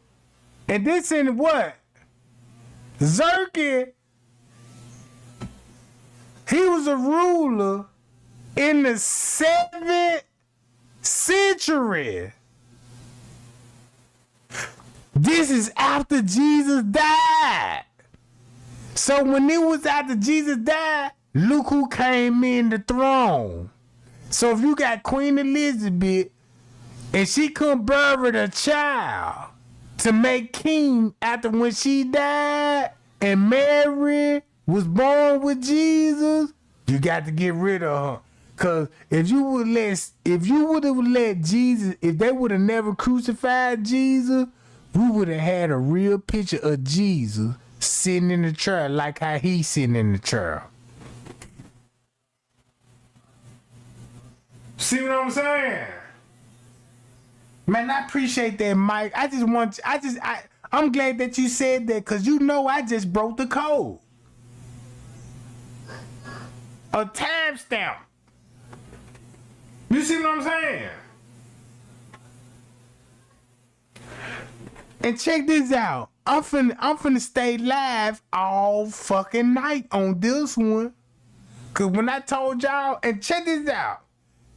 And this in what? Xerxes, he was a ruler in the 7th century. This is after Jesus died. So when it was after Jesus died, look who came in the throne. So if you got Queen Elizabeth and she couldn't bury the child to make king after when she died and Mary was born with Jesus, you got to get rid of her. Cause if you would have let Jesus, if they would have never crucified Jesus, we would have had a real picture of Jesus sitting in the chair like how he's sitting in the chair. See what I'm saying? Man, I appreciate that, Mike. I'm glad that you said that, because you know I just broke the code. A timestamp. You see what I'm saying? And check this out. I'm finna stay live all fucking night on this one. Cause when I told y'all, and check this out.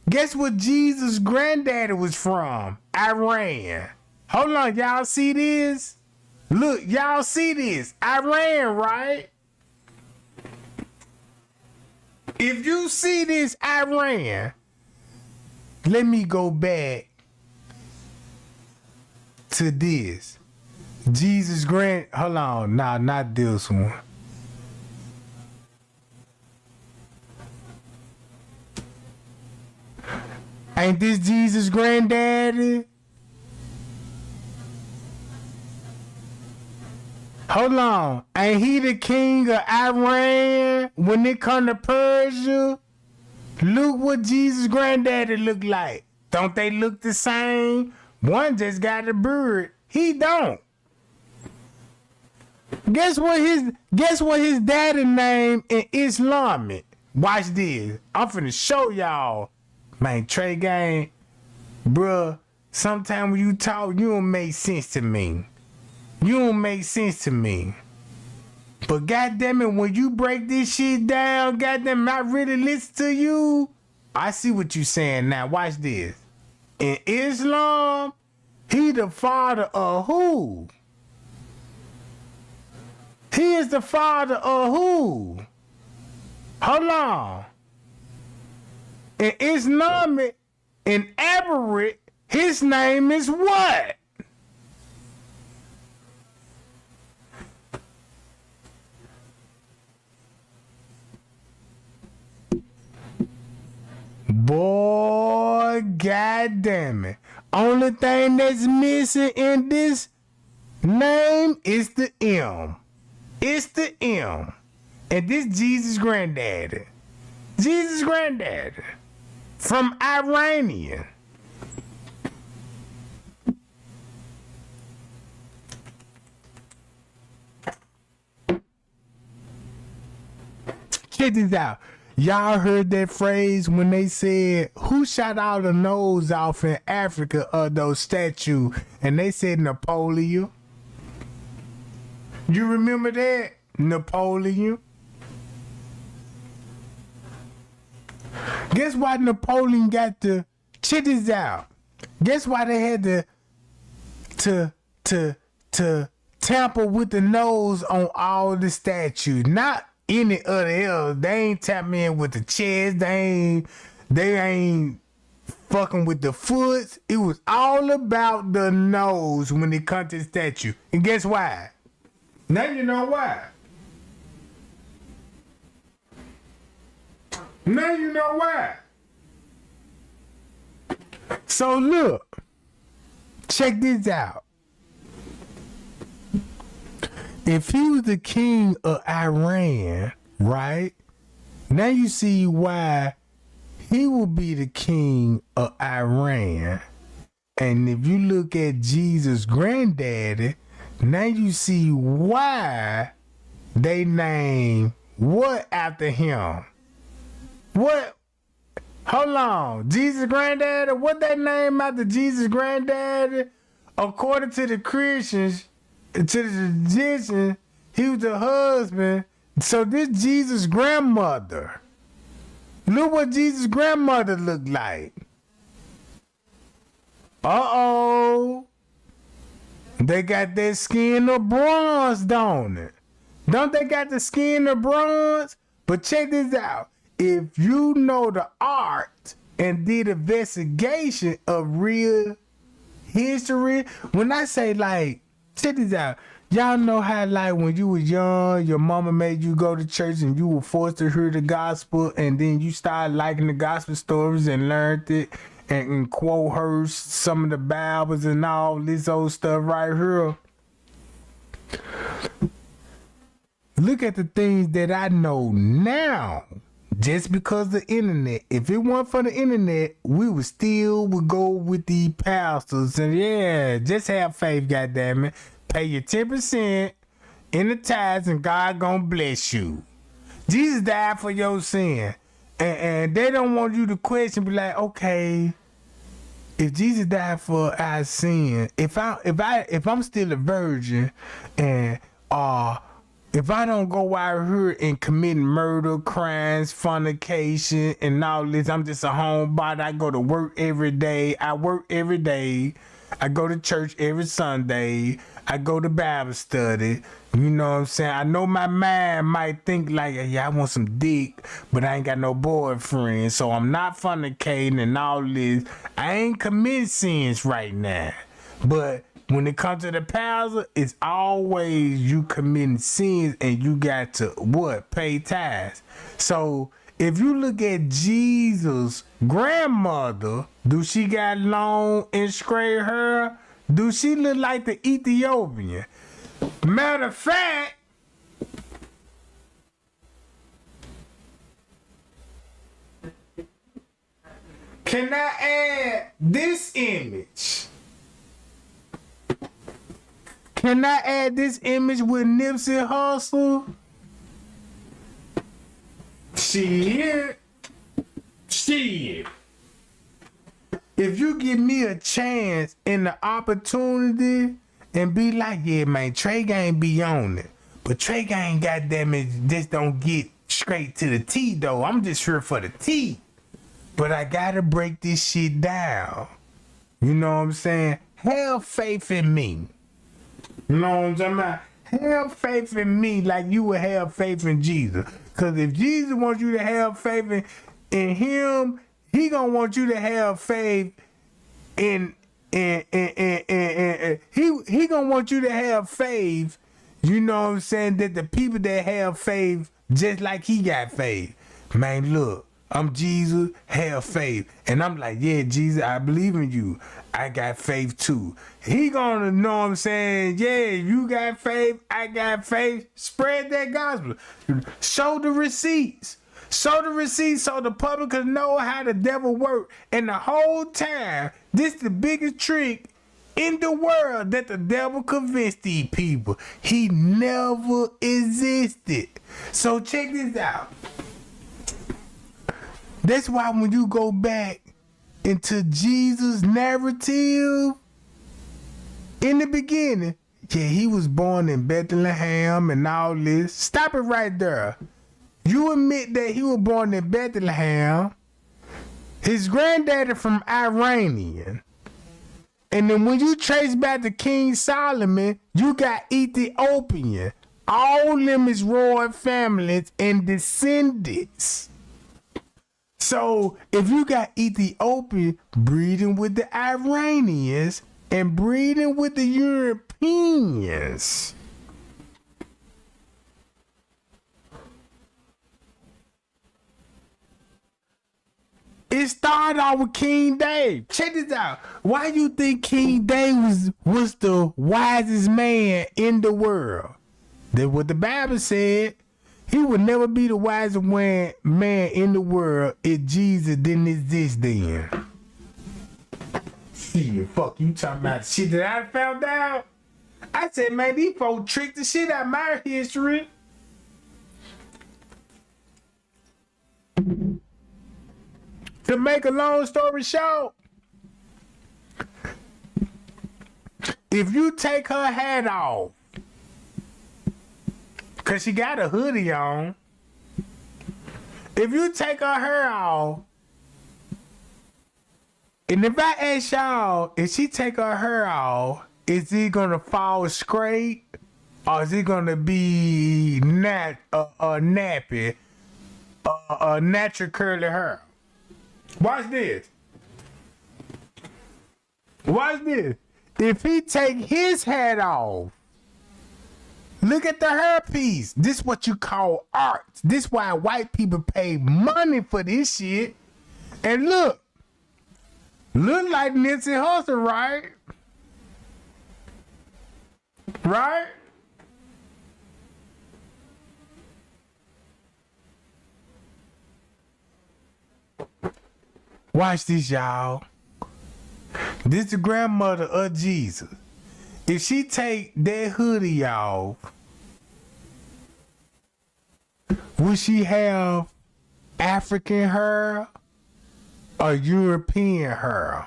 Guess what Jesus' granddaddy was from? Iran. Hold on, y'all see this? Look, y'all see this? Iran, right? If you see this Iran, let me go back to this. Hold on, nah, not this one. Ain't this Jesus' granddaddy? Hold on. Ain't he the king of Iran when it come to Persia? Look what Jesus' granddaddy look like. Don't they look the same? One just got a beard. He don't. Guess what his daddy name in Islamic? Watch this. I'm finna show y'all. Man, Tregang, bruh, sometimes when you talk, you don't make sense to me. You don't make sense to me. But goddamn it, when you break this shit down, goddamn, I really listen to you. I see what you saying now. Watch this. In Islam, he the father of who? He is the father of who? Hold on. In Islamic, in Arabic, his name is what? Boy, goddamn it. Only thing that's missing in this name is the M. It's the M. And this Jesus granddaddy. Jesus granddaddy. From Iranian. Check this out. Y'all heard that phrase when they said, who shot all the nose off in Africa of those statues? And they said Napoleon. You remember that? Napoleon. Guess why Napoleon got to, check this out. Guess why they had to tamper with the nose on all the statues? Not any other else. They ain't tapping in with the chest. They ain't fucking with the foot. It was all about the nose when it comes to the statue. And guess why? Now you know why. Now you know why. So look, check this out. If he was the king of Iran, right? Now you see why he will be the king of Iran. And if you look at Jesus' granddaddy, now you see why they name what after him. What? Hold on. Jesus' granddaddy? What they name after Jesus' granddaddy? According to the Christians, to the tradition, he was the husband. So this Jesus' grandmother. Look what Jesus' grandmother looked like. Uh-oh. They got that skin of bronze, don't it? Don't they got the skin of bronze? But check this out. If you know the art and did investigation of real history, when I say like, check this out. Y'all know how like when you was young, your mama made you go to church and you were forced to hear the gospel, and then you started liking the gospel stories and learned it and quote her some of the Bibles and all this old stuff right here. Look at the things that I know now. Just because the internet. If it weren't for the internet, we would go with the pastors and yeah, just have faith, goddammit. Pay your 10% in the tithes and God gonna bless you. Jesus died for your sin. And they don't want you to question, be like, okay, if Jesus died for our sin, if I'm still a virgin and if I don't go out here and commit murder, crimes, fornication, and all this, I'm just a homebody. I go to work every day. I work every day. I go to church every Sunday. I go to Bible study. You know what I'm saying? I know my mind might think like, yeah, I want some dick, but I ain't got no boyfriend. So I'm not fornicating and all this. I ain't committing sins right now. But when it comes to the pastor, it's always you committing sins and you got to what? Pay tithes. So if you look at Jesus' grandmother, do she got long and straight hair? Do she look like the Ethiopian? Matter of fact, can I add this image? Can I add this image with Nipsey Hussle? Shit. If you give me a chance and the opportunity and be like, yeah, man, Tregang be on it. But Tregang, goddamn it, just don't get straight to the T, though. I'm just here for the T. But I gotta break this shit down. You know what I'm saying? Have faith in me. You know what I'm talking about? Have faith in me like you would have faith in Jesus. Because if Jesus wants you to have faith in him, he gonna want you to have faith in he gonna want you to have faith, you know what I'm saying, that the people that have faith just like he got faith. Man, look, I'm Jesus, have faith. And I'm like, yeah, Jesus, I believe in you. I got faith too. He gonna know what I'm saying, yeah, you got faith, I got faith. Spread that gospel. Show the receipts. Show the receipts so the public can know how the devil works. And the whole time, this the biggest trick in the world that the devil convinced these people. He never existed. So check this out. That's why when you go back into Jesus' narrative, in the beginning, yeah, he was born in Bethlehem and all this. Stop it right there. You admit that he was born in Bethlehem. His granddaddy from Iranian. And then when you trace back to King Solomon, you got Ethiopian. All them is royal families and descendants. So if you got Ethiopia breeding with the Iranians and breeding with the Europeans, it started out with King Dave. Check this out. Why you think King Dave was the wisest man in the world? That's what the Bible said. He would never be the wisest man in the world if Jesus didn't exist then. Shit, fuck you talking about shit that I found out? I said, man, these folks tricked the shit out of my history. To make a long story short, if you take her hat off, cause she got a hoodie on, if you take her hair off, and if I ask y'all, if she take her hair off, is it gonna fall straight, or is it gonna be nappy, natural curly hair? Watch this. Watch this. If he take his hat off, look at the hairpiece. This what you call art. This why white people pay money for this shit. And look like Nipsey Hussle, right? Right? Watch this, y'all. This the grandmother of Jesus. If she take that hoodie off, would she have African hair or European hair?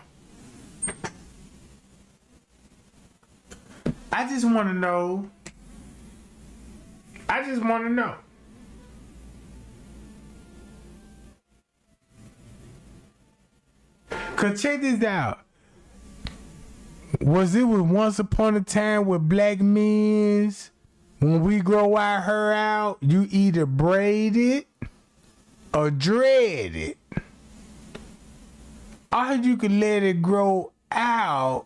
I just want to know. I just want to know. Cause check this out. Was once upon a time with black men's, when we grow our hair out, you either braid it or dread it. Or you could let it grow out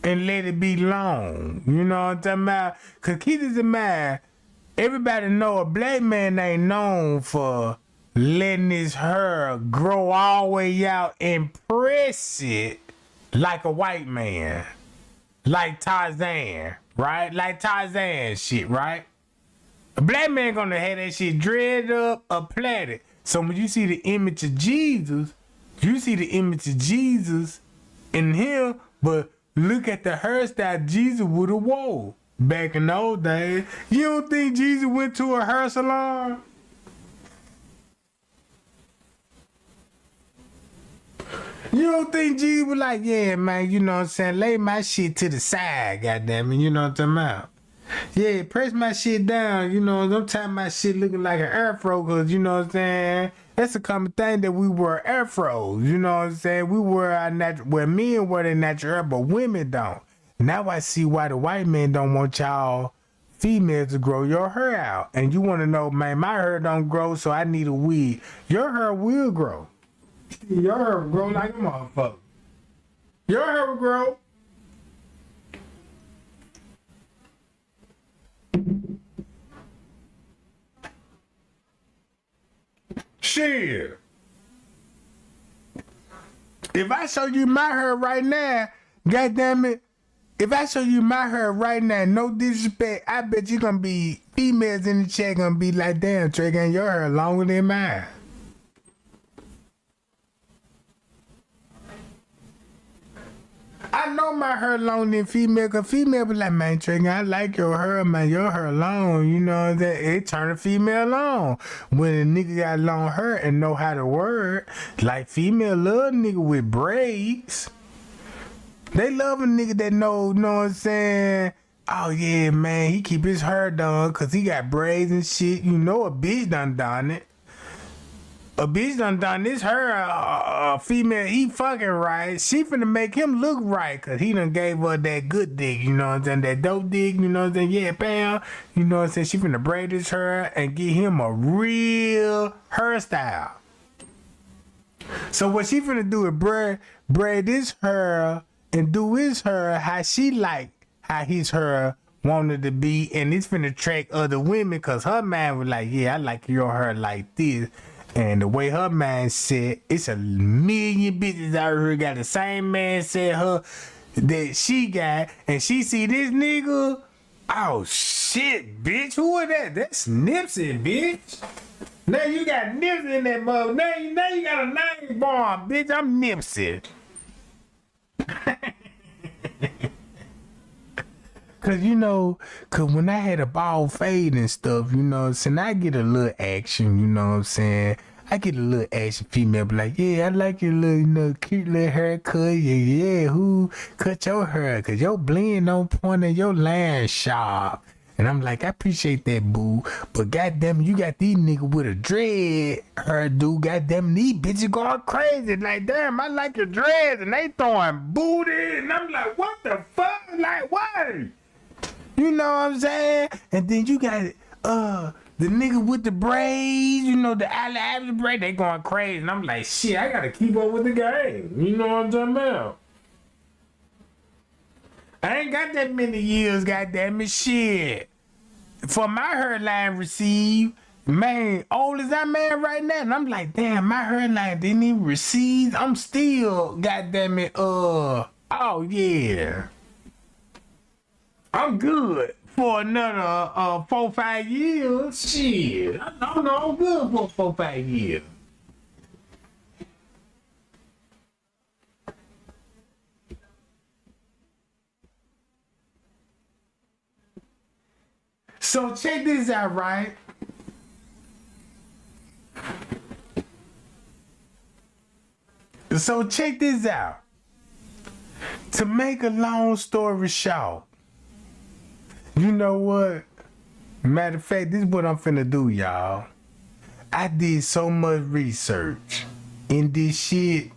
and let it be long. You know what I'm talking about? Cause keep this in mind, everybody know a black man ain't known for letting his hair grow all the way out and press it like a white man. Like Tarzan, right? Like Tarzan shit, right? A black man gonna have that shit dread up or plaited. So when you see the image of Jesus, you see the image of Jesus in him, but look at the hairstyle Jesus would have wore back in those days. You don't think Jesus went to a hair salon? You don't think Jesus was like, yeah, man, you know what I'm saying? Lay my shit to the side, goddamn it, you know what I'm talking about? Yeah, press my shit down, you know, sometimes my shit looking like an afro, cause you know what I'm saying? That's a common thing that we wear afros, you know what I'm saying? We wear our natural, well, men wear their natural hair, but women don't. Now I see why the white men don't want y'all females to grow your hair out. And you want to know, man, my hair don't grow, so I need a wig. Your hair will grow. Your hair will grow like a motherfucker. Your hair will grow. Shit. If I show you my hair right now, goddamn it, if I show you my hair right now, no disrespect, I bet you gonna be females in the chat gonna be like, damn, Tregang, your hair longer than mine. I know my hair longer than female, cause female be like, man, Tregang, I like your hair, man, your hair long, you know that it turn a female on. When a nigga got long hair and know how to word, like female love nigga with braids. They love a nigga that know what I'm saying? Oh yeah, man, he keep his hair done cause he got braids and shit. You know a bitch done it. A bitch done this hair, a female, he fucking right. She finna make him look right cause he done gave her that good dick, you know what I'm saying? That dope dick, you know what I'm saying? Yeah, pal. You know what I'm saying? She finna braid his hair and get him a real hairstyle. So what she finna do is braid his hair and do his hair how she like how his hair wanted to be, and it's finna attract other women cause her mind was like, yeah, I like your hair like this. And the way her mind said, it's a million bitches out here got the same mindset her that she got, and she see this nigga, oh shit, bitch, who is that? That's Nipsey, bitch. Now you got Nipsey in that mother. Now you got a name bomb, bitch. I'm Nipsey. Cause you know, cause when I had a bald fade and stuff, you know what I'm saying, I get a little action, you know what I'm saying? I get a little action, female be like, yeah, I like your little, you know, cute little haircut. Yeah, who cut your hair? Cause your blend on point and your line sharp. And I'm like, I appreciate that, boo. But goddamn, you got these niggas with a dread hairdo. Goddamn, these bitches going crazy. Like, damn, I like your dreads. And they throwing booty. And I'm like, what the fuck? Like, what? You know what I'm saying? And then you got the nigga with the braids, you know, the alley braid, they going crazy. And I'm like, shit, I gotta keep up with the game. You know what I'm talking about? I ain't got that many years, goddamn it, shit. For my hairline receive, man, old as I'm at right now, and I'm like, damn, my hairline didn't even receive. I'm still, goddamn it, oh yeah. I'm good for another 4-5 years. Shit, I don't know, I'm good for 4-5 years. So check this out, right? So check this out. To make a long story short, you know what? Matter of fact, this is what I'm finna do, y'all. I did so much research in this shit.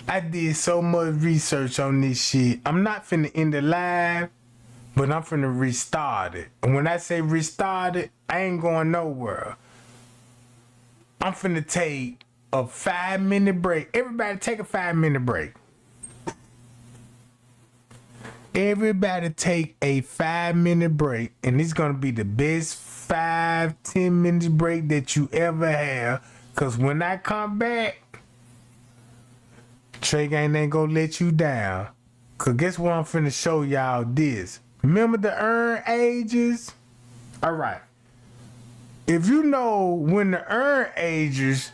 I did so much research on this shit. I'm not finna end the live, but I'm finna restart it. And when I say restart it, I ain't going nowhere. I'm finna take a 5-minute break. Everybody take a 5-minute break. Everybody take a 5-minute break, and it's gonna be the best 5-10 minutes break that you ever have. Cause when I come back, Tregang ain't gonna let you down. Cause guess what, I'm finna show y'all this. Remember the urn ages? Alright. If you know when the urn ages,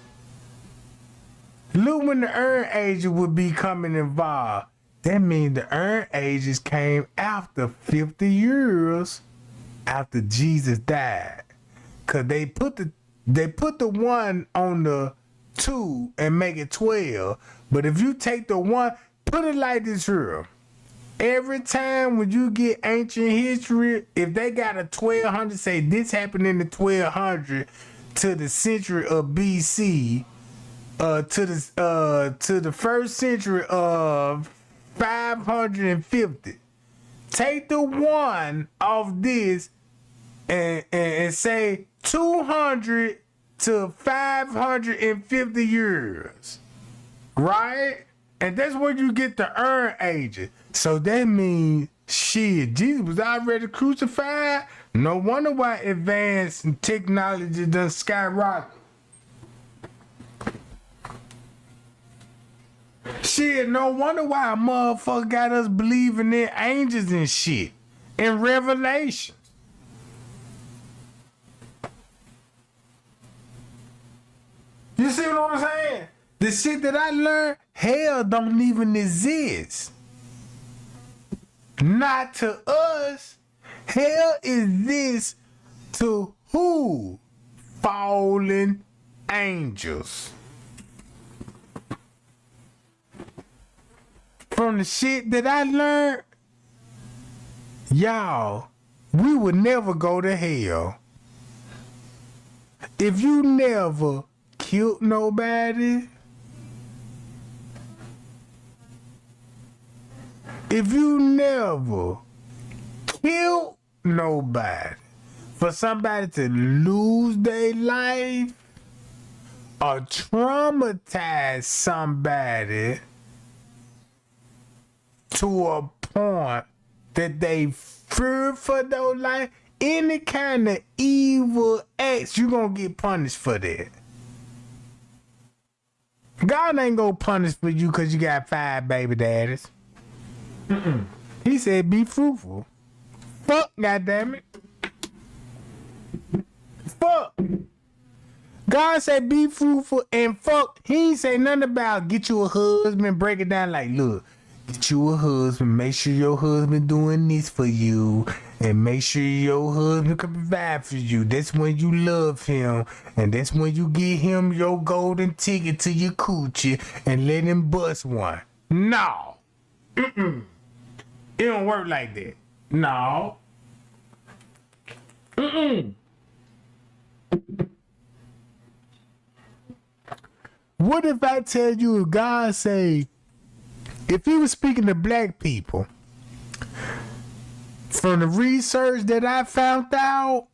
look when the urn ages would be coming involved. That means the urn ages came after 50 years after Jesus died. Cause they put the one on the 2 and make it 12. But if you take the 1, put it like this here. Every time when you get ancient history, if they got a 1200, say this happened in the 1200 to the century of BC, to the first century of 550. Take the 1 off this and say 200 to 550 years, right? And that's where you get the urn ages. So that means, shit, Jesus was already crucified. No wonder why advanced technology done skyrocket. Shit, no wonder why a motherfucker got us believing in angels and shit. In Revelation. You see what I'm saying? The shit that I learned, hell don't even exist. Not to us. Hell exists to who? Fallen angels. From the shit that I learned, y'all, we would never go to hell. If you never killed nobody, if you never killed nobody, for somebody to lose their life or traumatize somebody to a point that they fear for their life, any kind of evil acts, you gonna get punished for that. God ain't gonna punish for you because you got 5 baby daddies. He said be fruitful. Fuck, goddammit. Fuck. God said be fruitful and fuck. He ain't say nothing about get you a husband, break it down like, look, get you a husband, make sure your husband doing this for you, and make sure your husband can provide for you. That's when you love him, and that's when you give him your golden ticket to your coochie and let him bust one. No. It don't work like that. No. What if I tell you, if God say, if he was speaking to black people, from the research that I found out,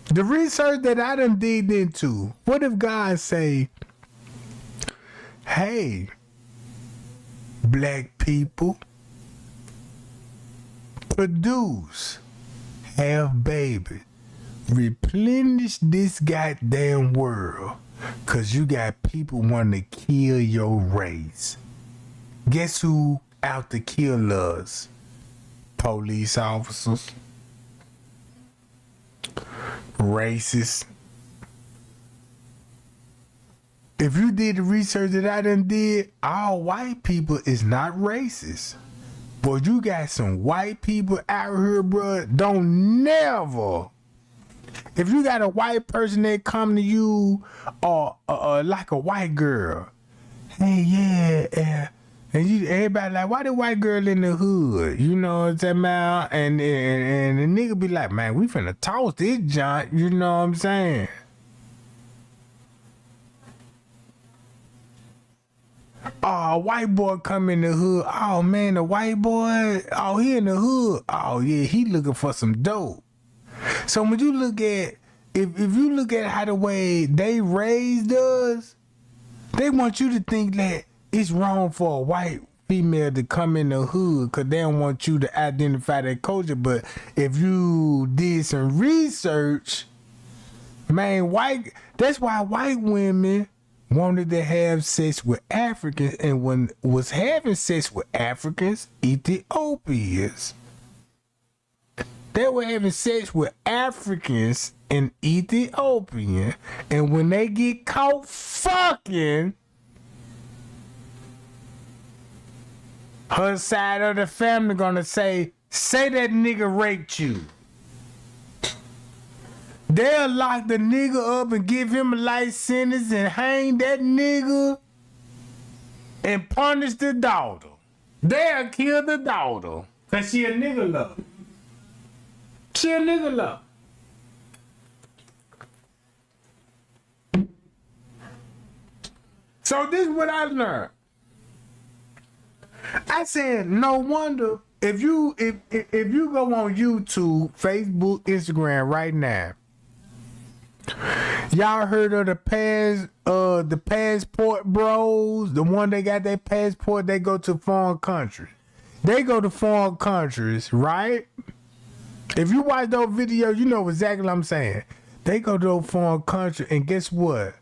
the research that I done digged into, what if God say, hey, black people, produce, have babies, replenish this goddamn world, cause you got people wanting to kill your race. Guess who out to kill us? Police officers, racists. If you did the research that I done did, all white people is not racist. But you got some white people out here, bro, don't never. If you got a white person that come to you, or like a white girl, hey, yeah, and you, everybody like, why the white girl in the hood? You know what I'm saying, man? And the nigga be like, man, we finna toss this joint, you know what I'm saying? Oh, a white boy come in the hood. Oh man, the white boy, oh, he in the hood. Oh yeah, he looking for some dope. So when you look at, if you look at how the way they raised us, they want you to think that it's wrong for a white female to come in the hood because they don't want you to identify their culture. But if you did some research, man, that's why white women wanted to have sex with Africans, and when was having sex with Africans, Ethiopians. They were having sex with Africans and Ethiopian, and when they get caught fucking, her side of the family gonna say that nigga raped you. They'll lock the nigga up and give him a life sentence and hang that nigga and punish the daughter. They'll kill the daughter because she a nigga lover. She a nigga lover. So this is what I learned. I said, no wonder if you go on YouTube, Facebook, Instagram right now, y'all heard of the passport bros, the one they got their passport, they go to foreign countries. They go to foreign countries, right? If you watch those videos, you know exactly what I'm saying. They go to those foreign countries, and guess what?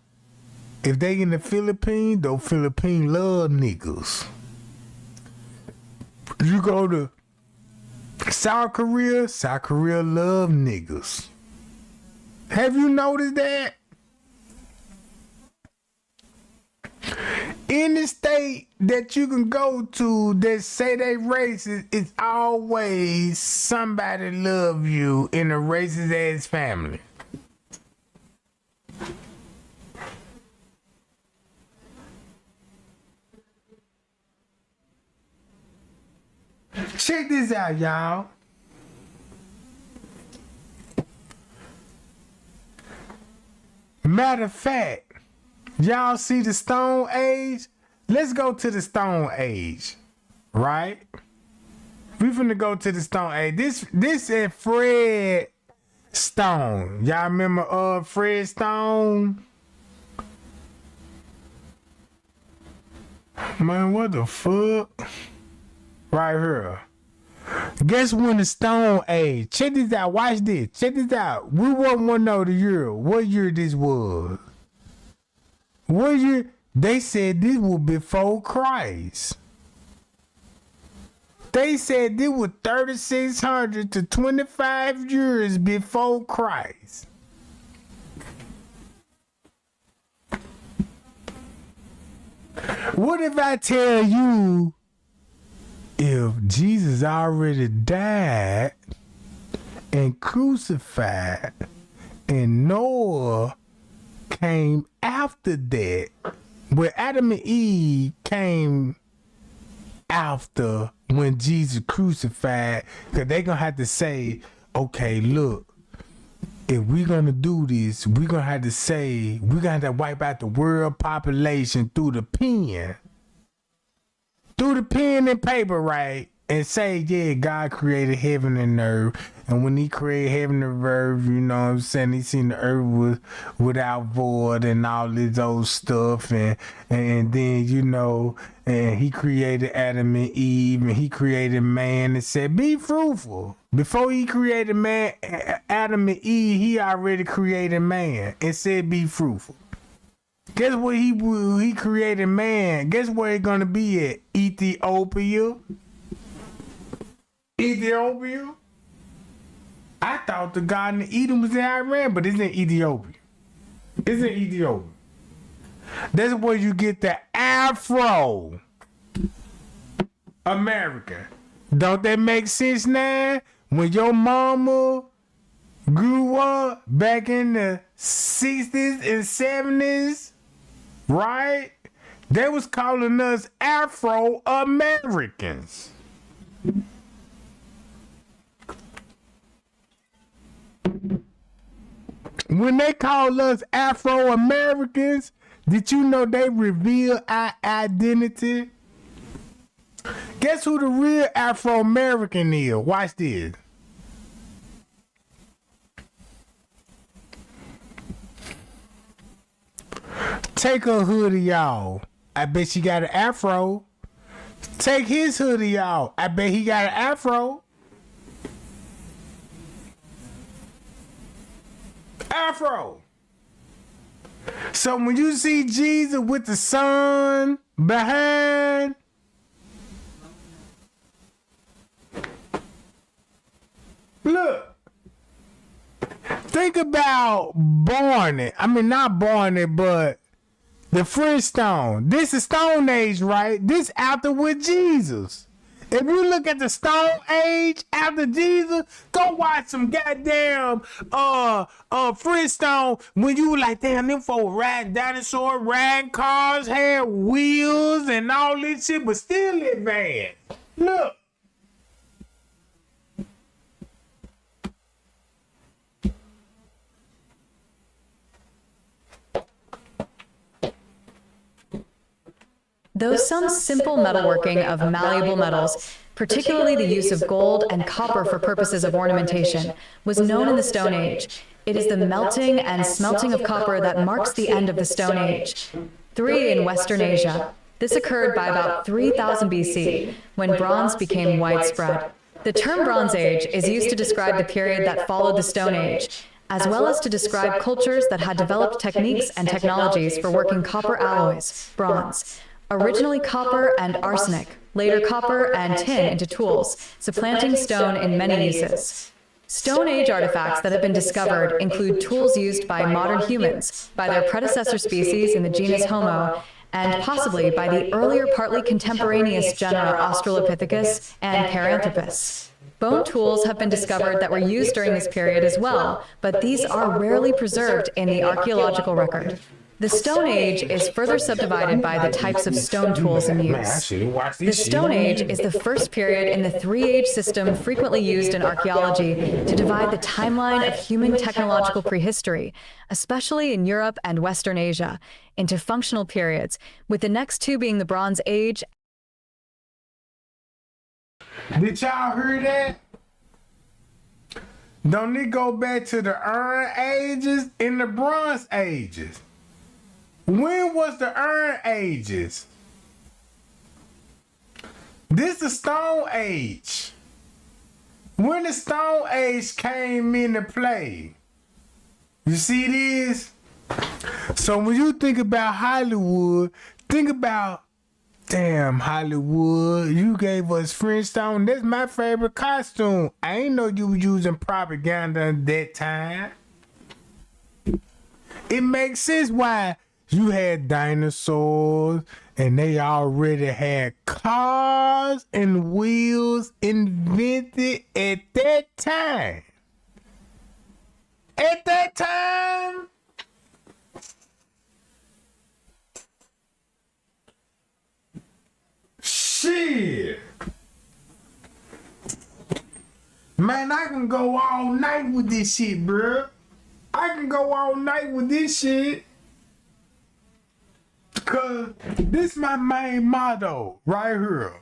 If they in the Philippines, those Philippines love niggas. You go to South Korea love niggas. Have you noticed that? Any state that you can go to that say they racist, it's always somebody love you in a racist ass family. Check this out, y'all. Matter of fact, y'all see the Stone Age? Let's go to the Stone Age, right? We finna go to the Stone Age. This is Fred Stone. Y'all remember Fred Stone? Man, what the fuck? Right here. Guess when the Stone Age. Check this out. Watch this. Check this out. We won't want to know the year. What year this was? What year? They said this was before Christ. They said this was 3,600 to 25 years before Christ. What if I tell you if Jesus already died and crucified and Noah came after that, where Adam and Eve came after when Jesus crucified, because they're going to have to say, okay, look, if we're going to do this, we're going to have to say, we're going to have to wipe out the world population through the pen. Through the pen and paper, right? And say, yeah, God created heaven and earth. And when he created heaven and earth, you know what I'm saying? He seen the earth was without void and all this old stuff. And then, you know, and he created Adam and Eve and he created man and said, be fruitful. Before he created man, Adam and Eve, he already created man and said, be fruitful. Guess where he created man? Guess where it's gonna be at? Ethiopia? Ethiopia? I thought the Garden of Eden was in Iran, but it's in Ethiopia. It's in Ethiopia. That's where you get the Afro American. Don't that make sense now? When your mama grew up back in the 60s and 70s, right? They was calling us Afro Americans. When they call us Afro Americans, did you know they reveal our identity? Guess who the real Afro American is? Watch this. Take her hoodie off. I bet she got an afro. Take his hoodie off. I bet he got an afro. Afro. So when you see Jesus with the sun behind, look. Think about Barney. I mean, not Barney, but the Flintstone. This is Stone Age, right? This after with Jesus. If you look at the Stone Age after Jesus, go watch some goddamn Flintstone when you were like, damn, them folks riding dinosaur, riding cars, had wheels and all this shit, but still advanced. Look. Though some simple metalworking of malleable metals, particularly the use of gold and copper for purposes of ornamentation, was known in the Stone Age, it is the melting and smelting of copper that marks the end of the Stone Age. 3. In Western Asia. This occurred by about 3000 BC, when bronze became widespread. The term Bronze Age is used to describe the period that followed the Stone Age, as well as to describe cultures that had developed techniques and technologies for working copper alloys, bronze. Originally copper and arsenic, later copper and tin into tools, supplanting stone in many uses. Stone Age artifacts that have been discovered include tools used by modern humans, by their predecessor species in the genus Homo, and possibly by the earlier partly contemporaneous genera Australopithecus and Paranthropus. Bone tools have been discovered that were used during this period as well, but these are rarely preserved in the archaeological record. The Stone Age is further subdivided by the types of stone tools in use. The Stone Age is the first period in the three-age system frequently used in archaeology to divide the timeline of human technological prehistory, especially in Europe and Western Asia, into functional periods, with the next two being the Bronze Age. Did y'all hear that? Don't it go back to the Iron Ages and the Bronze Ages? When was the Iron Ages? This the Stone Age. When the Stone Age came into play. You see this? So when you think about Hollywood, think about, damn, Hollywood, you gave us Flintstone. That's my favorite costume. I ain't know you were using propaganda at that time. It makes sense why you had dinosaurs and they already had cars and wheels invented at that time. At that time, shit. Man, I can go all night with this shit, bro. I can go all night with this shit. Cause this my main motto right here.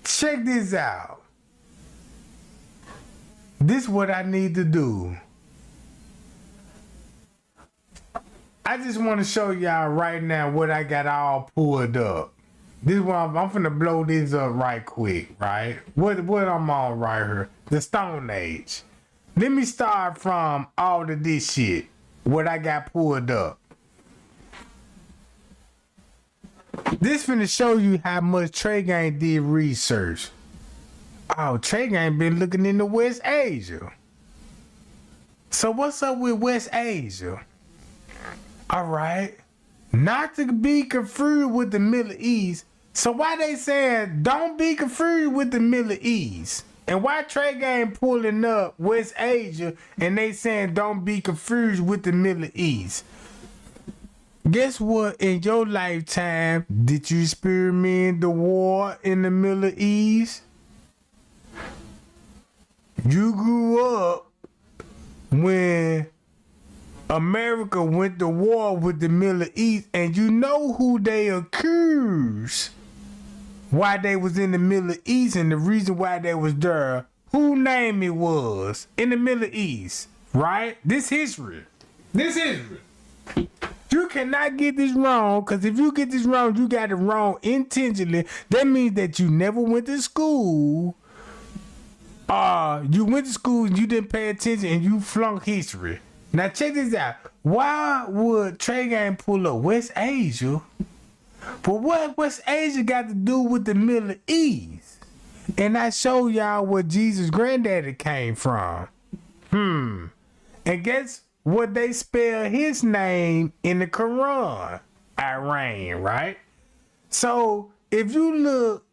Check this out. This what I need to do. I just want to show y'all right now what I got all pulled up. This one I'm finna blow this up right quick, right? What I'm on right here? The Stone Age. Let me start from all of this shit, what I got pulled up. This finna show you how much Tregang did research. Oh, Tregang been looking into West Asia. So what's up with West Asia? All right, not to be confused with the Middle East. So why they saying don't be confused with the Middle East? And why Tregang pulling up West Asia and they saying don't be confused with the Middle East? Guess what? In your lifetime, did you experiment the war in the Middle East? You grew up when America went to war with the Middle East, and you know who they accused why they was in the Middle East and the reason why they was there. Who name it was in the Middle East, right? This history. You cannot get this wrong, because if you get this wrong, you got it wrong intentionally. That means that you never went to school. You went to school and you didn't pay attention and you flunked history. Now check this out. Why would Tregang pull up West Asia? But what West Asia got to do with the Middle East? And I show y'all where Jesus' granddaddy came from. And guess what they spell his name in the Quran. Iran, right? So if you look,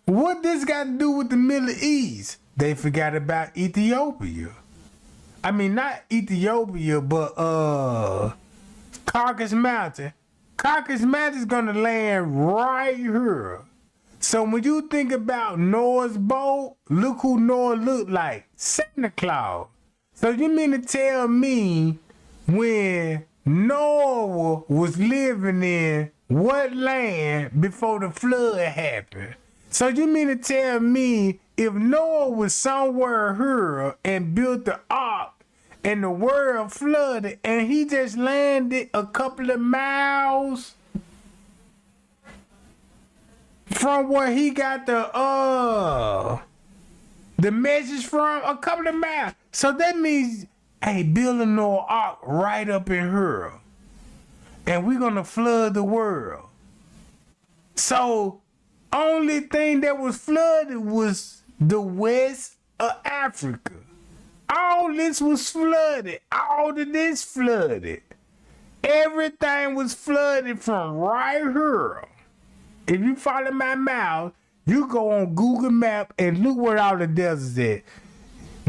what this got to do with the Middle East? They forgot about Ethiopia. I mean, not Ethiopia, but Caucasus Mountain. Caucasus Mountain is gonna land right here. So when you think about Noah's boat, look who Noah looked like. Santa Claus. So you mean to tell me when Noah was living in what land before the flood happened? So you mean to tell me if Noah was somewhere here and built the ark and the world flooded and he just landed a couple of miles from where he got the message from, a couple of miles. So that means, hey, build a Noah ark right up in here. And we're gonna flood the world. So only thing that was flooded was the west of Africa. All this was flooded. All of this flooded. Everything was flooded from right here. If you follow my mouth, you go on Google Map and look where all the deserts at.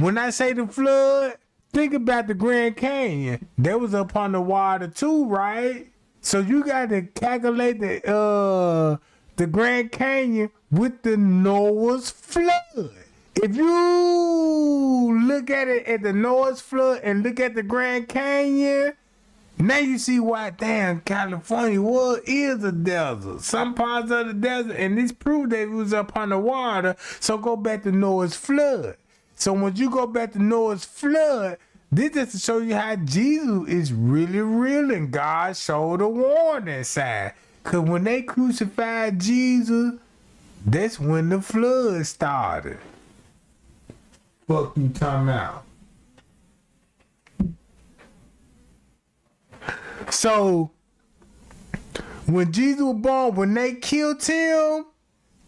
When I say the flood, think about the Grand Canyon. That was up on the water too, right? So you got to calculate the Grand Canyon with the Noah's flood. If you look at it at the Noah's flood and look at the Grand Canyon, now you see why damn California is a desert. Some parts of the desert, and this proved that it was up on the water. So go back to Noah's flood. So when you go back to Noah's flood, this just to show you how Jesus is really real and God showed a warning sign. Cause when they crucified Jesus, that's when the flood started. Fuck you talking about? So, when Jesus was born, when they killed him,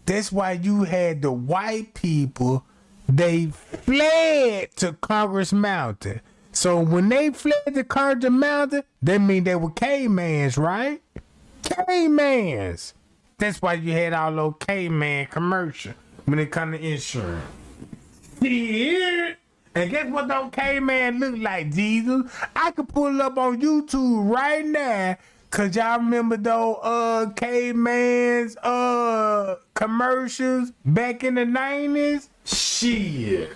that's why you had the white people, they fled to Congress Mountain. So, when they fled to Congress Mountain, that mean they were cavemans, right? Cavemans. That's why you had all those caveman commercials when it come to insurance. Yeah. And guess what those caveman look like, Jesus? I could pull up on YouTube right now, cause y'all remember those cavemans commercials back in the 90s? Shit.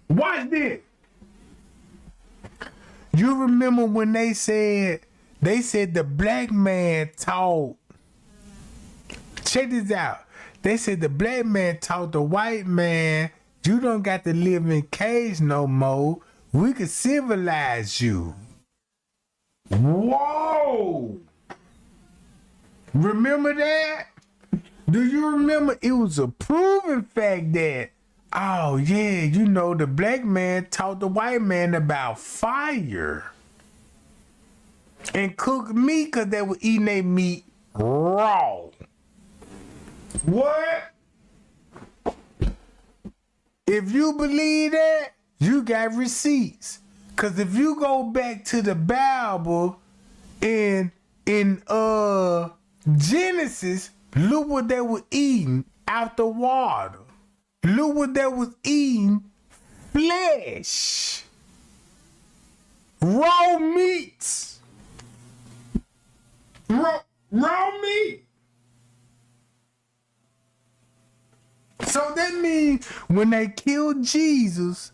Watch this. You remember when they said the black man taught. Check this out. They said the black man taught the white man, you don't got to live in caves no more. We could civilize you. Whoa! Remember that? Do you remember it was a proven fact that, oh yeah, you know, the black man taught the white man about fire. And cook meat because they were eating their meat raw. What? If you believe that, you got receipts. Because if you go back to the Bible in Genesis, look what they were eating out the water. Look what they was eating, flesh. Raw meats. Raw meat. So that means when they killed Jesus,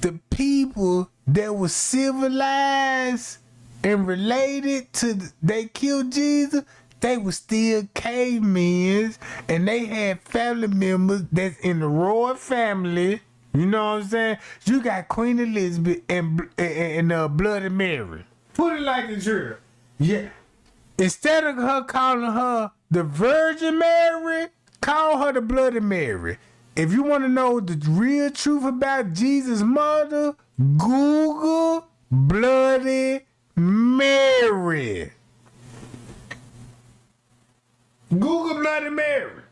the people that were civilized and related to, they killed Jesus, they were still cavemen, and they had family members that's in the royal family. You know what I'm saying? You got Queen Elizabeth and Bloody Mary. Put it like it's here. Yeah. Instead of her calling her the Virgin Mary, call her the Bloody Mary. If you want to know the real truth about Jesus' mother, Google Bloody Mary. Google Bloody Mary.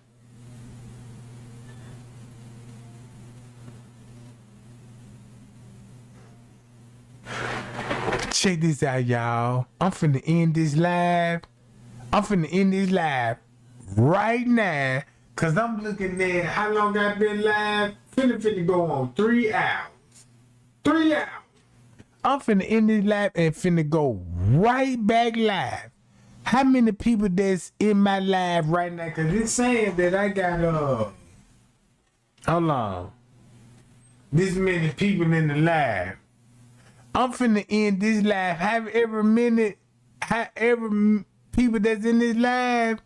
Check this out, y'all. I'm finna end this live. Right now. Cause I'm looking at how long I've been live. Finna go on 3 hours. 3 hours. I'm finna end this live and finna go right back live. How many people that's in my live right now? Cause it's saying that I got hold on. This many people in the live. I'm finna end this live. However people that's in this live.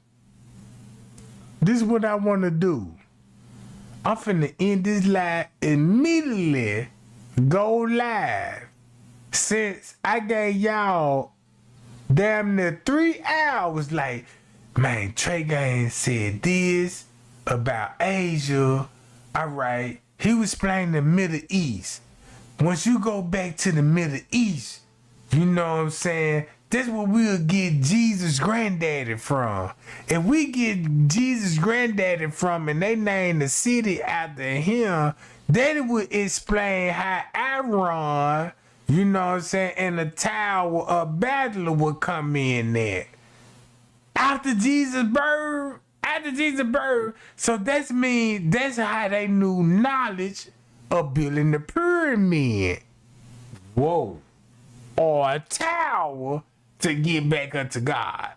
This is what I wanna do. I'm finna end this live immediately. Go live. Since I gave y'all damn near 3 hours, like, man, Tregang said this about Asia. Alright. He was explaining the Middle East. Once you go back to the Middle East, you know what I'm saying? That's where we'll get Jesus' granddaddy from. If we get Jesus' granddaddy from and they name the city after him, that would explain how Aaron, you know what I'm saying, and the Tower of Babel would come in there. After Jesus' birth. So that's how they knew knowledge of building the pyramid. Whoa. Or a tower to get back unto God.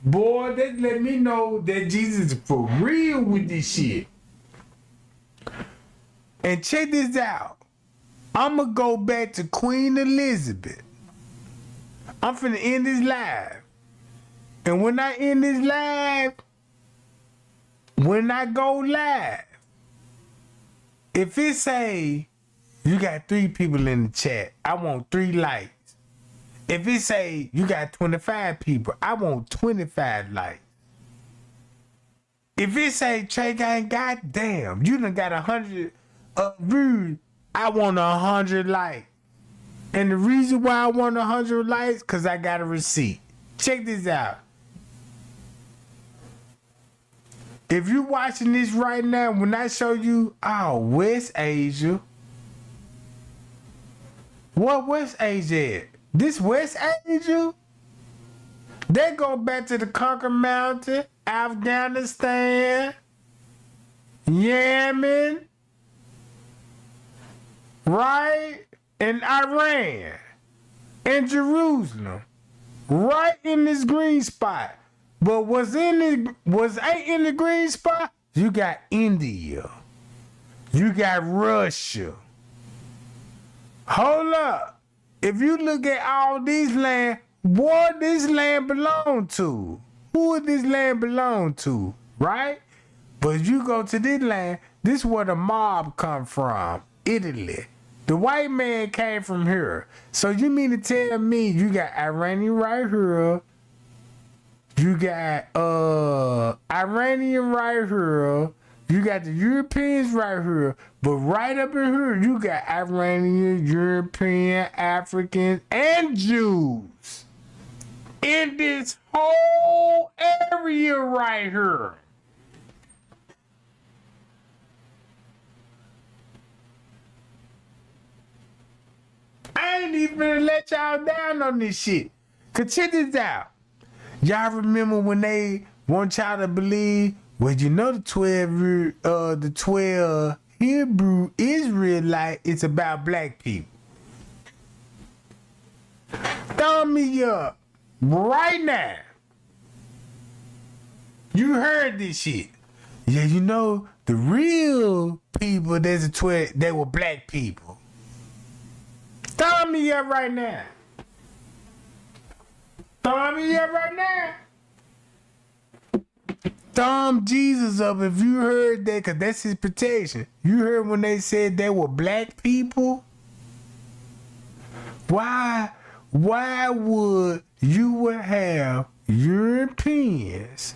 Boy, that let me know that Jesus is for real with this shit. And check this out. I'ma go back to Queen Elizabeth. I'm finna end this live. And when I end this live, when I go live, if it say you got 3 people in the chat, I want 3 likes. If it say you got 25 people, I want 25 likes. If it say Tregang, goddamn, you done got 100 views, I want 100 likes. And the reason why I want 100 likes, cause I got a receipt. Check this out. If you watching this right now, when I show you, West Asia. What West Asia at? This West Asia? They go back to the Conquer Mountain, Afghanistan, Yemen, right? And Iran, and Jerusalem, right in this green spot. But ain't in the green spot? You got India. You got Russia. Hold up. If you look at all these land, what this land belong to? Who would this land belong to? Right? But if you go to this land, this is where the mob come from. Italy. The white man came from here. So you mean to tell me you got Iranian right here? You got Iranian right here. You got the Europeans right here. But right up in here, you got Iranian, European, Africans, and Jews. In this whole area right here. I ain't even gonna let y'all down on this shit. Cause check this out. Y'all remember when they want y'all to believe, well, you know the 12 Hebrew Israelite, it's about black people. Thumb me up right now. You heard this shit. Yeah, you know the real people, there's a 12, they were black people. Thumb me up right now. Thumb me up right now. Thumb Jesus up if you heard that, because that's his protection. You heard when they said they were black people? Why would you have Europeans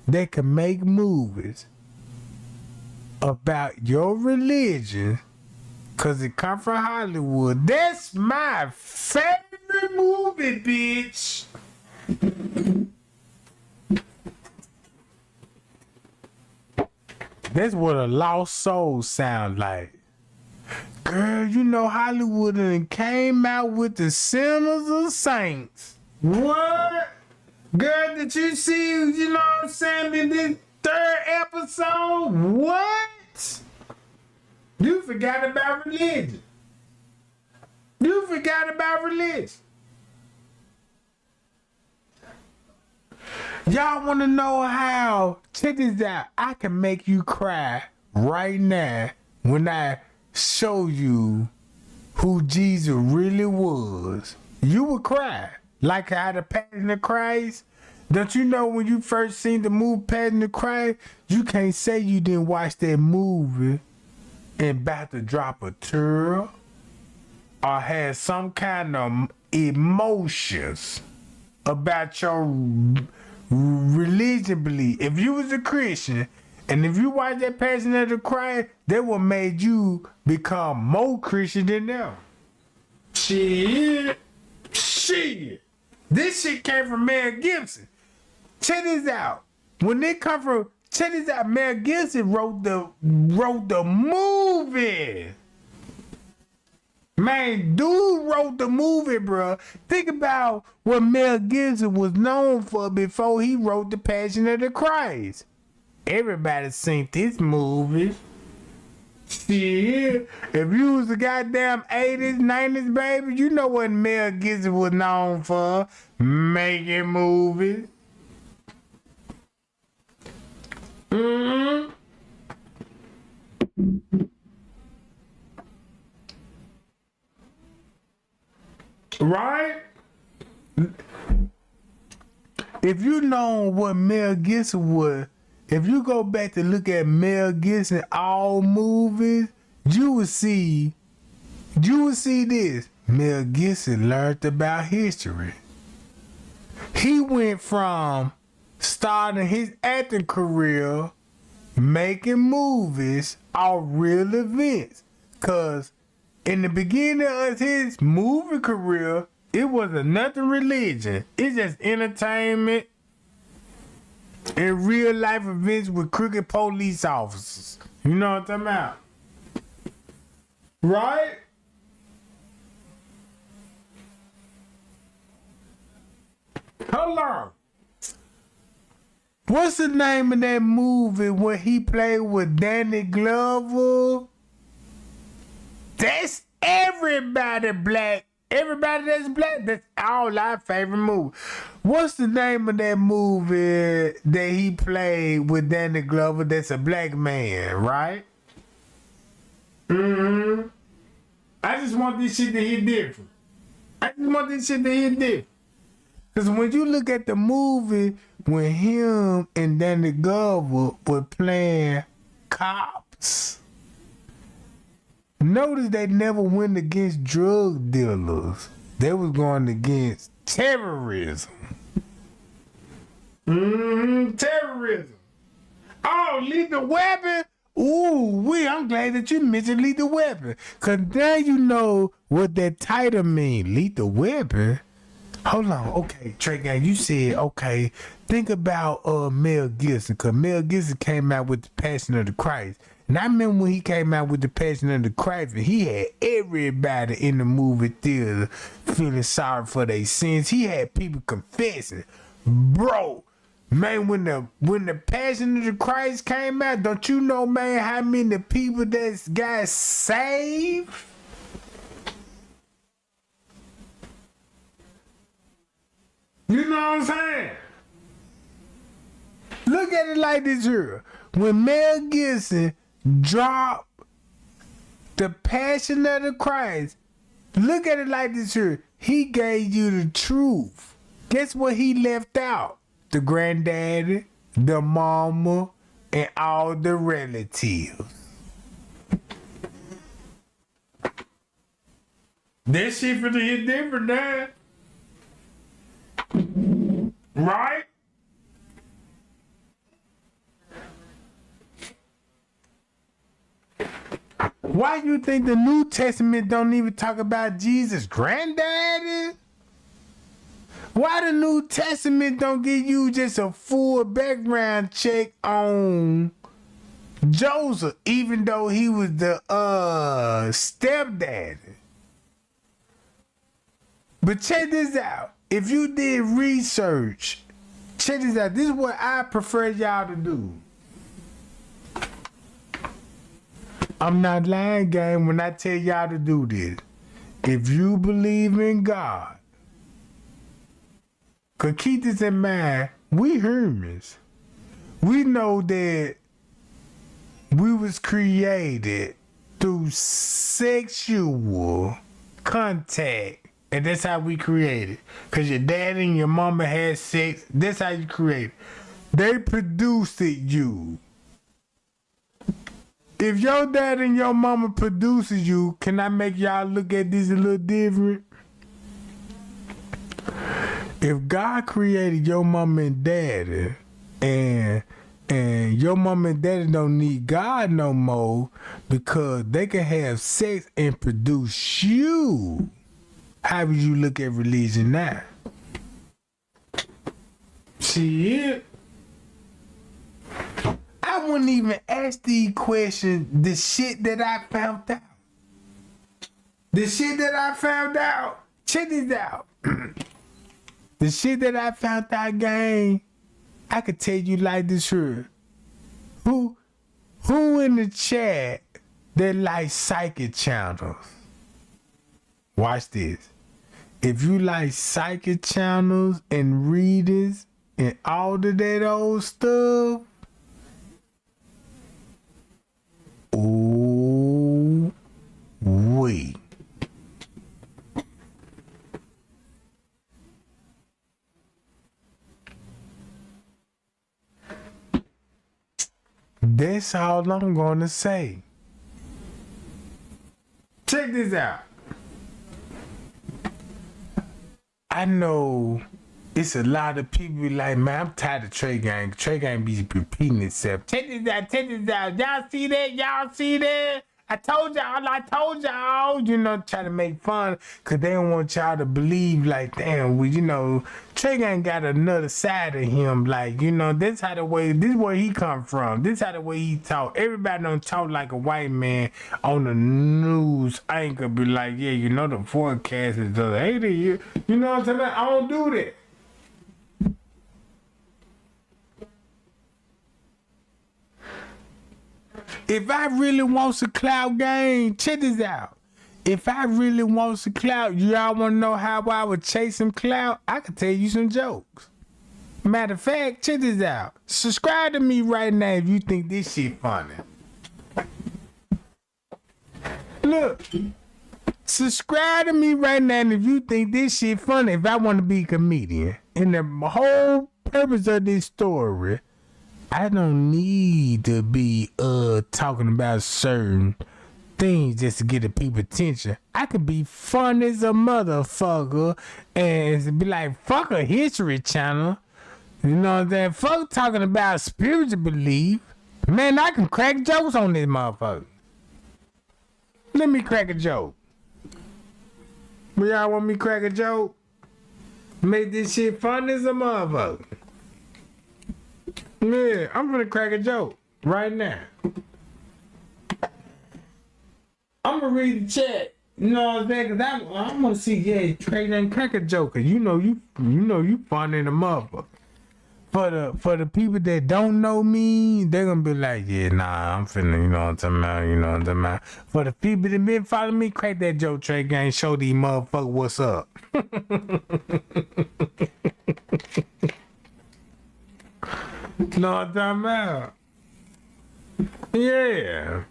that can make movies about your religion because it come from Hollywood. That's my favorite movie, bitch. That's what a lost soul sound like. Girl, you know Hollywood and came out with the sinners of saints. What? Girl, did you see, you know what I'm saying, in this third episode? What? You forgot about religion. You forgot about religion. Y'all want to know how? Check this out. I can make you cry right now when I show you who Jesus really was. You would cry. Like how the Passion of Christ. Don't you know when you first seen the movie Passion of Christ, you can't say you didn't watch that movie and about to drop a tear or had some kind of emotions about your religion belief. If you was a Christian and if you watch that Passion of the Christ, that would made you become more Christian than them. Shit. This shit came from Mel Gibson. Check this out. When they come from, check this out. Mel Gibson wrote the movie. Man, dude wrote the movie, bro. Think about what Mel Gibson was known for before he wrote The Passion of the Christ. Everybody seen this movie. Shit, if you was the goddamn 80s, 90s, baby, you know what Mel Gibson was known for. Making movies. Right? If you know what Mel Gibson was, if you go back to look at Mel Gibson all movies, you will see this. Mel Gibson learned about history. He went from starting his acting career making movies off real events. Cause in the beginning of his movie career, it wasn't nothing religion. It's just entertainment and real life events with crooked police officers. You know what I'm talking about? Right? Hold on. What's the name of that movie where he played with Danny Glover? That's everybody black. Everybody that's black. That's all our favorite movie. What's the name of that movie that he played with Danny Glover that's a black man, right? I just want this shit to hit different. Because when you look at the movie, when him and Danny Glover were playing cops, notice they never went against drug dealers. They was going against terrorism. Terrorism. Oh, Lethal Weapon? Ooh, I'm glad that you mentioned Lethal Weapon. Because now you know what that title means. Lethal Weapon? Hold on. Okay, Tregang, you said, okay, think about Mel Gibson. Because Mel Gibson came out with The Passion of the Christ. And I remember when he came out with The Passion of the Christ, he had everybody in the movie theater feeling sorry for their sins. He had people confessing. Bro, man, when the Passion of the Christ came out, don't you know, man, how many people that got saved? You know what I'm saying? Look at it like this here. When Mel Gibson dropped The Passion of the Christ, look at it like this here. He gave you the truth. Guess what he left out? The granddaddy, the mama, and all the relatives. That shit finna hit different now. Right? Why you think the New Testament don't even talk about Jesus' granddaddy? Why the New Testament don't give you just a full background check on Joseph, even though he was the stepdaddy? But check this out. If you did research, check this out. This is what I prefer y'all to do. I'm not lying, gang, when I tell y'all to do this. If you believe in God, cause keep this in mind, we humans. We know that we was created through sexual contact. And that's how we created. Cause your dad and your mama had sex. That's how you created. They produced you. If your dad and your mama produces you, can I make y'all look at this a little different? If God created your mama and daddy, and your mama and daddy don't need God no more because they can have sex and produce you, how would you look at religion now? Shit. I wouldn't even ask these questions. The shit that I found out. The shit that I found out. Check this out. The shit that I found out, gang. I could tell you like this here. Who in the chat that like psychic channels? Watch this. If you like psychic channels and readers and all of that old stuff, ooh wee. That's all I'm gonna say. Check this out. I know it's a lot of people like, man, I'm tired of Tregang. Tregang be repeating itself. Check this out, check this out. Y'all see that? Y'all see that? I told y'all, you know, try to make fun because they don't want y'all to believe like, damn, well, you know, Tregang got another side of him. Like, you know, this is where he come from. This how the way he talk. Everybody don't talk like a white man on the news anchor be like, yeah, you know, the forecast is the 80 years. You know what I'm saying? I don't do that. If I really want some clout game, check this out. If I really want some clout, y'all want to know how I would chase some clout? I could tell you some jokes. Matter of fact, check this out. Subscribe to me right now if you think this shit funny. Look, subscribe to me right now if you think this shit funny. If I want to be a comedian. And the whole purpose of this story, I don't need to be talking about certain things just to get the people attention. I could be fun as a motherfucker and be like, fuck a history channel. You know what I'm saying? Fuck talking about spiritual belief. Man, I can crack jokes on this motherfucker. Let me crack a joke. Y'all want me to crack a joke? Make this shit fun as a motherfucker. Yeah, I'm gonna crack a joke right now. I'm gonna read the chat. You know what I'm saying? Cause I'm gonna see, yeah, Trey done crack a joke. Cause you know you funny in the motherfucker. For the people that don't know me, they're gonna be like, yeah, nah, I'm finna, you know what I'm talking about, you know what I'm talking about. For the people that been following me, crack that joke, Trey Gang, show these motherfuckers what's up. Know what I'm talking about? Yeah.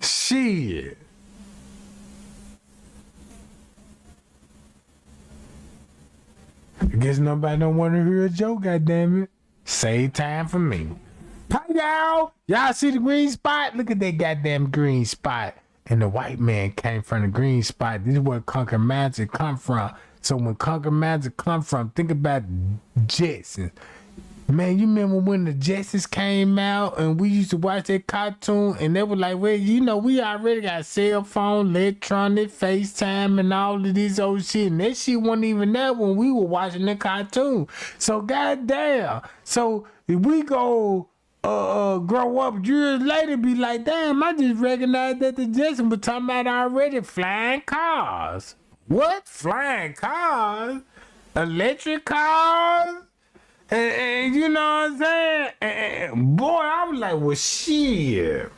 Shit. I guess nobody don't want to hear a joke, goddammit. Save time for me. Hi, y'all. Y'all see the green spot? Look at that goddamn green spot. And the white man came from the green spot. This is where Conquer Mountain come from. So when Conquer Mountain come from, think about Jetsons. Man, you remember when the Jetsons came out and we used to watch that cartoon and they were like, well, you know, we already got cell phone, electronic, FaceTime, and all of this old shit. And that shit wasn't even there when we were watching the cartoon. So goddamn. So if we go grow up years later, be like, damn, I just recognized that the Jetsons were talking about already flying cars. What? Flying cars? Electric cars? And you know what I'm saying? And boy, I was like, well, shit.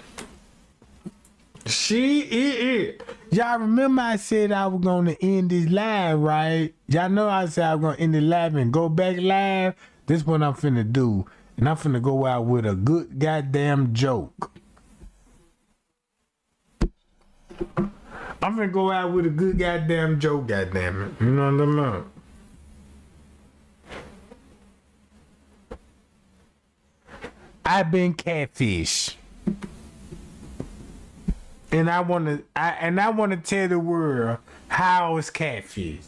Y'all remember I said I was going to end this live, right? Y'all know I said I was going to end the live and go back live. This is what I'm finna do. And I'm finna go out with a good goddamn joke. I'm finna go out with a good goddamn joke, goddamn it. You know what I'm saying? I've been catfish, and I wanna tell the world how I was catfish.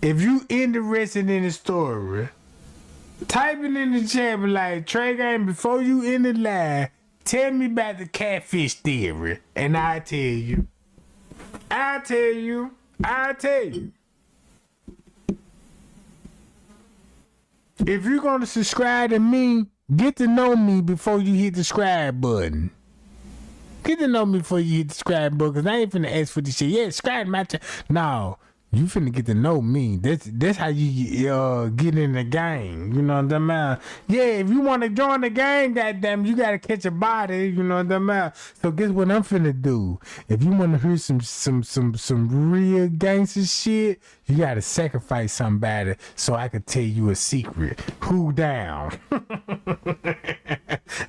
If you interested in the story, type it in the chat, be like, Tregang, before you end the live, tell me about the catfish theory, and I'll tell you. If you're gonna subscribe to me, get to know me before you hit the subscribe button. Get to know me before you hit the subscribe button, because I ain't finna ask for this shit. Yeah, subscribe to my channel. No, you finna get to know me. That's how you get in the game. You know what I'm about? Yeah, if you want to join the game, goddamn, you gotta catch a body. You know what I'm about? So guess what I'm finna do? If you want to hear some real gangster shit, you gotta sacrifice somebody so I can tell you a secret. Who down?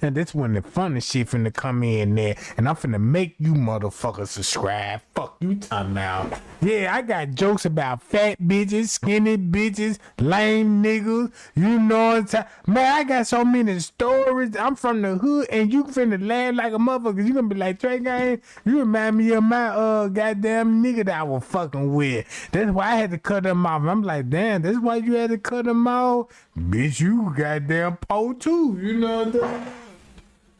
And that's when the funny shit finna come in there, and I'm finna make you motherfuckers subscribe. Fuck you talking about. Yeah, I got jokes about fat bitches, skinny bitches, lame niggas. You know what I'm saying? Man, I got so many stories. I'm from the hood, and you finna laugh like a motherfucker. You gonna be like, Tregang, you remind me of my goddamn nigga that I was fucking with. That's why I had to cut him off. I'm like, damn, that's why you had to cut him off? Bitch, you goddamn po too. You know what I'm saying?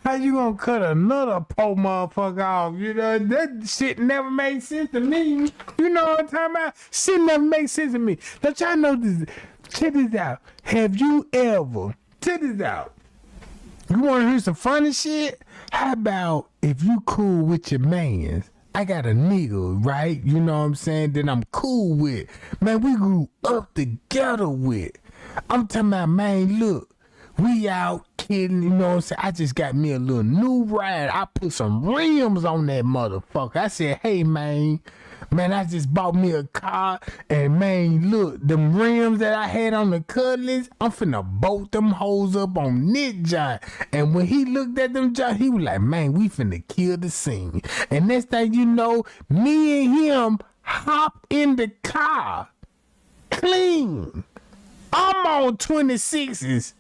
How you gonna cut another po motherfucker off? You know, that shit never made sense to me. You know what I'm talking about? Shit never makes sense to me. Don't y'all know this? Check this out. Have you ever, check this out. You wanna hear some funny shit? How about if you cool with your mans? I got a nigga, right? You know what I'm saying? That I'm cool with. Man, we grew up together with. I'm talking about, man, look. We out kidding, you know what I'm saying? I just got me a little new ride. I put some rims on that motherfucker. I said, hey, man, I just bought me a car. And, man, look, them rims that I had on the Cutlass, I'm finna bolt them hoes up on Nick John. And when he looked at them John, he was like, man, we finna kill the scene. And next thing you know, me and him hopped in the car. Clean. I'm on 26s.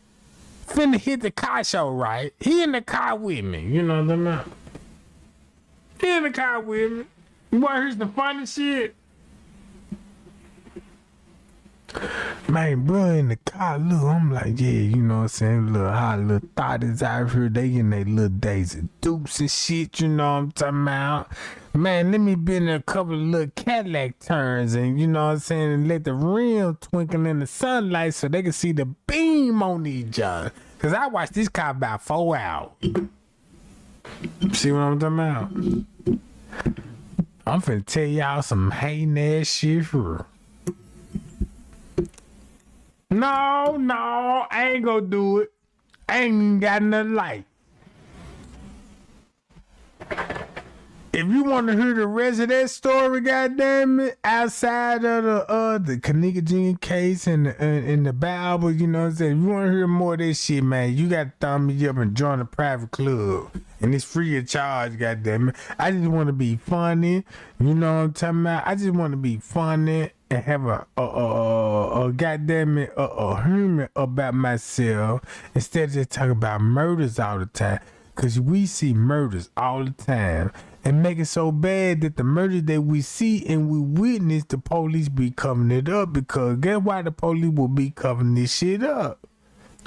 Finna hit the car show, right? He in the car with me. You know what I'm saying? He in the car with me. You wanna hear some funny shit? Man, bro, in the car, look, I'm like, yeah, you know what I'm saying? Little hot little thotties out here, they in their little days of dupes and shit, you know what I'm talking about? Man, let me be in a couple of little Cadillac turns and, you know what I'm saying, and let the rim twinkle in the sunlight so they can see the beam on each other. Cause I watched this car about 4 hours. See what I'm talking about? I'm finna tell y'all some hating ass shit for real. No, I ain't gonna do it. I ain't even got nothing like. If you want to hear the rest of that story, goddamn it, outside of the Connick case and the Bible, you know what I'm saying? If you want to hear more of this shit, man, you got to thumb me up and join a private club. And it's free of charge, goddamn it. I just want to be funny, you know what I'm talking about? I just want to be funny and have a goddamn it, a humor about myself instead of just talking about murders all the time. Because we see murders all the time and make it so bad that the murders that we see and we witness, the police be covering it up, because guess why the police will be covering this shit up?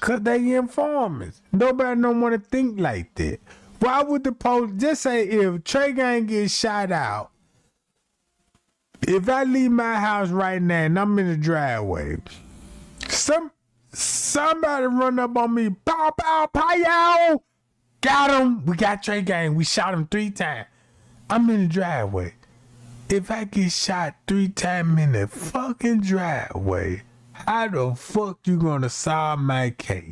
Cause they informers. Nobody don't want to think like that. Why would the police just say if Tregang gets shot out? If I leave my house right now and I'm in the driveway, somebody run up on me, pow pow pow, got him. We got Tregang. We shot him 3 times. I'm in the driveway. If I get shot 3 times in the fucking driveway, how the fuck you gonna solve my case?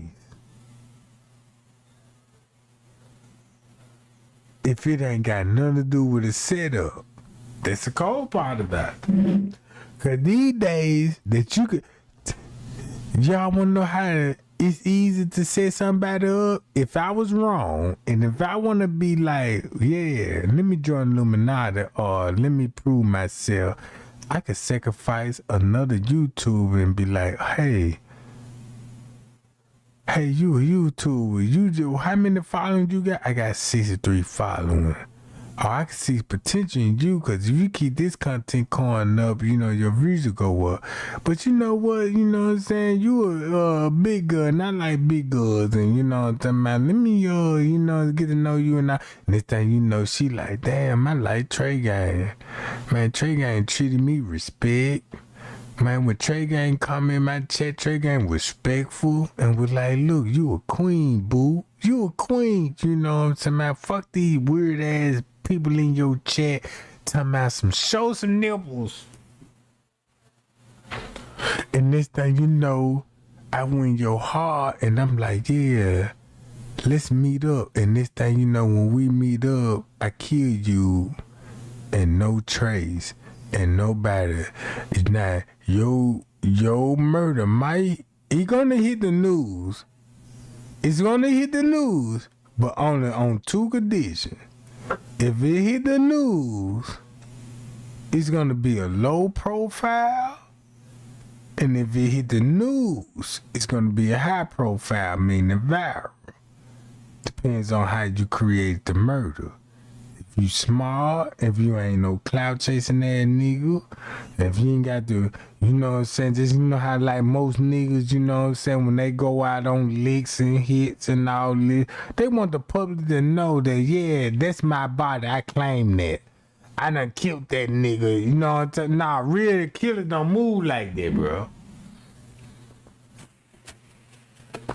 If it ain't got nothing to do with the setup. That's the cold part about it. Cause these days that you could, y'all wanna know how it's easy to set somebody up? If I was wrong, and if I wanna be like, yeah, let me join Illuminati or let me prove myself, I could sacrifice another YouTuber and be like, hey, you a YouTuber, how many followers you got? I got 63 followers. Oh, I can see potential in you, because if you keep this content going up, you know, your views will go up. But you know what? You know what I'm saying? You a big girl, and I like big girls, and you know what I'm talking about? Let me, you know, get to know you, and this thing, you know, she like, damn, I like Tregang. Man, Tregang treated me respect. Man, when Tregang come in my chat, Tregang respectful and was like, look, you a queen, boo. You a queen, you know what I'm saying? Man, fuck these weird ass people in your chat talking about show some nipples. And this thing, you know, I win your heart and I'm like, yeah, let's meet up. And this thing, you know, when we meet up, I kill you and no trace and nobody. Now, your murder might, it gonna hit the news. It's gonna hit the news, but only on 2 conditions. If it hit the news, it's gonna be a low profile, and if it hit the news, it's gonna be a high profile, meaning viral. Depends on how you create the murder. If you smart, if you ain't no clout chasing ass nigga, if you ain't got to, you know what I'm saying, just you know how like most niggas, you know what I'm saying, when they go out on licks and hits and all this, they want the public to know that, yeah, that's my body, I claim that. I done killed that nigga, you know what I'm saying? Nah, real killers don't move like that, bro.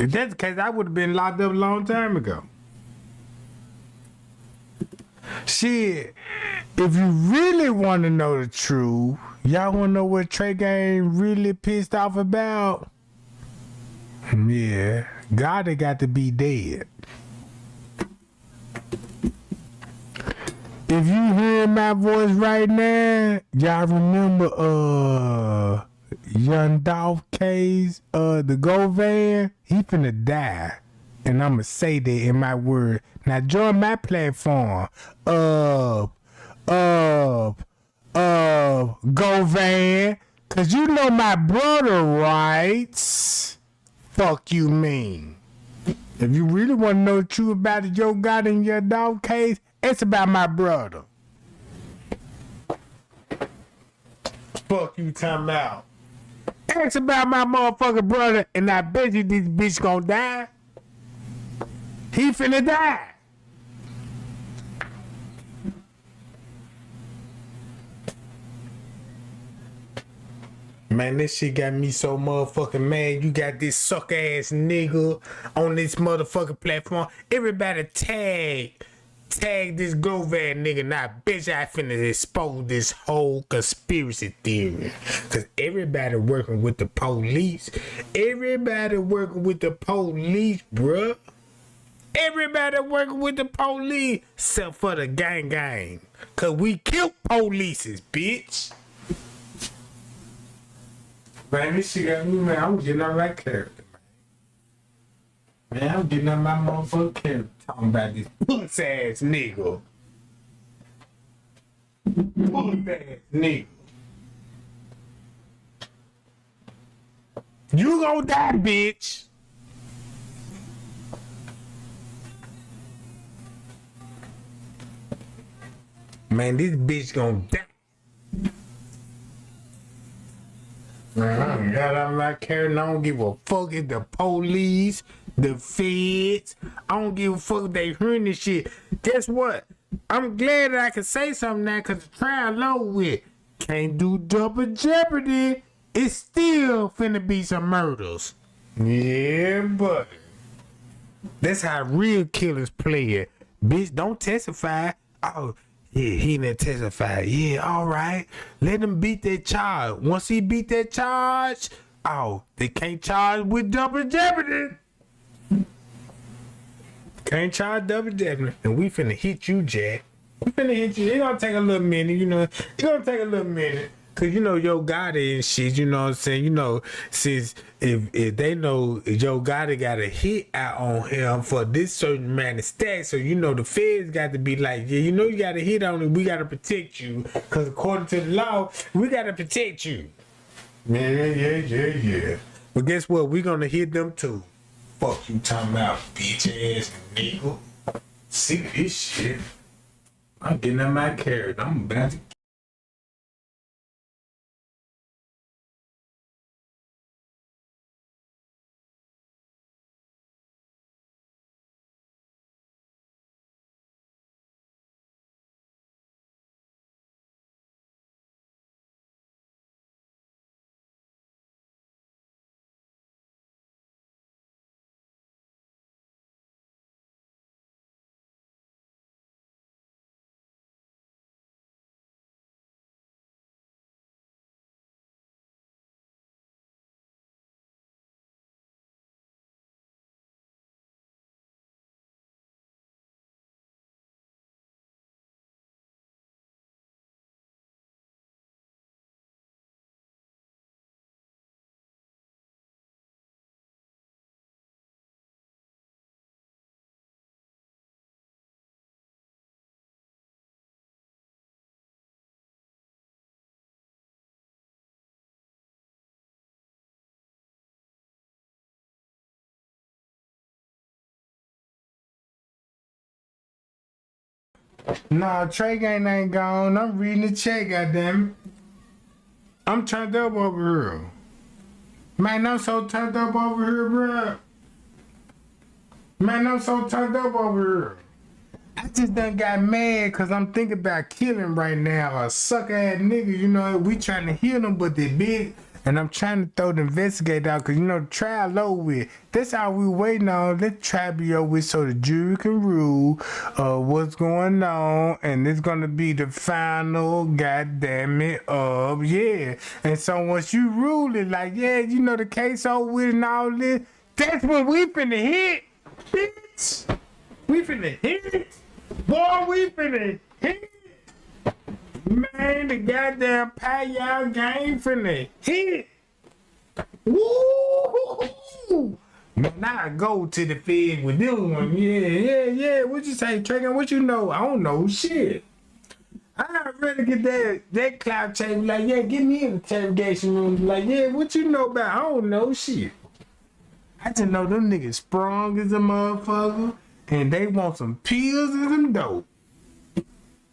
If that's the case, I would have been locked up a long time ago. Shit, if you really want to know the truth, y'all want to know what Tregang really pissed off about? Yeah, God got to be dead. If you hear my voice right now, y'all remember Young Dolph K's the Go Van? He finna die. And I'ma say that in my word. Now join my platform. Go Van. Cause you know my brother writes. Fuck you mean. If you really want to know the truth about it, your God and your dog case, it's about my brother. Fuck you talking about. It's about my motherfucking brother, and I bet you this bitch gonna die. He finna die. Man, this shit got me so motherfucking mad. You got this suck ass nigga on this motherfucking platform. Everybody tag this Govan nigga. Now, bitch, I finna expose this whole conspiracy theory. Cause everybody working with the police. Everybody working with the police, bruh. Everybody working with the police except for the gang. Cause we killed polices, bitch. Man, this shit got me, man. I'm getting on that character, man. I'm getting on my motherfucking character. Talking about this puss ass nigga. Puss ass nigga. You gon' die, bitch. Man, this bitch gon' die. Man, I'm not caring. I don't give a fuck if the police, the feds. I don't give a fuck if they hearing this shit. Guess what? I'm glad that I can say something now because the trial low with. Can't do double jeopardy. It's still finna be some murders. Yeah, but that's how real killers play it. Bitch, don't testify. Oh, yeah, he didn't testify. Yeah, all right. Let him beat that charge. Once he beat that charge, oh, they can't charge with double jeopardy. Can't charge double jeopardy. And we finna hit you, Jack. We finna hit you. It's gonna take a little minute, you know. It's gonna take a little minute. Cause you know Yo Gotti and shit, you know what I'm saying? You know, since if they know Yo Gotti got a hit out on him for this certain amount of stacks, so you know the feds got to be like, yeah, you know you got a hit on it, we gotta protect you. Cause according to the law, we gotta protect you. Yeah. But guess what? We gonna hit them too. Fuck you talking about, bitch ass nigga. See this shit. I'm getting on my carrot. I'm about to. Nah, Tregang ain't gone. I'm reading the check, goddammit. I'm turned up over here. Man, I'm so turned up over here, bro. Man, I'm so turned up over here. I just done got mad because I'm thinking about killing right now a sucker ass nigga. You know, we trying to heal them, but they big. And I'm trying to throw the investigator out because, you know, the trial low with. That's all we waiting on. Let the trial be over with so the jury can rule what's going on. And it's going to be the final, goddamn of, yeah. And so once you rule it, like, yeah, you know, the case over with and all this, that's what we finna hit, bitch. We finna hit. Boy, we finna hit. Man, the goddamn pie-y'all game finna hit. Woo! Man, I go to the Fed with this one. Yeah. What you say, Tregang? What you know? I don't know shit. I'd rather get that cloud chaser. Like, yeah, get me in the interrogation room. Like, yeah, what you know about? I don't know shit. I just know them niggas sprung as a motherfucker, and they want some pills and some dope.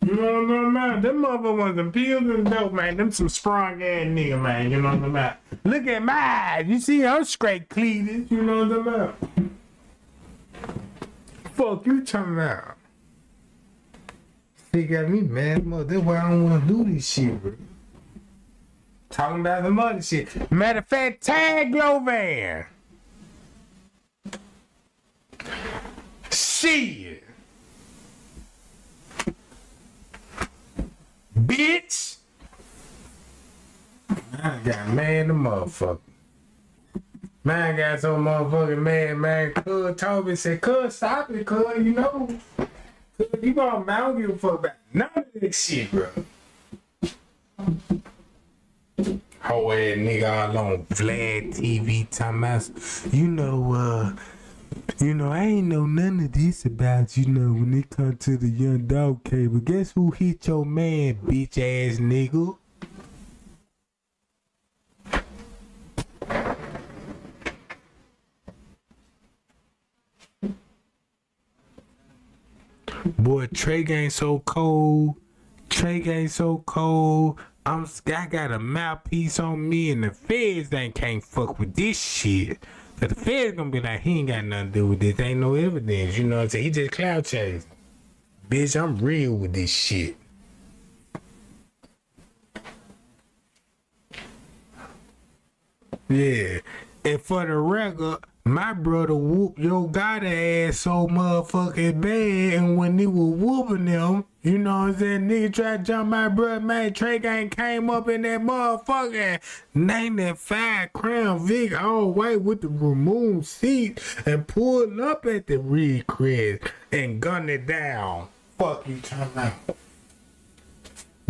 You know what I'm about? Them motherfuckers want some pills and dope, man. Them some sprung ass nigga, man. You know what I'm about? Look at my eyes. You see, I'm straight cleavage. You know what I'm about? Fuck you talking about? She got me mad, mother. That's why I don't want to do this shit, bro. Talking about some other shit. Matter of fact, tag Glovan. Shit. Bitch. I got mad the motherfucker. Man got so motherfucking mad, man. Cuz told me, said, cuz stop it, cuz, you know. Cuz you gonna I don't give a fuck about none of this shit, bro. Whole ass nigga all on Vlad TV talking about, I ain't know none of this about, when it come to the young dog cave. But guess who hit your man, bitch ass nigga? Boy, Tregang so cold. I got a mouthpiece on me, and the feds can't fuck with this shit. Cause the feds gonna be like, he ain't got nothing to do with this. Ain't no evidence. You know what I'm saying? He just cloud chased. Bitch, I'm real with this shit. Yeah. And for the record, my brother whooped your god ass so motherfucking bad, and when he was whooping them, you know what I'm saying, nigga tried to jump my brother, man, Tregang came up in that motherfucking 95 Crown Vic all white with the removed seat and pulled up at the Red Crest and gunned it down. Fuck you talking about.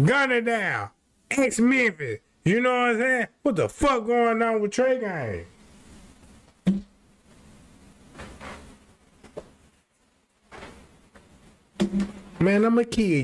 Gun it down. Ex-Memphis. You know what I'm saying? What the fuck going on with Tregang? Man, I'ma kill you.